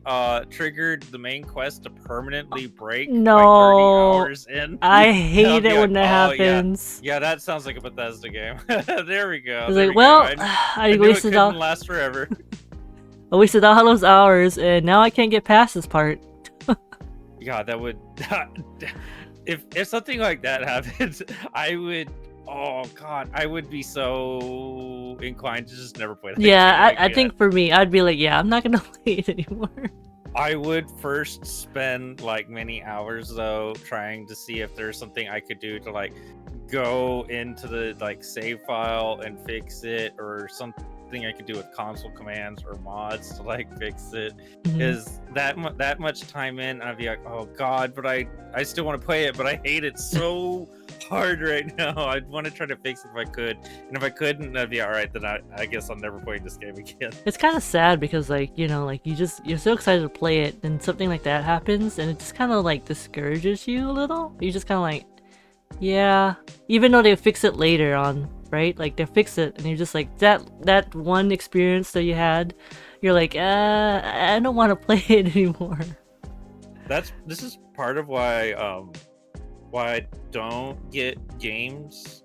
triggered the main quest to permanently break No. like 30 hours in. I hate it when that "Oh, yeah. happens. Yeah, that sounds like a Bethesda game." There we go. It's there like, we well, go. I knew it wasted all couldn't last forever. I wasted all those hours and now I can't get past this part. God, that would if something like that happens, I would. Oh God, I would be so inclined to just never play that Yeah, game I again. think for me, I'd be like, yeah, I'm not gonna play it anymore. I would first spend like many hours though trying to see if there's something I could do to like go into the like save file and fix it, or something I could do with console commands or mods to like fix it. Mhm. Is that much time in, I'd be like, oh God, but I still want to play it, but I hate it so hard right now. I'd want to try to fix it if I could, and if I couldn't, I'd be all right. Then I guess I'll never play this game again. It's kind of sad because like, you know, like you're so excited to play it and something like that happens and it just kind of like discourages you a little. You just kind of like, yeah, even though they fix it later on, right? Like they fix it and you're just like that one experience that you had, you're like, I don't want to play it anymore. This is part of why I don't get games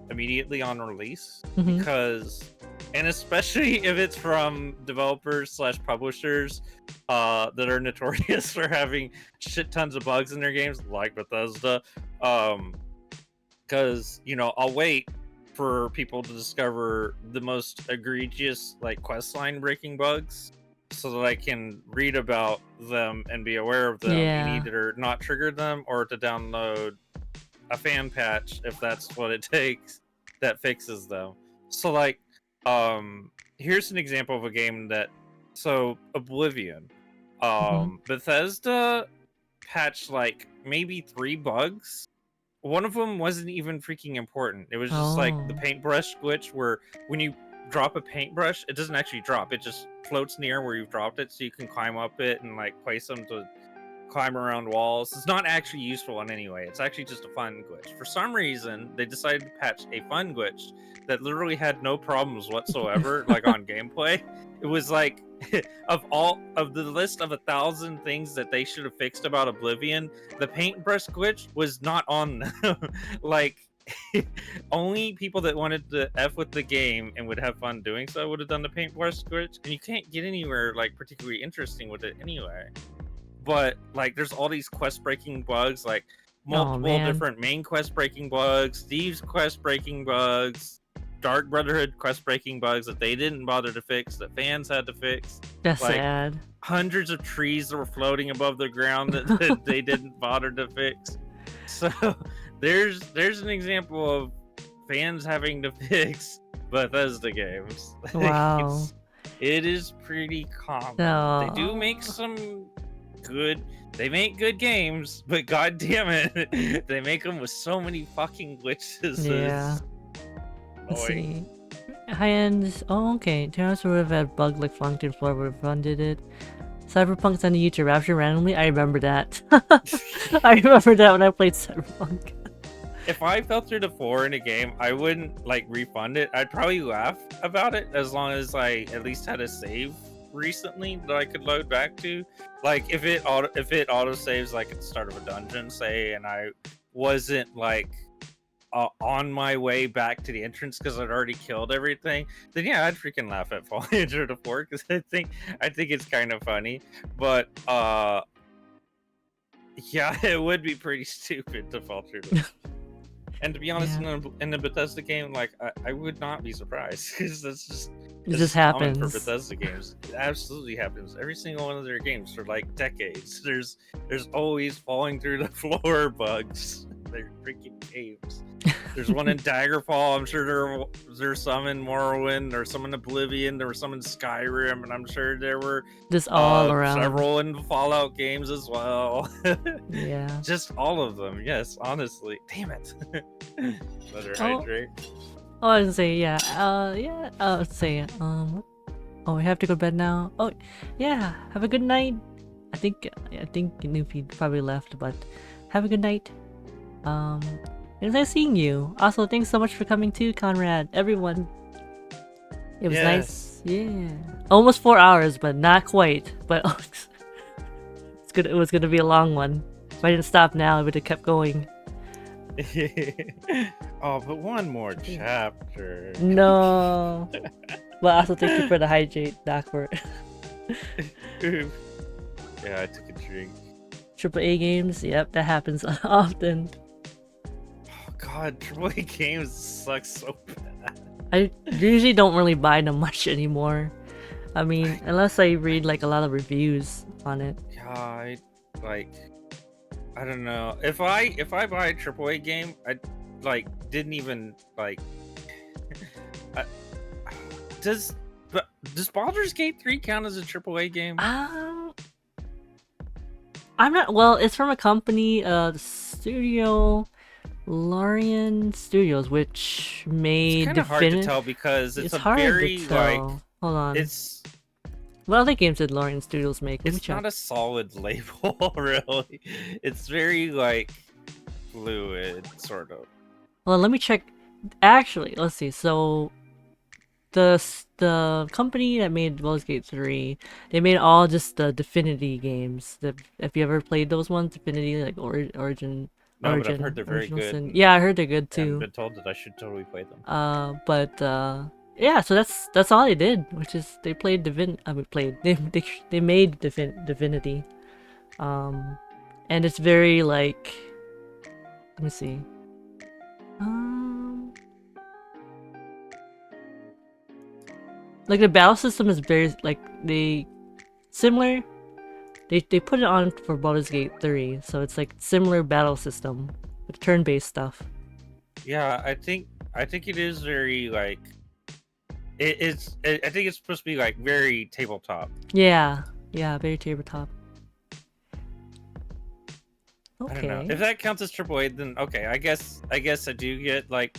immediately on release, Mhm. because, and especially if it's from developers / publishers that are notorious for having shit tons of bugs in their games, like Bethesda, because you know, I'll wait for people to discover the most egregious like questline breaking bugs so that I can read about them and be aware of them, and Yeah. either not trigger them or to download a fan patch if that's what it takes that fixes them. So like here's an example of a game that, so Oblivion, Bethesda patched like maybe 3 bugs. One of them wasn't even freaking important. It was just like the Oh. paintbrush glitch where when you drop a paintbrush, it doesn't actually drop. It just floats near where you've dropped it, so you can climb up it and like place them to climb around walls. It's not actually useful in any way. It's actually just a fun glitch. For some reason, they decided to patch a fun glitch that literally had no problems whatsoever, like on gameplay. It was like of the list of 1,000 things that they should have fixed about Oblivion, the paintbrush glitch was not on them. Like only people that wanted to f with the game and would have fun doing so would have done the paintbrush glitch, and you can't get anywhere like particularly interesting with it anyway. But like there's all these quest breaking bugs, like multiple different main quest breaking bugs, thieves quest breaking bugs, Dark Brotherhood quest breaking bugs that they didn't bother to fix, that fans had to fix. That's like, sad. Hundreds of trees that were floating above the ground that they didn't bother to fix. So there's an example of fans having to fix Bethesda games. Wow. It is pretty common. No. They do make some they make good games, but god damn it, they make them with so many fucking glitches. Yeah. Let's see. High end. Oh, okay. Terrace would have had bug like flunked in floor would have funded it. Cyberpunk sent a YouTube Rapture randomly. I remember that. I remember that when I played Cyberpunk. If I fell through the floor in a game, I wouldn't like refund it. I'd probably laugh about it as long as I at least had a save recently that I could load back to. Like if it auto saves like at the start of a dungeon, say, and I wasn't like on my way back to the entrance because I'd already killed everything, then yeah, I'd freaking laugh at falling through the floor because I think it's kind of funny. But yeah, it would be pretty stupid to fall through the and to be honest, in the Bethesda game, like I would not be surprised because that's just it just happens for Bethesda games. It absolutely happens. Every single one of their games for like decades. There's always falling through the floor bugs. They're freaking games. There's one in Daggerfall. I'm sure there's some in Morrowind, or some in Oblivion, there were some in Skyrim, and I'm sure there were just all around several in Fallout games as well. Yeah. Just all of them. Yes, honestly. Damn it. Letter hydrate. Oh, I was gonna say, yeah. Yeah. Let's say, oh, we have to go to bed now. Oh, yeah. Have a good night. I think Newfie probably left, but have a good night. It was nice seeing you. Also, thanks so much for coming too, Conrad. Everyone. It was nice. Yeah. Almost 4 hours, but not quite. But it's good. It was gonna be a long one. If I didn't stop now, it would have kept going. Oh, but one more chapter. No. But also thank you for the hydrate, Darkford. Yeah, I took a drink. AAA games, yep, that happens often. Oh god, AAA games suck so bad. I usually don't really buy them much anymore. I mean, unless I read like a lot of reviews on it. Yeah, I don't know. If I buy a AAA game, I like didn't even like. Does Baldur's Gate 3 count as a AAA game? I'm not. Well, it's from a company, the studio, Larian Studios, which made. It's kind of hard to tell because it's a hard very to tell. like. Hold on. It's. What other games did Larian Studios make? It's not a solid label, really. It's very like fluid, sort of. Well, let me check. Actually, let's see. So, the company that made Baldur's Gate 3, they made all just the Divinity games. Have you ever played those ones? Divinity, like Origin. No, but I've heard they're very good. Yeah, I heard they're good too. I've been told that I should totally play them. Yeah, so that's all they did, which is they played they made Divinity, and it's very like, let me see, like the battle system is very like similar. They put it on for Baldur's Gate 3, so it's like similar battle system with turn-based stuff. Yeah, I think it is very like. I think it's supposed to be like very tabletop. Yeah, very tabletop. Okay. I don't know. If that counts as AAA, then okay. I guess I do get like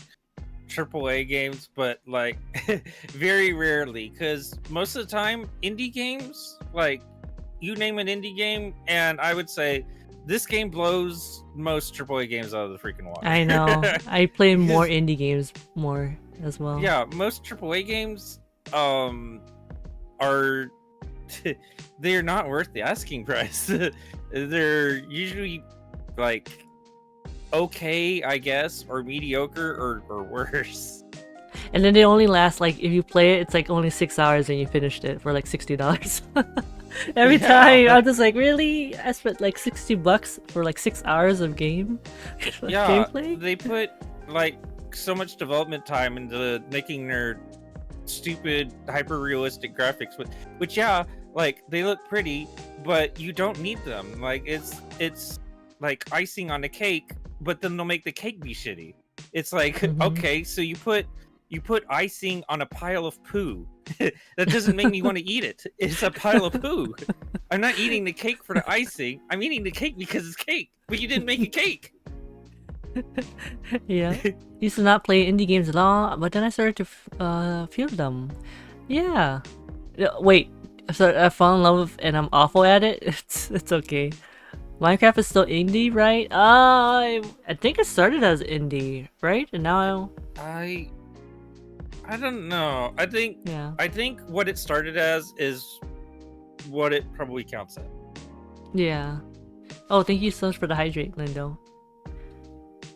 AAA games, but like very rarely, because most of the time indie games, like you name an indie game and I would say this game blows most AAA games out of the freaking water. I know. I play more Because, indie games more as well. yeah, most AAA games are they're not worth the asking price. They're usually like okay, I guess, or mediocre or worse. And then they only last like if you play it, it's like only 6 hours and you finished it for like $60. Every Yeah. time I'm just like, really? I spent like $60 for like 6 hours of game Yeah, gameplay. they put like so much development time into making their stupid hyper realistic graphics, which yeah, like they look pretty, but you don't need them. Like it's like icing on a cake, but then they'll make the cake be shitty. It's like Mhm. okay, so you put icing on a pile of poo. That doesn't make me want to eat it. It's a pile of poo. I'm not eating the cake for the icing. I'm eating the cake because it's cake. But you didn't make a cake. Yeah. Used to not play indie games at all, but then I started to feel them. Yeah. Wait. So I fell in love with, and I'm awful at it. It's okay. Minecraft is still indie, right? I think it started as indie, right? And now I don't know. I think what it started as is what it probably counts at. yeah. Oh, thank you so much for the hydrate, Lindo.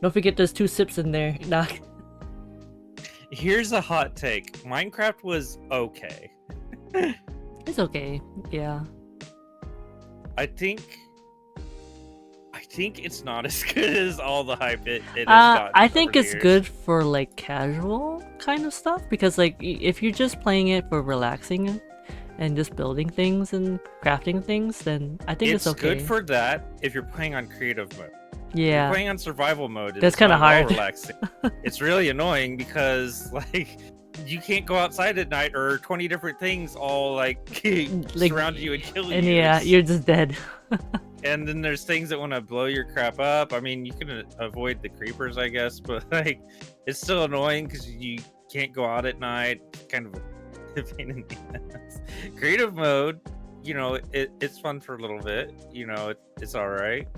Don't forget there's 2 sips in there. Nah. Here's a hot take. Minecraft was okay. It's okay. Yeah. I think it's not as good as all the hype it has gotten. I think over the it's years. good for like casual kind of stuff because like if you're just playing it for relaxing and just building things and crafting things, then I think it's okay. Good for that if you're playing on creative mode. If you're Yeah. playing on survival mode, That's it's kinda not at all hard. relaxing. It's really annoying because like you can't go outside at night or 20 different things all like surround you and kill And you. yeah, you're just dead. And then there's things that want to blow your crap up. I mean, you can avoid the creepers, I guess, but like it's still annoying because you can't go out at night. Kind of a pain in the ass. Creative mode, you know, it's fun for a little bit. You know, it's all right.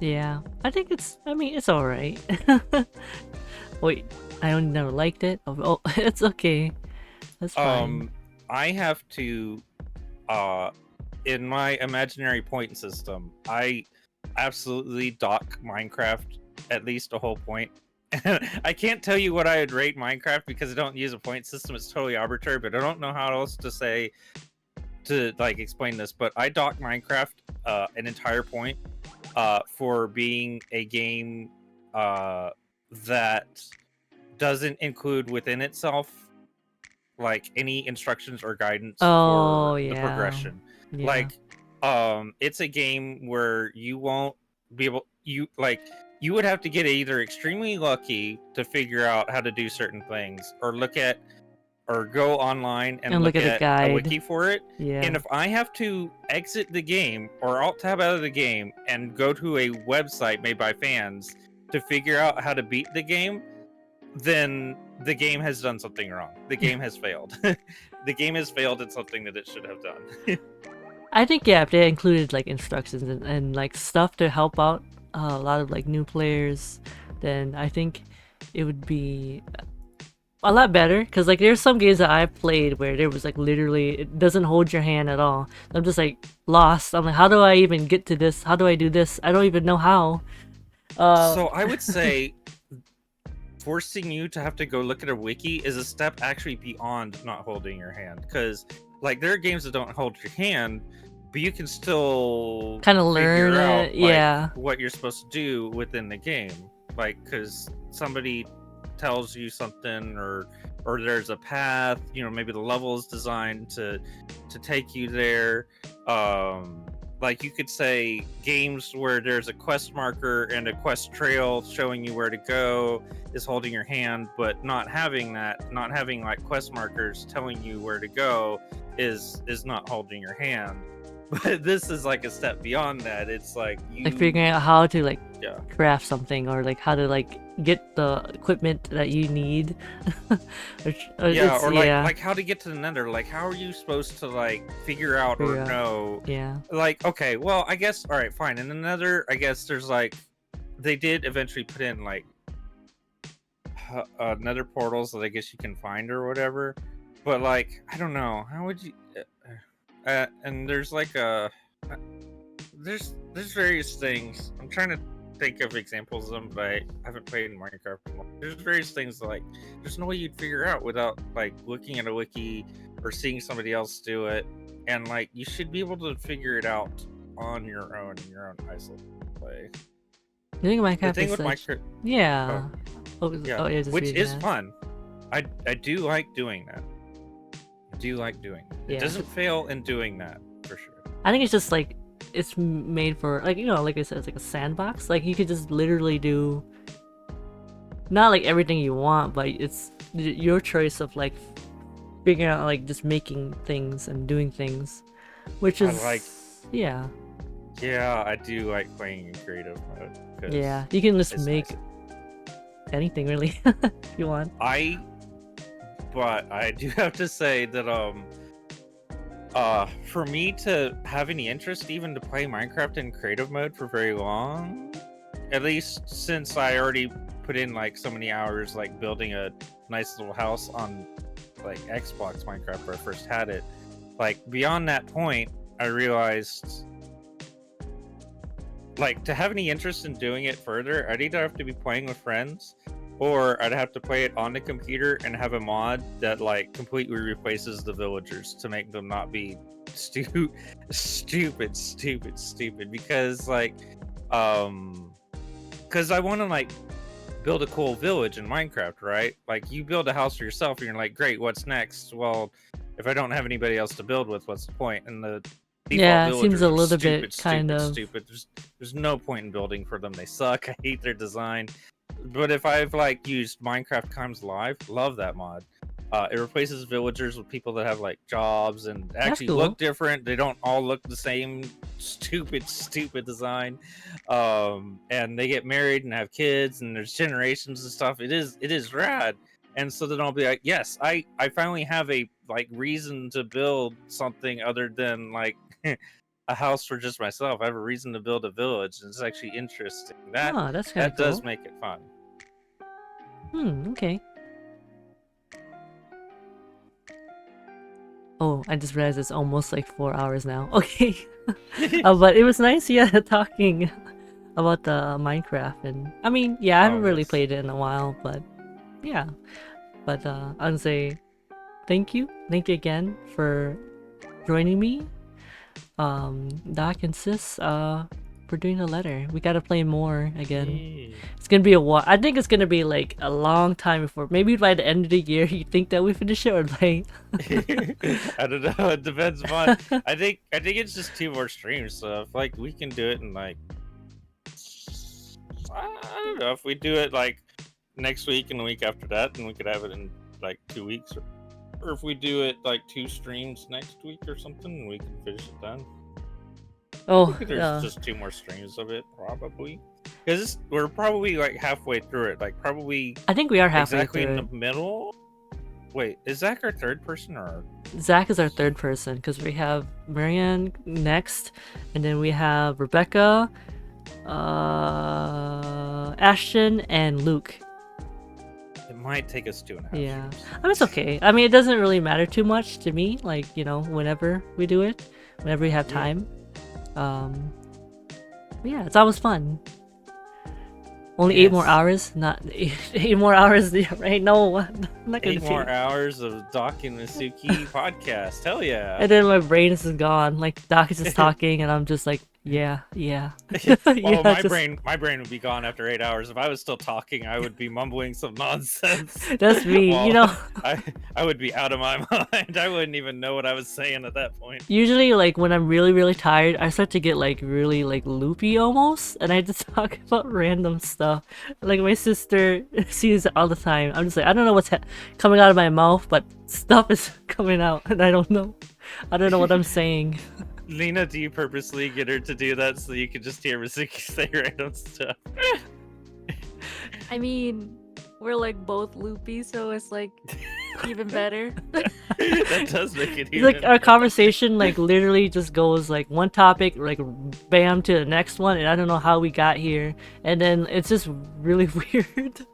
Yeah. I think it's alright. Wait, I only never liked it. Oh, it's okay. That's fine. I have to in my imaginary point system, I absolutely dock Minecraft at least a whole point. I can't tell you what I would rate Minecraft because I don't use a point system. It's totally arbitrary, but I don't know how else to say to like explain this. But I dock Minecraft an entire point for being a game that doesn't include within itself like any instructions or guidance Oh, for the yeah. progression. Yeah. Like it's a game where you won't be able you would have to get either extremely lucky to figure out how to do certain things or go online and look at the at a guide. wiki for it. Yeah. And if I have to exit the game or alt tab out of the game and go to a website made by fans to figure out how to beat the game, then the game has done something wrong. The game has failed. The game has failed at something that it should have done. I think yeah, if they included like instructions and like stuff to help out a lot of like new players, then I think it would be a lot better. Cause like there's some games that I've played where there was like literally it doesn't hold your hand at all. I'm just like lost. I'm like, how do I even get to this? How do I do this? I don't even know how. So I would say forcing you to have to go look at a wiki is a step actually beyond not holding your hand, because like there are games that don't hold your hand, but you can still kind of learn figure out, it. Yeah. what you're supposed to do within the game, like because somebody tells you something or there's a path, you know, maybe the level is designed to take you there. Like you could say games where there's a quest marker and a quest trail showing you where to go is holding your hand, but not having like quest markers telling you where to go is not holding your hand. But this is like a step beyond that. It's like you Like figuring out how to like yeah. craft something, or like how to like get the equipment that you need. Yeah, It's, or like how to get to the Nether. Like, how are you supposed to like figure out or Figure out. know? yeah. Like, okay, well, I guess all right, fine. In the Nether, I guess there's like they did eventually put in like Nether portals that I guess you can find or whatever. But like, I don't know. How would you? And there's like there's various things. I'm trying to think of examples of them, but I haven't played in Minecraft. There's various things like there's no way you'd figure out without like looking at a wiki or seeing somebody else do it, and like you should be able to figure it out on your own in your own isolated play. I think The Minecraft thing is with such... Minecraft, Yeah. yeah, just which reading is that. fun. I do like doing that. I do like doing that. Yeah. It doesn't fail in doing that for sure. I think it's just like it's made for like, you know, like I said, it's like a sandbox. Like you could just literally do not like everything you want, but it's your choice of like figuring out like just making things and doing things, which I is like- yeah. Yeah, I do like playing in creative mode. 'cause Yeah, you can just it's make nice. anything really if you want. But I do have to say that for me to have any interest even to play Minecraft in creative mode for very long, at least since I already put in like so many hours like building a nice little house on like Xbox Minecraft where I first had it, like beyond that point I realized like to have any interest in doing it further, I'd either have to be playing with friends or I'd have to play it on the computer and have a mod that like completely replaces the villagers to make them not be stupid because like because I want to like build a cool village in Minecraft, right? Like you build a house for yourself and you're like, great, what's next? Well, if I don't have anybody else to build with, what's the point? And the default Yeah, it seems villagers a are little bit kind of stupid. There's no point in building for them. They suck. I hate their design. But if I've like used Minecraft Comes Live, love that mod. It replaces villagers with people that have like jobs and actually cool. look different. They don't all look the same. Stupid design. And they get married and have kids and there's generations and stuff. It is rad. And so then I'll be like, yes, I finally have a like reason to build something other than like a house for just myself. I have a reason to build a village, and it's actually interesting. that's kind of cool. Does make it fun. Okay. Oh, I just realized it's almost like 4 hours now. Okay. But it was nice, yeah, talking about the Minecraft. And I mean, yeah, I haven't really yes. played it in a while, but yeah. But I'd say thank you again for joining me, Doc and Sis, for doing the letter. We gotta play more again. Yeah. It's gonna be a while. I think it's gonna be like a long time before. Maybe by the end of the year, you think that we finish it, or like I don't know. It depends on. I think it's just 2 more streams. So if like we can do it in like, I don't know, if we do it like next week and the week after that, then we could have it in like 2 weeks. Or if we do it like 2 streams next week or something, we can finish it then. oh, There's just 2 more streams of it probably. Because we're probably like halfway through it. Like probably I think we are halfway exactly through in it. the middle. Wait, is Zach our 3rd person or? Zach is our 3rd person because we have Marianne next, and then we have Rebecca, Ashton, and Luke. It might take us 2.5 Yeah, years. I mean it's okay. I mean it doesn't really matter too much to me. Like, you know, whenever we do it, whenever we have Yeah. time. Yeah, it's always fun. Only 8 more Yes. hours, not 8 more hours, right? No, I'm not gonna 8 say. more hours of Doc and Masuki podcast. Hell yeah. And then my brain is gone. Like Doc is just talking, and I'm just like, yeah. Well, Yeah, my just- brain would be gone after 8 hours. If I was still talking, I would be mumbling some nonsense. That's me, Well, you know. I would be out of my mind. I wouldn't even know what I was saying at that point. Usually, like when I'm really tired, I start to get like really like loopy almost, and I just talk about random stuff. Like my sister sees it all the time. I'm just like, I don't know what's coming out of my mouth, but stuff is coming out, and I don't know what I'm saying. Lena, do you purposely get her to do that so you can just hear Mizuki say random stuff? I mean, we're like both loopy, so it's like even better. That does make it It's even like our conversation like literally just goes like one topic like bam to the next one, and I don't know how we got here, and then it's just really weird.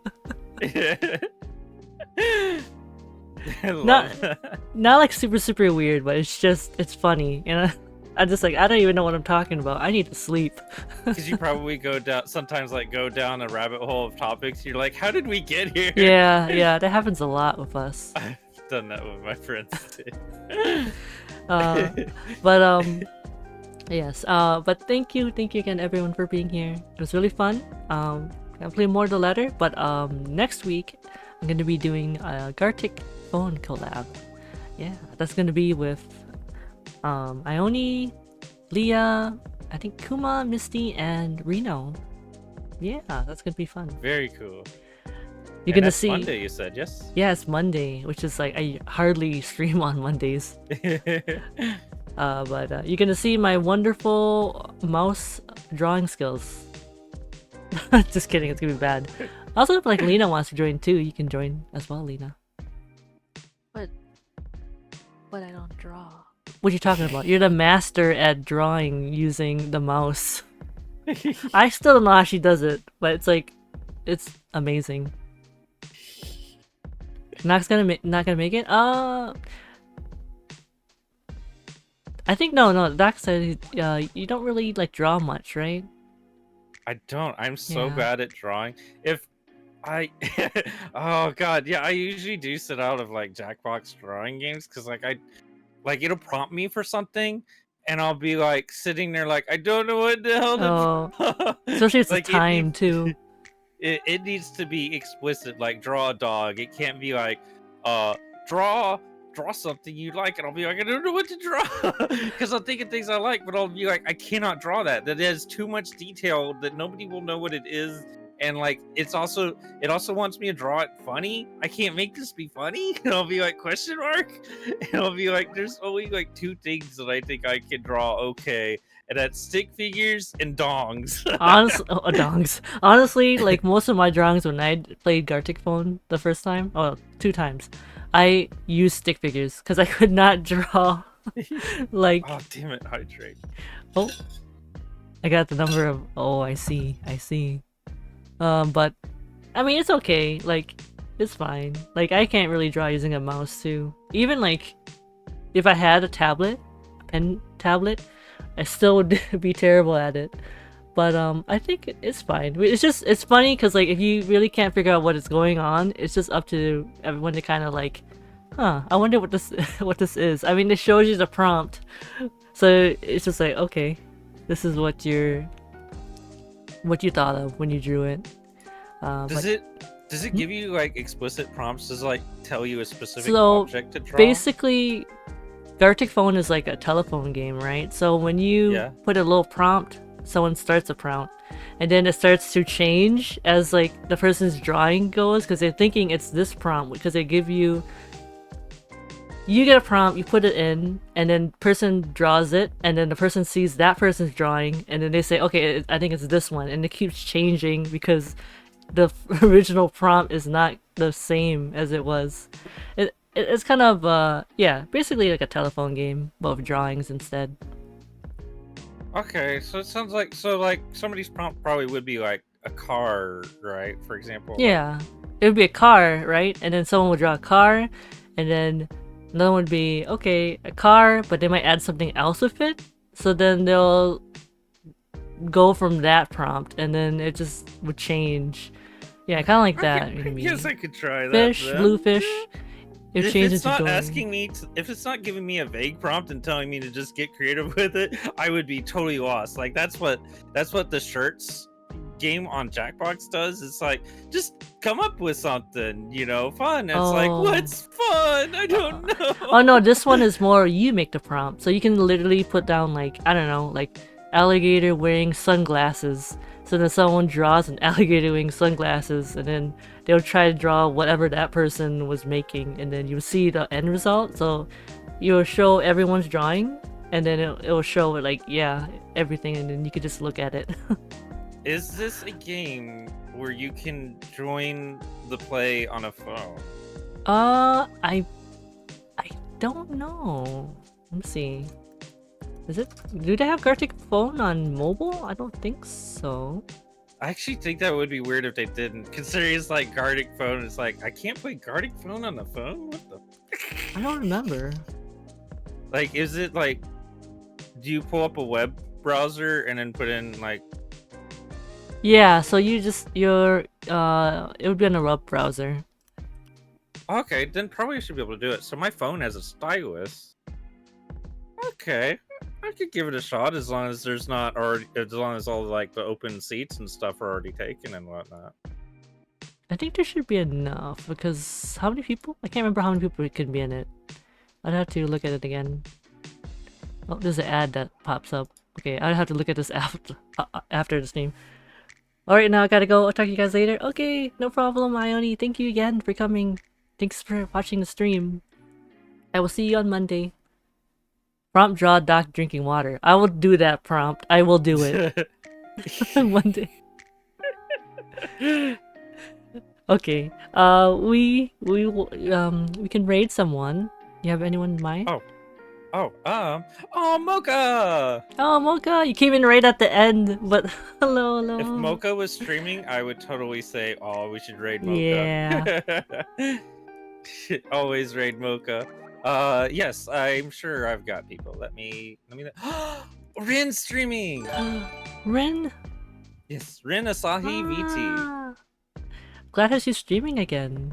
I love Not- that. Not like super weird, but it's funny, and I'm just like, I don't even know what I'm talking about. I need to sleep. Because you probably go down sometimes, like go down a rabbit hole of topics. You're like, how did we get here? Yeah, that happens a lot with us. I've done that with my friends too. But yes. But thank you again, everyone, for being here. It was really fun. I'll play more of the letter, but next week I'm gonna be doing a Gartic phone collab. Yeah, that's gonna be with Ione, Leah, I think Kuma, Misty, and Reno. Yeah, that's gonna be fun. Very cool. You're And gonna that's see. Monday, you said, yes? Yeah, it's Monday, which is like I hardly stream on Mondays. But you're gonna see my wonderful mouse drawing skills. Just kidding, it's gonna be bad. Also, if like Lena wants to join too, you can join as well, Lena. But I don't draw. What are you talking about? You're the master at drawing using the mouse. I still don't know how she does it, but it's like, it's amazing. Not gonna make it. I think no. Doc said you don't really like draw much, right? I don't. I'm so Yeah. bad at drawing. If I, oh god, yeah, I usually do sit out of like Jackbox drawing games because like it'll prompt me for something, and I'll be like sitting there like I don't know what the hell to Oh, draw. especially it's the Like, time too. It needs to be explicit, like draw a dog. It can't be like, draw something you like, and I'll be like, I don't know what to draw because I'm thinking things I like, but I'll be like, I cannot draw that. That has too much detail that nobody will know what it is, and like it also wants me to draw it funny. I can't make this be funny, and I'll be like question mark, and I'll be like, there's only like two things that I think I can draw okay. And that's stick figures and dongs. Honestly, dongs. Honestly, like most of my drawings when I played Gartic Phone the first time, two times, I used stick figures because I could not draw. Like, Oh damn it, hydrate. oh, I got the number of. Oh, I see. But I mean, it's okay. Like, it's fine. Like, I can't really draw using a mouse too. Even like, if I had a pen tablet, I still would be terrible at it. But I think it's fine. It's funny because like if you really can't figure out what is going on, it's just up to everyone to kind of like, I wonder what this is. I mean, it shows you the prompt, so it's just like, okay, this is what you thought of when you drew it. Does it give you like explicit prompts? Does it like tell you a specific So, object to draw? basically, Gartic Phone is like a telephone game, right? So when you put a little prompt, someone starts a prompt, and then it starts to change as like the person's drawing goes because they're thinking it's this prompt because they give you get a prompt, you put it in, and then person draws it, and then the person sees that person's drawing, and then they say, okay, I think it's this one, and it keeps changing because the original prompt is not the same as it was. It's kind of basically like a telephone game, but with drawings instead. Okay, so it sounds like somebody's prompt probably would be like a car, right? For example. Yeah, it would be a car, right? And then someone would draw a car, and then another one would be a car, but they might add something else with it. So then they'll go from that prompt, and then it just would change. Yeah, kind of like that. I guess I could try that. Fish, then. blue fish. It If changes it's not to asking me, if it's not giving me a vague prompt and telling me to just get creative with it, I would be totally lost. Like that's what the shirts game on Jackbox does. It's like just come up with something, fun. It's like what's fun? I don't know. Oh no, this one is more you make the prompt, so you can literally put down like I don't know, like alligator wearing sunglasses. So then someone draws an alligator wearing sunglasses, and then they'll try to draw whatever that person was making, and then you'll see the end result. So you'll show everyone's drawing, and then it'll show like yeah everything, and then you could just look at it. Is this a game where you can join the play on a phone? I don't know. Let me see. Is it? Do they have Gartic phone on mobile? I don't think so. I actually think that would be weird if they didn't. Considering it's like Gartic phone, it's like I can't play Gartic phone on the phone. What the? I don't remember. Like, is it like? Do you pull up a web browser and then put in like? Yeah, so it would be on a web browser. Okay, then probably I should be able to do it. So my phone has a stylus. Okay, I could give it a shot as long as there's not already, as long as all like the open seats and stuff are already taken and whatnot. I think there should be enough because how many people? I can't remember how many people can be in it. I'd have to look at it again. Oh, there's an ad that pops up. Okay, I'd have to look at this after the stream. Alright, now I gotta go. I'll talk to you guys later. Okay, no problem, Ione. Thank you again for coming. Thanks for watching the stream. I will see you on Monday. Prompt draw Doc drinking water. I will do that prompt. I will do it. Monday. Okay. We can raid someone. You have anyone in mind? Oh, Mocha! Oh, Mocha, you came in right at the end, but hello. If Mocha was streaming, I would totally say, oh, we should raid Mocha. Yeah. Always raid Mocha. Yes, I'm sure I've got people. Let me Rin's streaming! Rin? Yes, Rin Asahi VT. Ah. Glad that she's streaming again.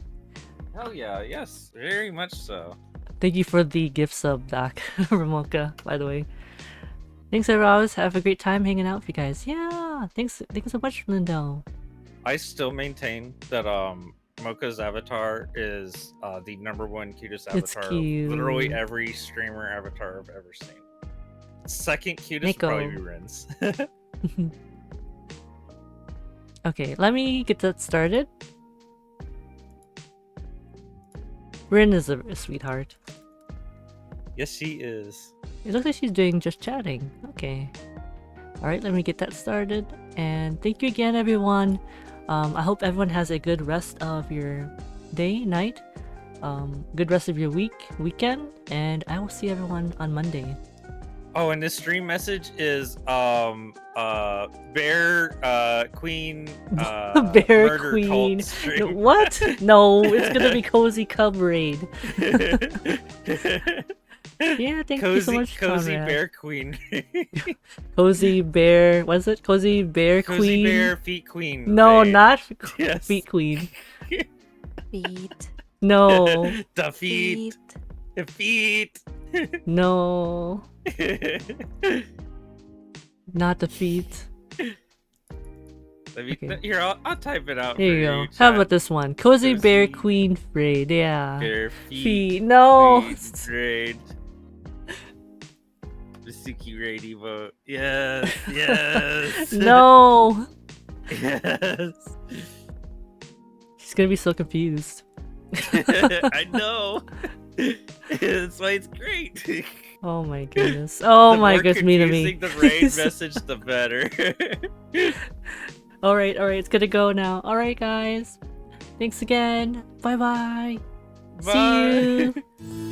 Hell yeah, yes, very much so. Thank you for the gift sub, Doc, Ramoka, by the way. Thanks, Arouse. Have a great time hanging out with you guys. Yeah, thanks so much, Lindell. I still maintain that Mocha's avatar is the #1 cutest It's avatar cute. of literally every streamer avatar I've ever seen. Second cutest would probably be Rin's. Okay, let me get that started. Rin is a sweetheart. Yes, she is. It looks like she's doing just chatting. Okay. Alright, let me get that started. And thank you again, everyone. I hope everyone has a good rest of your day, night. Good rest of your weekend. And I will see everyone on Monday. Oh, and this stream message is Bear Queen Bear Murder Queen. Cult stream. What? No, it's gonna be Cozy Cub Raid. Yeah, thank you so much, Cozy Conrad. Bear Queen. Cozy Bear, what's it? Cozy Bear Cozy Queen? Bear Feet Queen. No, Raid. not Yes. Feet Queen. Feet. No, The feet. The feet. no, not the feet. Let me, Okay. Here, I'll type it out. There for you go. chat. How about this one? Cozy Bear Cozy Queen Raid. Yeah. Bear Feet. No. Raid. Misuki Raid Evo. Yes. Yes. No. Yes. She's gonna be so confused. I know. That's why it's great. Oh my goodness. Oh The my more goodness, me to me. confusing the raid message, the better. Alright, it's gonna go now. Alright, guys. Thanks again. Bye-bye. See Bye. you.